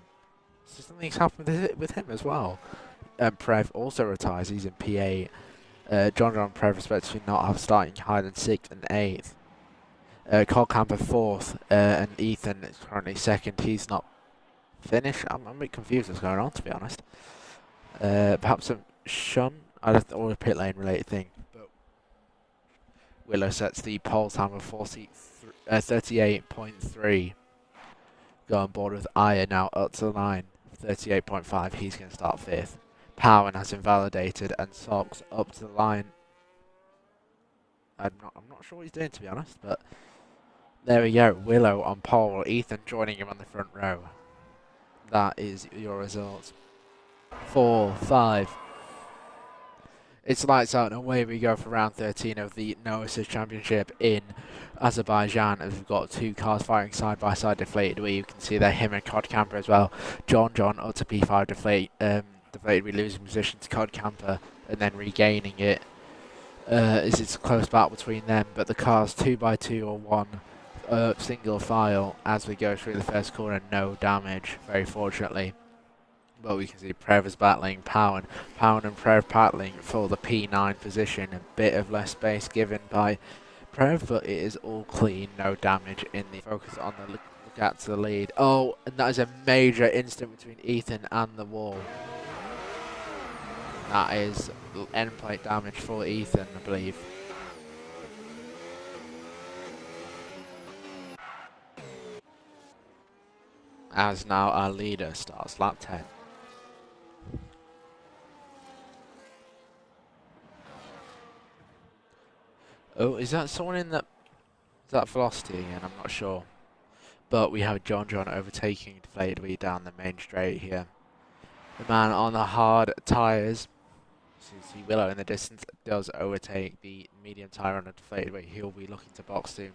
Speaker 2: So something's happened with him as well. Prev also retires. He's in P8. John and Prev respectively not have starting higher than 6th and 8th. Cole Camper 4th, and Ethan is currently 2nd. He's not finished. I'm a bit confused what's going on, to be honest. Perhaps some shun, or a pit lane related thing. But Willow sets the pole time of 38.3. Go on board with Aya now up to the line. 38.5. He's going to start 5th. Powen has invalidated, and Socks up to the line. I'm not sure what he's doing, to be honest, but there we go. Willow on pole. Ethan joining him on the front row. That is your results. 4, 5. It's lights out and away we go for round 13 of the No Assist Championship in Azerbaijan, as we've got 2 cars fighting side by side deflated, where you can see there him and Cod Camper as well. John up to P5 deflated, we losing position to Cod Camper and then regaining it. As it's a close battle between them, but the cars 2x2 or 1 single file as we go through the first corner. No damage, very fortunately. But we can see Prev is battling Powen and Prev battling for the P9 position. A bit of less space given by Prev, but it is all clean, no damage in the focus on the look out to the lead. Oh, and that is a major incident between Ethan and the wall. That is end plate damage for Ethan, I believe. As now our leader starts lap 10. Oh, is that someone in that... Is that Velocity again? I'm not sure. But we have John overtaking Deflated Wee down the main straight here. The man on the hard tyres. So you see Willow in the distance does overtake the medium tyre on a Deflated Wee. He'll be looking to box soon.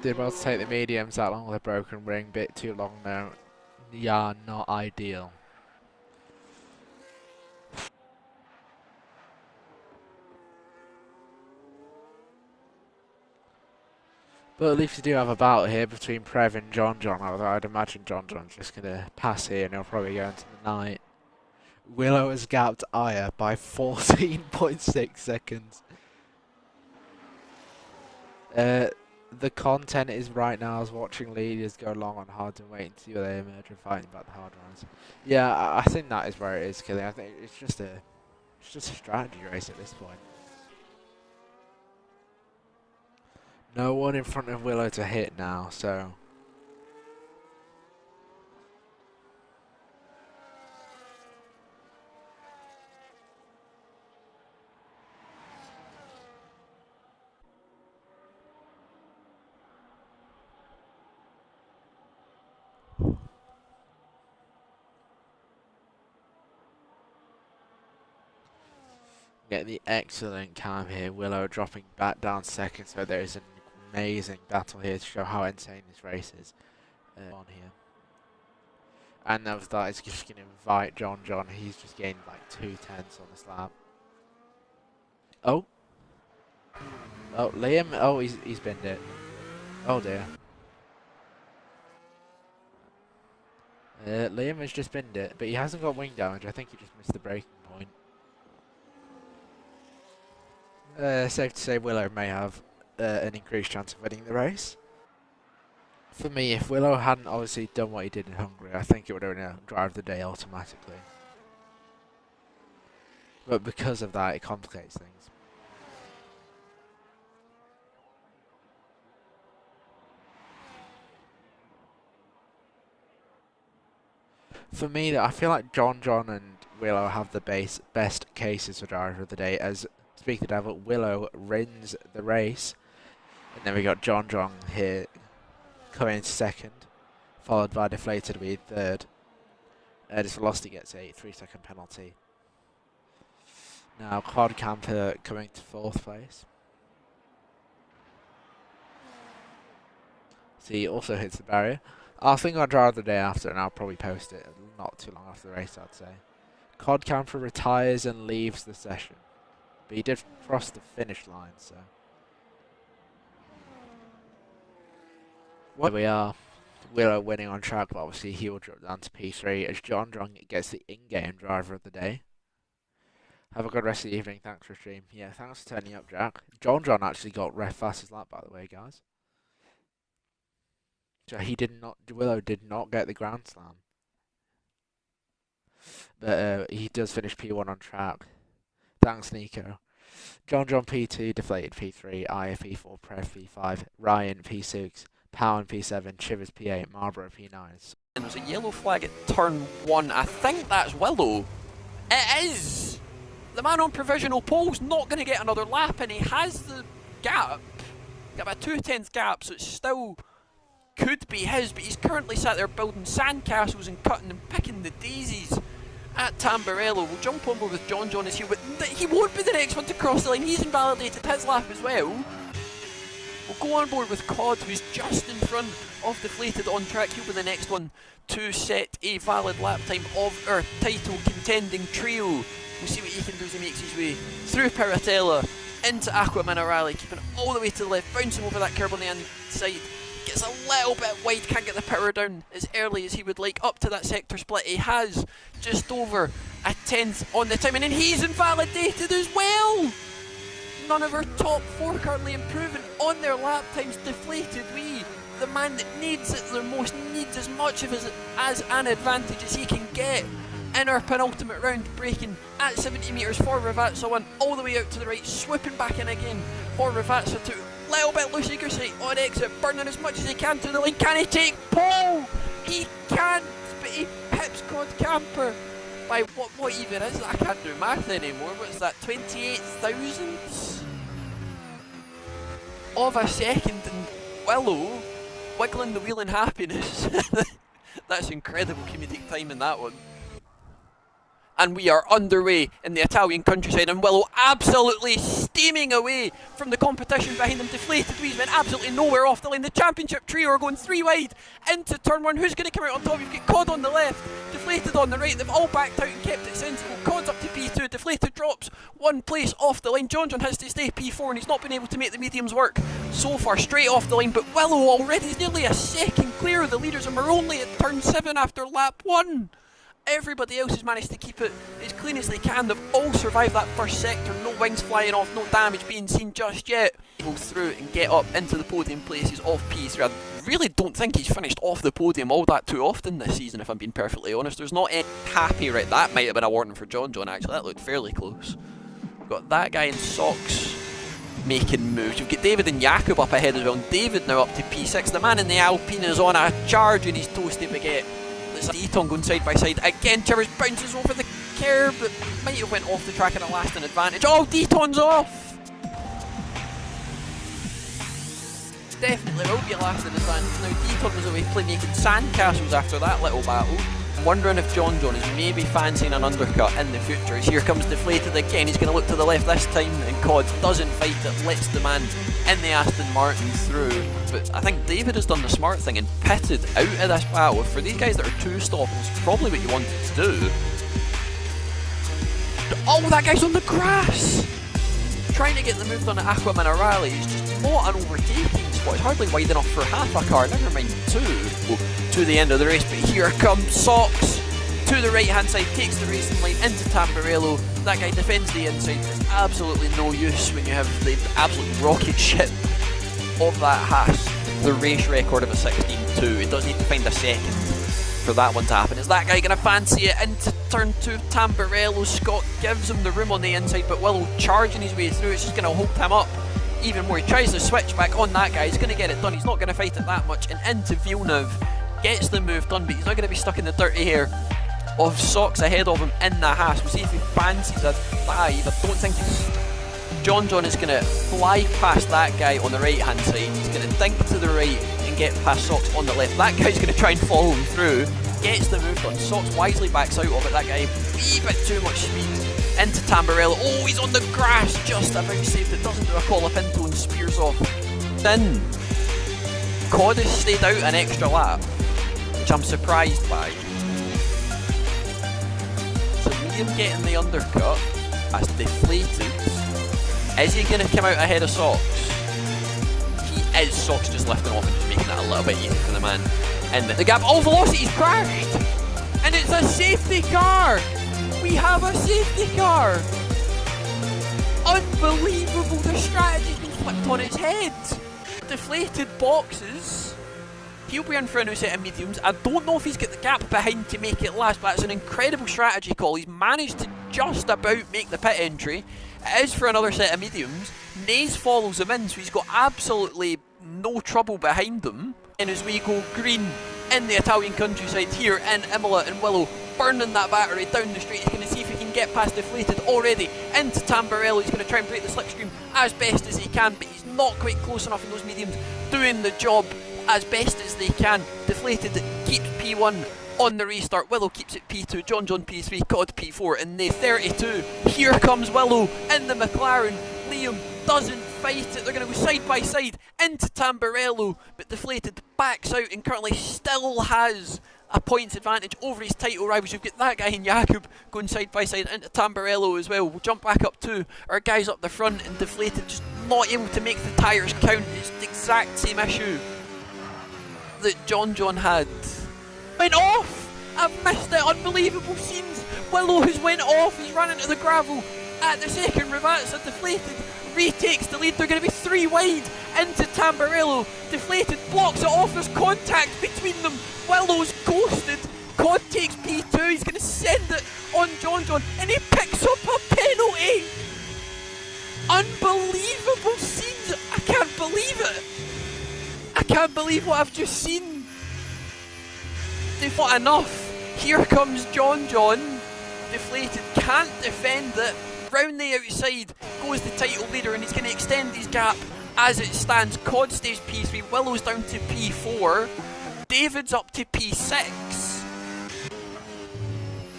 Speaker 2: Did well to take the mediums that long with a broken ring. Bit too long now. Yeah, not ideal. But at least we do have a battle here between Prev and John, although I'd imagine John's just going to pass here and he'll probably go into the night. Willow has gapped Aya by 14.6 seconds. The content is right now as watching leaders go long on hard and waiting to see where they emerge and fighting about the hard runs. Yeah, I think that is where it is, Killy. I think it's just a strategy race at this point. No one in front of Willow to hit now, so... Get the excellent cam here. Willow dropping back down second, so there is an amazing battle here to show how insane this race is on here. And with that, it's just going to invite John. He's just gained like 2 tenths on this lap. Oh, Liam. Oh, he's binned it. Oh dear. Liam has just binned it, but he hasn't got wing damage. I think he just missed the braking point. Safe to say Willow may have an increased chance of winning the race. For me, if Willow hadn't obviously done what he did in Hungary, I think it would have been a drive of the day automatically. But because of that, it complicates things. For me, I feel like John and Willow have the best cases for driver of the day, as Speak the Devil, Willow wins the race And then we got John here coming in second, followed by Deflated Weed third. This Velocity gets a 3-second penalty. Now Quad Camper coming to 4th place. So he also hits the barrier. I'll think I'll drive the day after and I'll probably post it not too long after the race, I'd say. Quad Camper retires and leaves the session. But he did cross the finish line, so. Here we are. Willow winning on track, but obviously he will drop down to P3 as John gets the in-game driver of the day. Have a good rest of the evening. Thanks for stream. Yeah, thanks for turning up, Jack. John actually got ref fastest lap, by the way, guys. So Willow did not get the Grand Slam. But he does finish P1 on track. Thanks, Nico. John P2, Deflated P3, IF P4, Prev P5, Ryan P6, Powen P7, Chivers P8, Marlborough P9.
Speaker 1: And there's a yellow flag at turn 1. I think that's Willow. It is! The man on provisional pole's not going to get another lap, and he has the gap. Got about 2/10 gap, so it still could be his, but he's currently sat there building sandcastles and cutting and picking the daisies at Tamburello. We'll jump on board with John is here, but he won't be the next one to cross the line. He's invalidated his lap as well. We'll go on board with Cod, who's just in front of Deflated on track. He'll be the next one to set a valid lap time of our title contending trio. We'll see what he can do as he makes his way through Paratella into Aqua Minerale, keeping it all the way to the left, bouncing over that curb on the inside. Gets a little bit wide, can't get the power down as early as he would like. Up to that sector split, he has just over a 10th on the time, and then he's invalidated as well. None of our top 4 currently improving on their lap times. Deflated Wee, the man that needs it the most, needs as much of it as an advantage as he can get in our penultimate round, braking at 70 metres for Ravazza 1, all the way out to the right, swooping back in again for Ravazza 2. Little bit loosey-goosey on exit, burning as much as he can to the line. Can he take pole? He can't, but he pips Quad Camper by what even is that? I can't do math anymore. What's that, 28 thousandths of a second? And Willow wiggling the wheel in happiness. That's incredible comedic time in that one. And we are underway in the Italian countryside, and Willow absolutely steaming away from the competition behind them. Deflated Wee's went absolutely nowhere off the line. The championship trio are going 3 wide into turn 1. Who's going to come out on top? You've got Cod on the left, Deflated on the right. They've all backed out and kept it sensible. Cod's up to P2, Deflated drops 1 place off the line. John has to stay P4, and he's not been able to make the mediums work so far, straight off the line. But Willow already is nearly a second clear of the leaders, and we're only at turn 7 after lap 1. Everybody else has managed to keep it as clean as they can. They've all survived that first sector, no wings flying off, no damage being seen just yet. Go through and get up into the podium places of P3. I really don't think he's finished off the podium all that too often this season, if I'm being perfectly honest. There's not any happy, right? That might have been a warning for John actually. That looked fairly close. We've got that guy in socks making moves. You've got David and Jakub up ahead as well, and David now up to P6. The man in the Alpine is on a charge and he's toasty baguette. Eton going side by side again. Chivers bounces over the curb, but might have went off the track at a lasting advantage. Oh, Deton's off! Definitely will be a lasting advantage. Now Deton was away playmaking sandcastles after that little battle. I'm wondering if John is maybe fancying an undercut in the future. As here comes Deflated again. He's going to look to the left this time, and Cod doesn't fight it, lets the man in the Aston Martin through. But I think David has done the smart thing and pitted out of this battle. For these guys that are 2-stopping, it's probably what you wanted to do. Oh, that guy's on the grass! Trying to get the move done at Aqua Minerale. He's just not an overtaking spot. It's hardly wide enough for half a car, never mind 2. To the end of the race, but here comes Socks to the right hand side, takes the racing line into Tamburello. That guy defends the inside. There's absolutely no use when you have the absolute rocket ship of that Haas, the race record of a 16.2. It does need to find a second for that one to happen. Is that guy going to fancy it into turn 2? Tamburello, Scott gives him the room on the inside, but Willow charging his way through. It's just going to hold him up even more. He tries to switch back on that guy. He's going to get it done. He's not going to fight it that much, and into Villeneuve. Gets the move done, but he's not going to be stuck in the dirty hair of Socks ahead of him in the Haas. We'll see if he fancies a dive. I don't think he's John is going to fly past that guy on the right hand side. He's going to dink to the right and get past Socks on the left. That guy's going to try and follow him through. Gets the move done. Socks wisely backs out of it. That guy, a wee bit too much speed. Into Tamburello. Oh, he's on the grass. Just about saved it. Doesn't do a call up into and spears off. Then, Cod has stayed out an extra lap, which I'm surprised by. So Liam getting the undercut as deflated. Is he going to come out ahead of Socks? He is. Socks just lifting off and just making it a little bit easy for the man. And the gap. Oh, Velocity's crashed! And it's a safety car! We have a safety car! Unbelievable! The strategy's been flipped on its head! Deflated boxes. He'll be in for a new set of mediums. I don't know if he's got the gap behind to make it last, but it's an incredible strategy call. He's managed to just about make the pit entry. It is for another set of mediums. Naze follows him in, so he's got absolutely no trouble behind him. And as we go green in the Italian countryside here in Imola and Willow, burning that battery down the straight, he's going to see if he can get past deflated already into Tamburello. He's going to try and break the slipstream as best as he can, but he's not quite close enough in those mediums, doing the job as best as they can. Deflated keeps P1 on the restart. Willow keeps it P2, John P3, Cod P4, and the 32. Here comes Willow in the McLaren. Liam doesn't fight it. They're going to go side by side into Tamburello, but deflated backs out and currently still has a points advantage over his title rivals. You've got that guy and Jakub going side by side into Tamburello as well. We'll jump back up to our guys up the front, and deflated just not able to make the tyres count. It's the exact same issue that John had. Went off! I've missed it. Unbelievable scenes. Willow has went off. He's run into the gravel at the second. Ravazza deflated retakes the lead. They're going to be 3 wide into Tamburello. Deflated blocks it off. There's contact between them. Willow's ghosted. Cod takes P2. He's going to send it on John, and he picks up a penalty. Unbelievable scenes. I can't believe it. I can't believe what I've just seen. They've fought enough. Here comes John. Deflated, can't defend it. Round the outside goes the title leader, and he's going to extend his gap as it stands. Cod stays P3, Willow's down to P4, David's up to P6.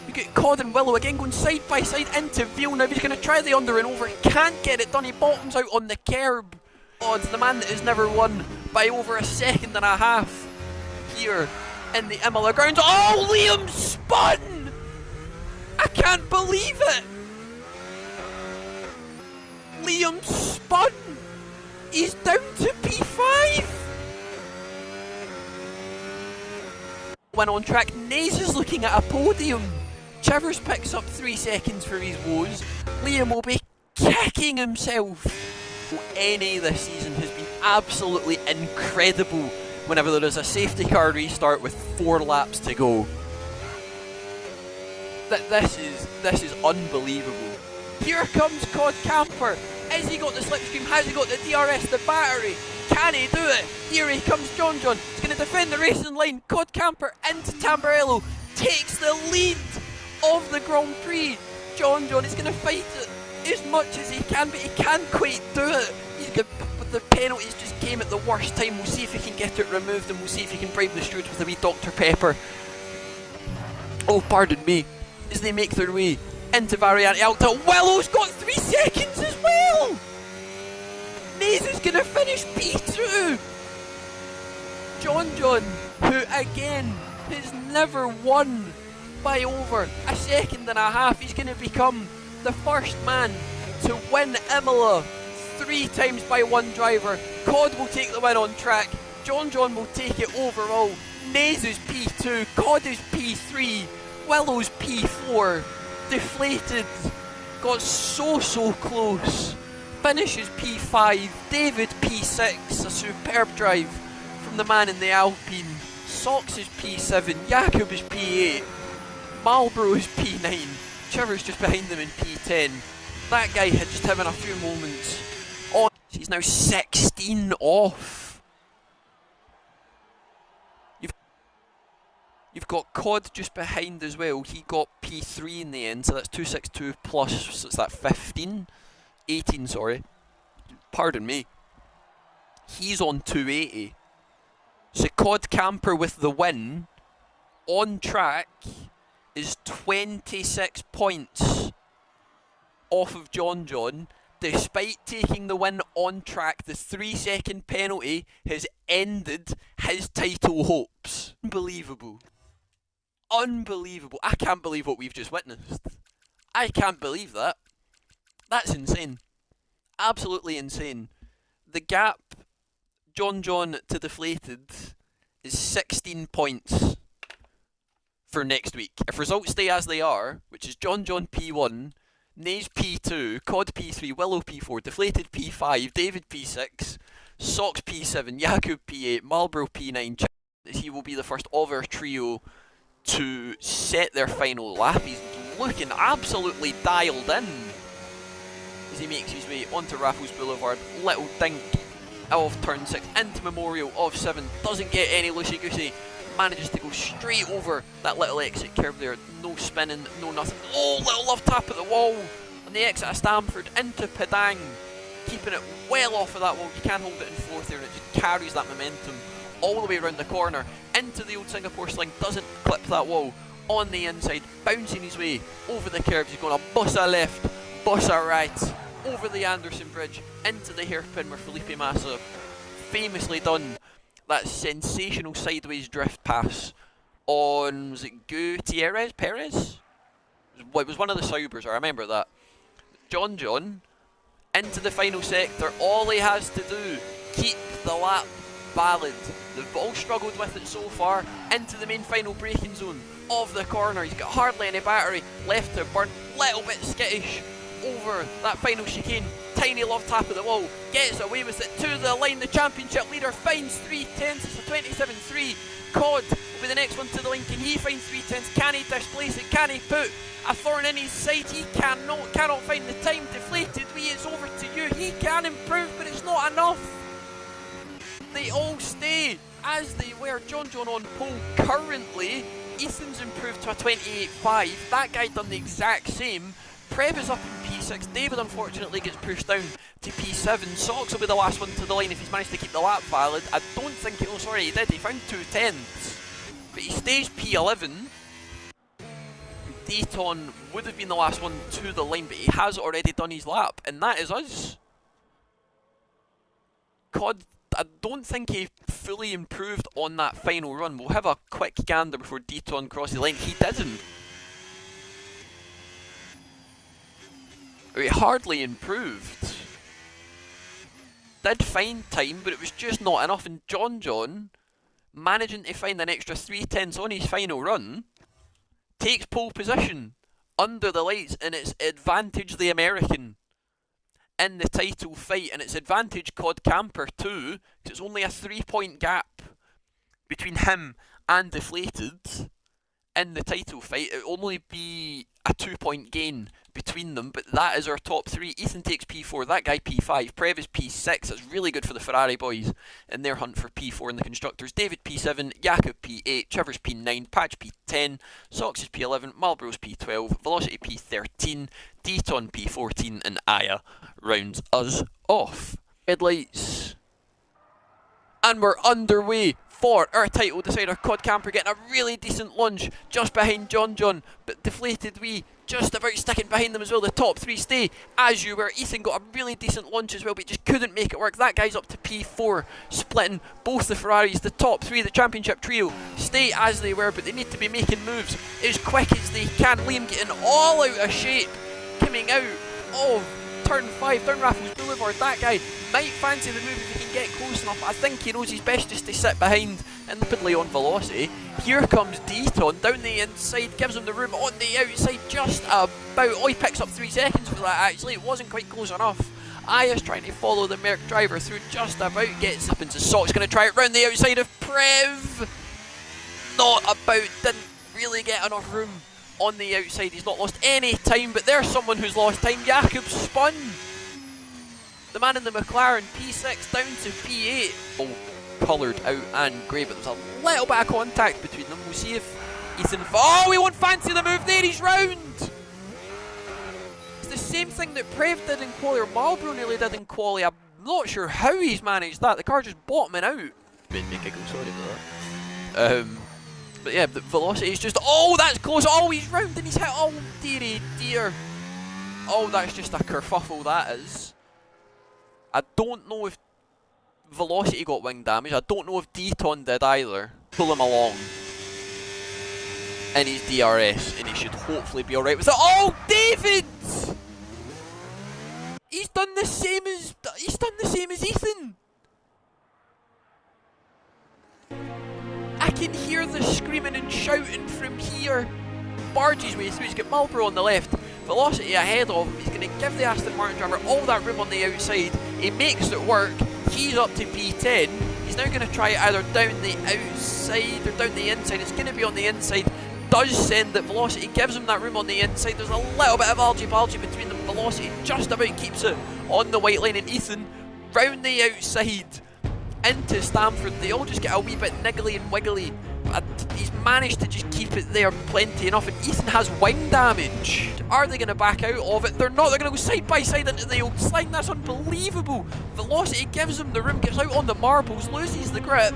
Speaker 1: We get Cod and Willow again going side by side into Veal. Now he's going to try the under and over, can't get it done. He bottoms out on the curb. Cod's the man that has never won by over a second and a half here in the Imola grounds. Oh, Liam spun! I can't believe it! Liam spun! He's down to P5! When on track, Naze is looking at a podium. Chivers picks up 3 seconds for his woes. Liam will be kicking himself. NA this season has been absolutely incredible whenever there is a safety car restart with 4 laps to go. This is unbelievable. Here comes Cod Camper. Has he got the slipstream? Has he got the DRS, the battery? Can he do it? Here he comes, John. He's going to defend the racing line. Cod Camper into Tamburello. Takes the lead of the Grand Prix. John is going to fight it as much as he can, but he can't quite do it. The penalties just came at the worst time. We'll see if he can get it removed, and we'll see if he can bribe the stewards with a wee Dr. Pepper. Oh, pardon me. As they make their way into Variante Alta. Willow's got 3 seconds as well! Naze is going to finish P2! John, who again has never won by over a second and a half, he's going to become the first man to win Imola 3 times by 1 driver. Cod will take the win on track. John will take it overall. Naze is P2, Cod is P3, Willow's P4. Deflated, got so close. Finishes P5, David P6, a superb drive from the man in the Alpine. Socks is P7, Jakub is P8, Marlboro is P9, Trevor's just behind them in P10. That guy had just having a few moments on. He's now 16 off. You've got Cod just behind as well. He got P3 in the end, so that's 262 plus, so it's that 15. 18, sorry. Pardon me. He's on 280. So Cod Camper with the win, on track, is 26 points off of John. Despite taking the win on track, the 3-second penalty has ended his title hopes. Unbelievable. Unbelievable. I can't believe what we've just witnessed. I can't believe that. That's insane. Absolutely insane. The gap, John to Deflated, is 16 points for next week. If results stay as they are, which is John P1, Naze P2, Cod P3, Willow P4, Deflated P5, David P6, Sox P7, Jakub P8, Marlboro P9, he will be the first of our trio to set their final lap. He's looking absolutely dialed in as he makes his way onto Raffles Boulevard. Little dink of turn 6 into Memorial of 7, doesn't get any loosey-goosey, manages to go straight over that little exit curve there, no spinning, no nothing. Oh, little love tap at the wall on the exit of Stamford into Padang, keeping it well off of that wall. You can't hold it in fourth there, and it just carries that momentum all the way around the corner into the old Singapore sling, doesn't clip that wall on the inside, bouncing his way over the curves. He's going to bossa left, bossa right, over the Anderson Bridge, into the hairpin where Felipe Massa famously done that sensational sideways drift pass on, was it Gutierrez? Perez? It was one of the Saubers, I remember that. John into the final sector. All he has to do, keep the lap valid. They've all struggled with it so far. Into the main final braking zone of the corner. He's got hardly any battery left to burn. Little bit skittish over that final chicane. Tiny love tap at the wall. Gets away with it to the line. The championship leader finds 3/10. It's a 27-3. Cod will be the next one to the line. Can he find 3/10? Can he displace it? Can he put a thorn in his side? He cannot find the time. Deflated. It's over to you. He can improve, but it's not enough. They all stay as they were. John on pole currently. Ethan's improved to a 28.5. That guy done the exact same. Preb is up in P6. David unfortunately gets pushed down to P7. Sox will be the last one to the line if he's managed to keep the lap valid. I don't think it. Oh, sorry, he did. He found 2/10. But he stays P11. Dayton would have been the last one to the line, but he has already done his lap, and that is us. Cod, I don't think he fully improved on that final run. We'll have a quick gander before Dayton crosses the line. He didn't. He hardly improved. Did find time, but it was just not enough. And John, managing to find an extra 3/10 on his final run, takes pole position under the lights, and it's advantage the American in the title fight, and it's advantage Cod Camper too, because it's only a 3-point gap between him and Deflated in the title fight. It will only be a 2-point gain between them, but that is our top 3. Ethan takes P4, that guy P5, Prev is P6. That's really good for the Ferrari boys in their hunt for P4 in the constructors. David P7, Jakub P8, Trevor's P9, Patch P10, Sox is P11, Marlboro's P12, Velocity P13, Dayton P14, and Aya rounds us off. Red lights. And we're underway for our title decider. Cod Camper getting a really decent lunge just behind John, but Deflated just about sticking behind them as well. The top 3 stay as you were. Ethan got a really decent lunge as well, but just couldn't make it work. That guy's up to P4, splitting both the Ferraris. The top 3, the championship trio, stay as they were, but they need to be making moves as quick as they can. Liam getting all out of shape, coming out of turn 5, down Raffles Boulevard. That guy might fancy the move if he can get close enough. I think he knows he's best just to sit behind and rapidly on velocity. Here comes Dayton down the inside, gives him the room on the outside just about. Oh, he picks up 3 seconds for that actually. It wasn't quite close enough. Aya's trying to follow the Merc driver through just about, gets up into Sox, going to try it round the outside of Prev. Not about, didn't really get enough room on the outside. He's not lost any time, but there's someone who's lost time. Jakub spun. The man in the McLaren, P6 down to P8. All coloured out and grey, but there's a little bit of contact between them. We'll see if Ethan... Oh, he won't fancy the move there. He's round. It's the same thing that Prev did in quali, or Marlboro nearly did in quali. I'm not sure how he's managed that. The car just bottoming out. Made me giggle, sorry about that. But yeah, the velocity is just, oh, that's close. Oh, he's round and he's hit. Oh, dearie dear. Oh, that's just a kerfuffle, that is. I don't know if velocity got wing damage. I don't know if Deton did either. Pull him along. And he's DRS, and he should hopefully be alright with that. Oh, David! He's done the same as Ethan. I can hear the screaming and shouting from here. Barges way through. He's got Marlboro on the left. Velocity ahead of him. He's going to give the Aston Martin driver all that room on the outside. He makes it work. He's up to P10. He's now going to try it either down the outside or down the inside. It's going to be on the inside. Does send it. Velocity gives him that room on the inside. There's a little bit of algae between them. Velocity just about keeps it on the white line, and Ethan round the outside into Stamford. They all just get a wee bit niggly and wiggly, but he's managed to just keep it there plenty enough, and Ethan has wing damage. Are they going to back out of it? They're not. They're going to go side by side into the old slide. That's unbelievable. Velocity gives him the room, gets out on the marbles, loses the grip.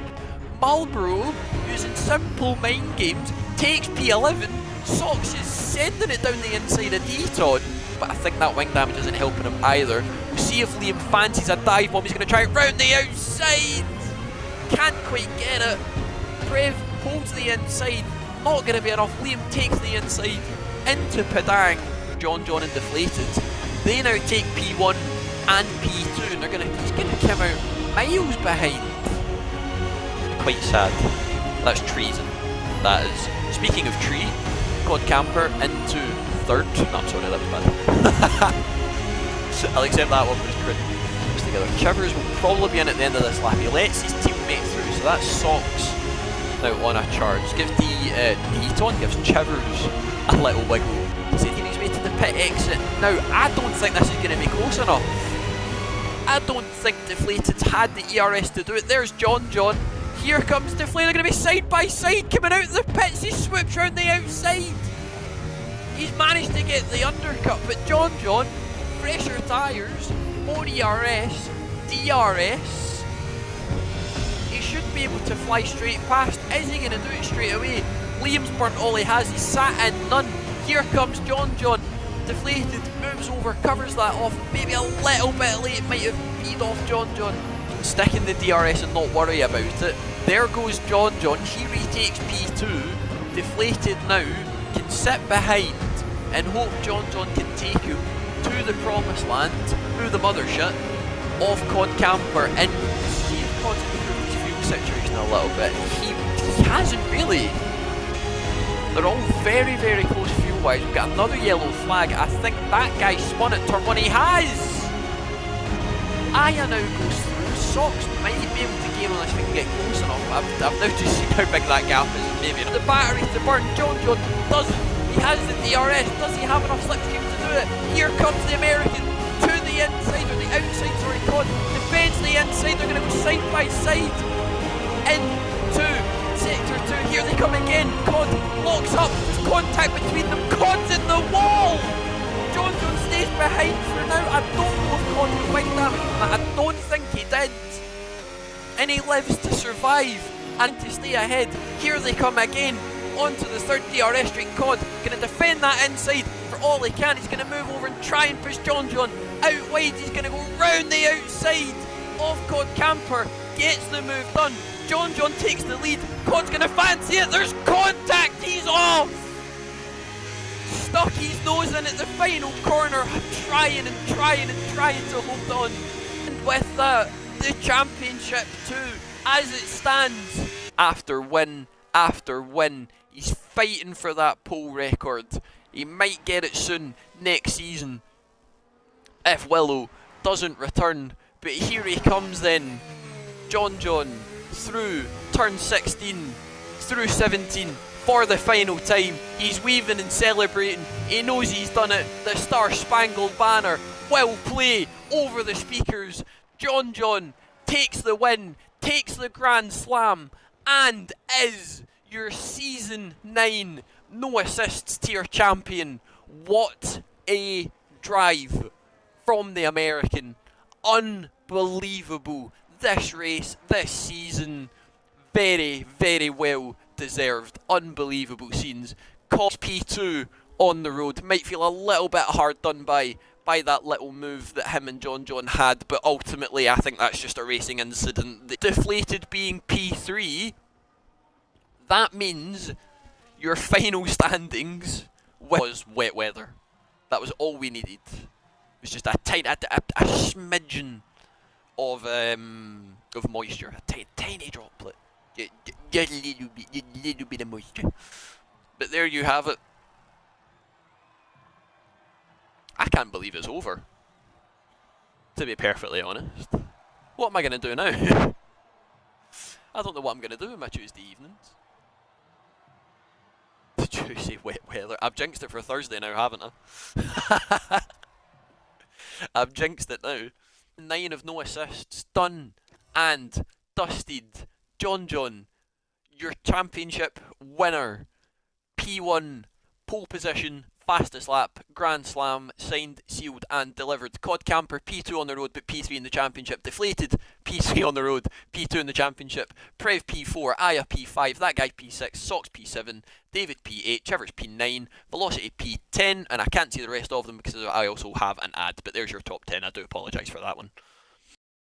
Speaker 1: Marlboro, using simple mind games, takes P11. Sox is sending it down the inside of Deton, but I think that wing damage isn't helping him either. We'll see if Liam fancies a dive bomb. He's going to try it round the outside. Can't quite get it. Prev holds the inside. Not going to be enough. Liam takes the inside into Padang. John and deflated. They now take P1 and P2, and he's going to come out miles behind. Quite sad. That's treason. That is. Speaking of tree, Cod Camper into third. No, I'm sorry, that was bad. I'll accept that one, but it's cringe together. Chivers will probably be in at the end of this lap. He lets his teammate through, so that Sox now on a charge. Gives Deton, gives Chivers a little wiggle. He's taking his way to the pit exit. Now, I don't think this is going to be close enough. I don't think Deflated's had the ERS to do it. There's John. Here comes Deflated. They're going to be side by side coming out of the pits. He swoops round the outside. He's managed to get the undercut, but John, fresher tyres, more ERS, DRS. He should be able to fly straight past. Is he going to do it straight away? Liam's burnt all he has. He's sat in none. Here comes John. Deflated, moves over, covers that off. Maybe a little bit late, might have beat off John. Stick in the DRS and not worry about it. There goes John. He retakes P2. Deflated now can sit behind and hope John can take him to the promised land, through the mothership of Cod Camper, and see if Cod's improved his fuel situation a little bit. He hasn't really. They're all very, very close fuel-wise. We've got another yellow flag. I think that guy spun at turn 1. He has! Aya now goes through. Sox might be able to game on this if we can get close enough. I've now just seen how big that gap is. Maybe enough. The battery to burn. John doesn't. He has the DRS. Does he have enough slipstream to do it? Here comes the American to the inside, or the outside, sorry, Cod. Defends the inside. They're going to go side by side into sector 2. Here they come again. Cod locks up. There's contact between them. Cod's in the wall. John stays behind for now. I don't know if Cod will win that. I don't think he did. And he lives to survive and to stay ahead. Here they come again. Onto the third DRS streak. Cod going to defend that inside for all he can. He's going to move over and try and push John out wide. He's going to go round the outside of Cod Camper. Gets the move done. John takes the lead. Cod's going to fancy it. There's contact. He's off. Stuck his nose in at the final corner, trying to hold on. And with that, the championship 2, as it stands, after win after win, he's fighting for that pole record. He might get it soon next season if Willow doesn't return. But here he comes then, John through turn 16, through 17. For the final time, he's weaving and celebrating. He knows he's done it. The Star-Spangled Banner will play over the speakers. John takes the win, takes the Grand Slam, and is your Season 9 no assists tier champion. What a drive from the American. Unbelievable. This race, this season, very, very well deserved. Unbelievable scenes. Cost P2 on the road. Might feel a little bit hard done by that little move that him and John had, but ultimately I think that's just a racing incident. The deflated being P3, that means your final standings was wet weather. That was all we needed. It was just a smidgen of moisture, a tiny droplet, just a little bit of moisture. But there you have it. I can't believe it's over, to be perfectly honest. What am I going to do now? I don't know what I'm going to do with my Tuesday evenings. Did you say wet weather? I've jinxed it for Thursday now, haven't I? I've jinxed it now. 9 of no assists, done and dusted. John, your championship winner. P1, pole position, fastest lap, Grand Slam, signed, sealed and delivered. Cod Camper, P2 on the road but P3 in the championship. Deflated, P3 on the road, P2 in the championship. Prev P4, Aya P5, that guy P6, Sox P7, David P8, Chivers P9, Velocity P10, and I can't see the rest of them because I also have an ad, but there's your top 10. I do apologise for that one.